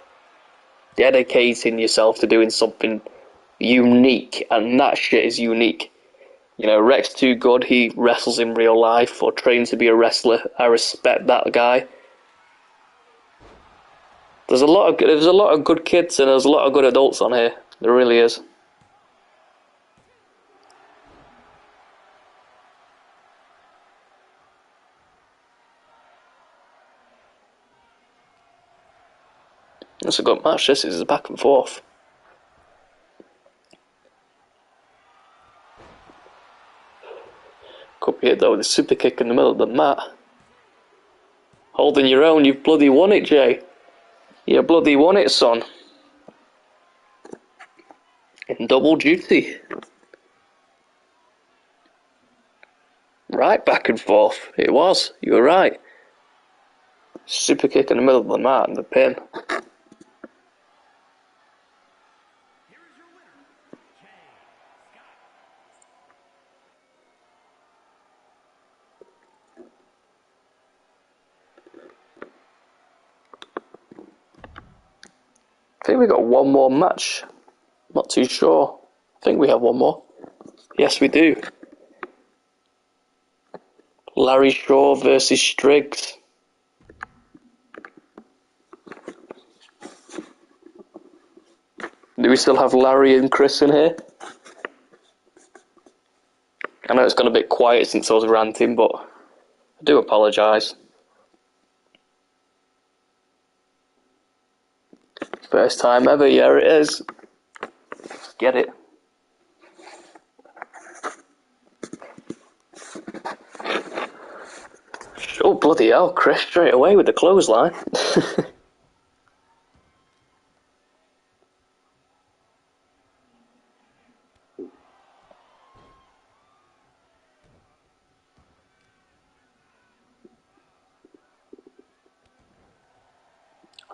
Dedicating yourself to doing something unique, and that shit is unique. Rex Too Good, he wrestles in real life or trains to be a wrestler. I respect that guy. There's a lot of good kids and there's a lot of good adults on here. There really is. It's a good match. This is back and forth. Could be it though with a super kick in the middle of the mat. Holding your own, you've bloody won it, Jay. You bloody won it, son. In double duty. Right back and forth. It was. You were right. Super kick in the middle of the mat and the pin. I think we got one more match. Not too sure. I think we have one more. Yes, we do. Larry Shaw versus Striggs. Do we still have Larry and Chris in here? I know it's gone a bit quiet since I was ranting, but I do apologise. First time ever, yeah it is. Let's get it. Oh bloody hell, Chris straight away with the clothesline.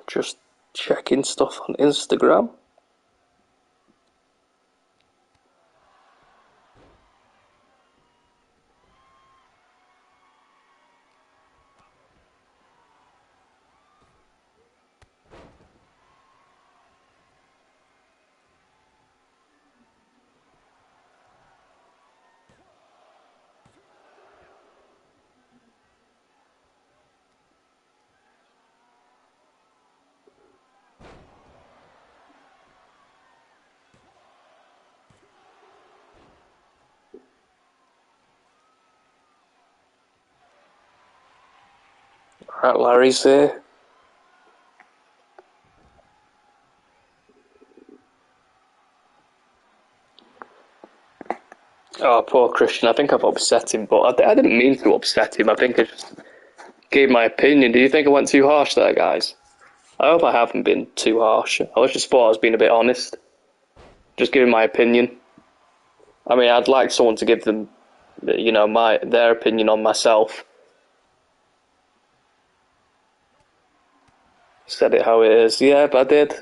Just checking stuff on Instagram. Right, Larry's here. Oh, poor Christian. I think I've upset him, but I didn't mean to upset him. I think I just gave my opinion. Do you think I went too harsh there, guys? I hope I haven't been too harsh. I just thought I was being a bit honest. Just giving my opinion. I mean, I'd like someone to give them, you know, their opinion on myself. Said it how it is. Yeah, but I did.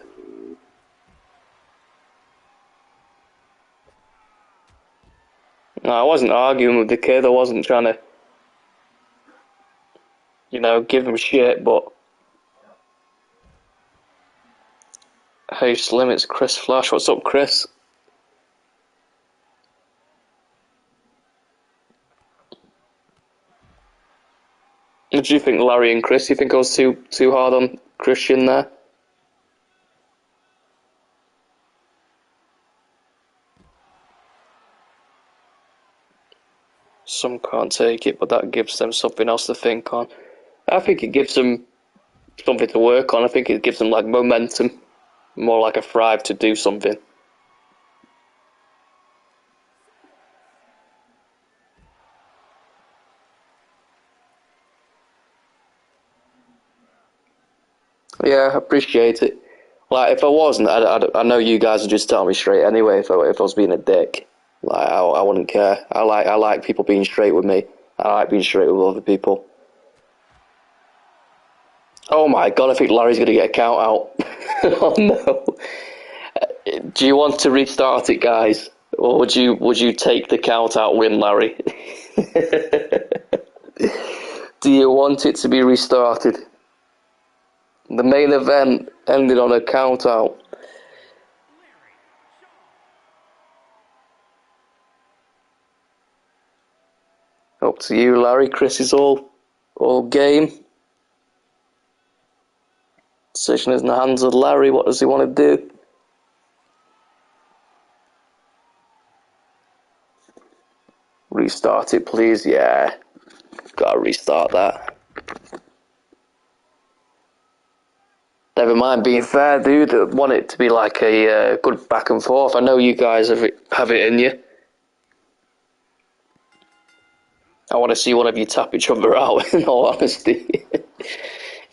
No, I wasn't arguing with the kid. I wasn't trying to, you know, give him shit, but... Hey Slim, it's Chris Flash. What's up, Chris? What do you think, Larry and Chris? You think I was too hard on Christian there? Some can't take it, but that gives them something else to think on. I think it gives them something to work on. I think it gives them like momentum, more like a thrive to do something. Yeah, I appreciate it. Like, if I wasn't, I know you guys would just tell me straight anyway if I was being a dick. Like, I wouldn't care. I like people being straight with me. I like being straight with other people. Oh my god, I think Larry's gonna get a count out. Oh no. Do you want to restart it, guys? Or would you take the count out win, Larry? Do you want it to be restarted? The main event ended on a count out. Up to you, Larry. Chris is all game. Decision is in the hands of Larry. What does he want to do? Restart it, please. Yeah. Gotta restart that. Never mind being fair, dude. I want it to be like a good back and forth. I know you guys have it in you. I want to see one of you tap each other out, in all honesty.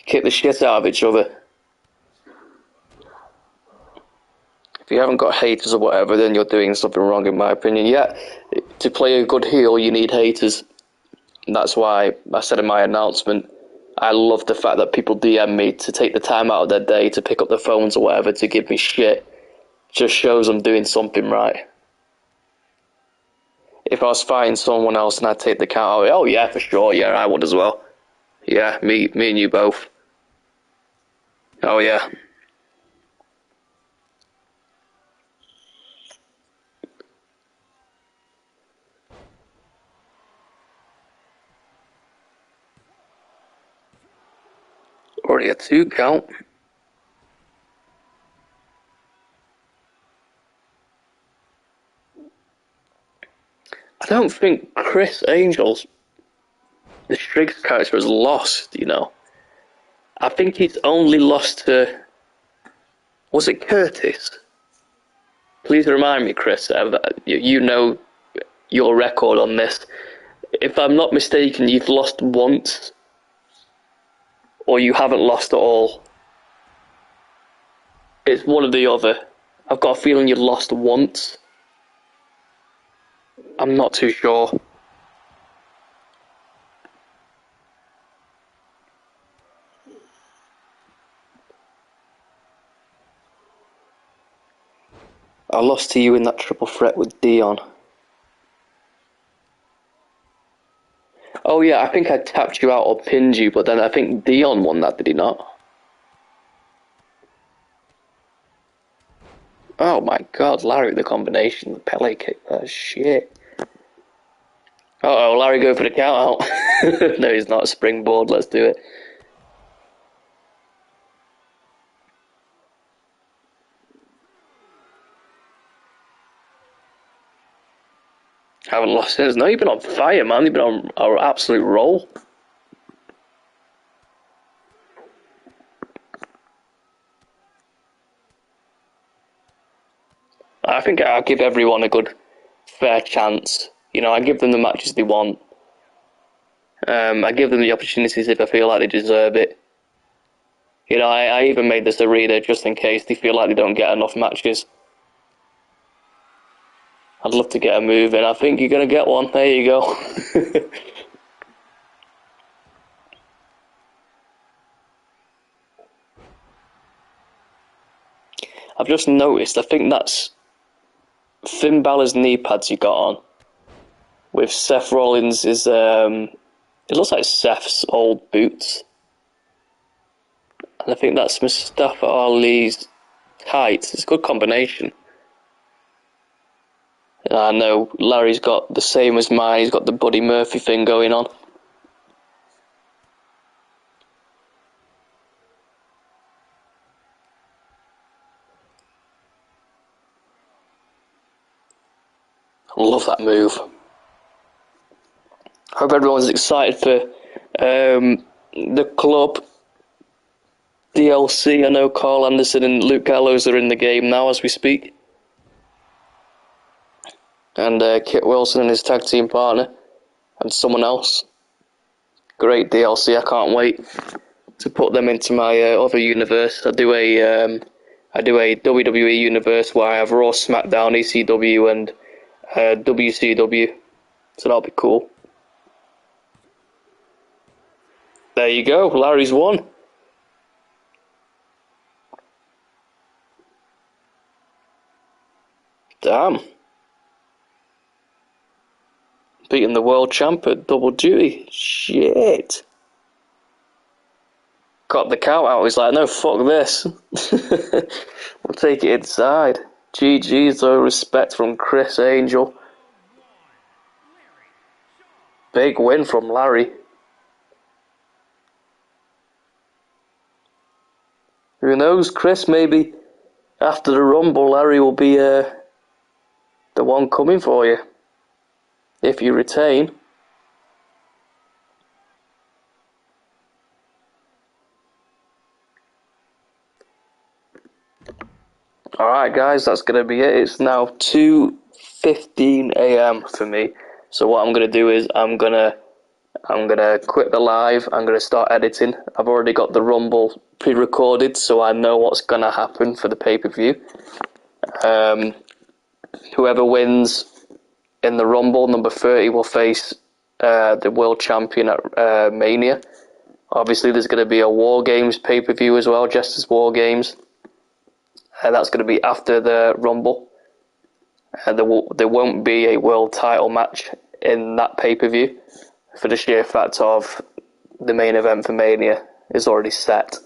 Kick the shit out of each other. If you haven't got haters or whatever, then you're doing something wrong, in my opinion. Yeah, to play a good heel, you need haters. And that's why I said in my announcement, I love the fact that people DM me to take the time out of their day to pick up their phones or whatever to give me shit. Just shows I'm doing something right. If I was fighting someone else and I'd take the count out, oh yeah, for sure, yeah, I would as well. Yeah, me and you both. Oh yeah. Already a 2 count. I don't think Chris Angel's the Striggs character has lost, you know. I think he's only lost to, was it Curtis? Please remind me, Chris. You know your record on this. If I'm not mistaken, you've lost once, or you haven't lost at all. It's one or the other. I've got a feeling you've lost once. I'm not too sure. I lost to you in that triple threat with Dion. Oh yeah, I think I tapped you out or pinned you, but then I think Dion won that, did he not? Oh my god, Larry, the combination, the Pele kick, that's shit. Uh-oh, Larry go for the count out. No, he's not a springboard, let's do it. Haven't lost since. No, you've been on fire, man. You've been on our absolute roll. I think I'll give everyone a good, fair chance. You know, I give them the matches they want. I give them the opportunities if I feel like they deserve it. You know, I even made this arena just in case they feel like they don't get enough matches. I'd love to get a move in. I think you're going to get one. There you go. I've just noticed, I think that's Finn Balor's knee pads you got on. With Seth Rollins' it looks like Seth's old boots. And I think that's Mustafa Ali's tights. It's a good combination. And I know Larry's got the same as mine. He's got the Buddy Murphy thing going on. I love that move. Hope everyone's excited for the club DLC. I know Carl Anderson and Luke Gallows are in the game now as we speak. And Kit Wilson and his tag team partner. And someone else. Great DLC, I can't wait to put them into my other universe. I do a WWE universe where I have Raw, SmackDown, ECW and WCW. So that'll be cool. There you go, Larry's won. Damn. Beating the world champ at double duty. Shit. Got the count out. He's like, no, fuck this. We'll take it inside. GG's though, respect from Chris Angel. Big win from Larry. Who knows, Chris, maybe after the Rumble, Larry will be the one coming for you. If you retain. Alright guys, that's going to be it. It's now 2:15 AM for me. So what I'm going to do is I'm going to quit the live. I'm going to start editing. I've already got the Rumble pre-recorded, so I know what's going to happen for the pay-per-view. Whoever wins in the Rumble, number 30, will face the world champion at Mania. Obviously, there's going to be a War Games pay-per-view as well, Jester's War Games. That's going to be after the Rumble. There won't be a world title match in that pay-per-view for the sheer fact of the main event for Mania is already set.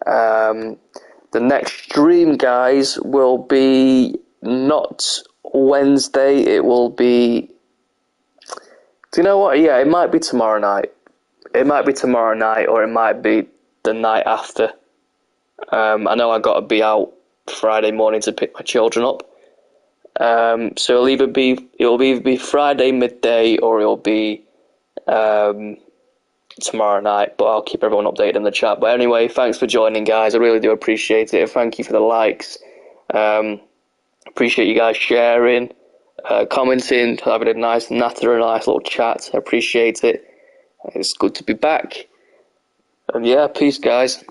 The next stream, guys, will be not Wednesday. It will be... Do you know what? Yeah, it might be tomorrow night. It might be tomorrow night, or it might be the night after. I know I got to be out Friday morning to pick my children up. So it'll either be Friday midday or it'll be tomorrow night. But I'll keep everyone updated in the chat. But anyway, thanks for joining, guys. I really do appreciate it. Thank you for the likes. Appreciate you guys sharing, commenting, having a nice natter, a nice little chat. I appreciate it. It's good to be back. And yeah, peace, guys.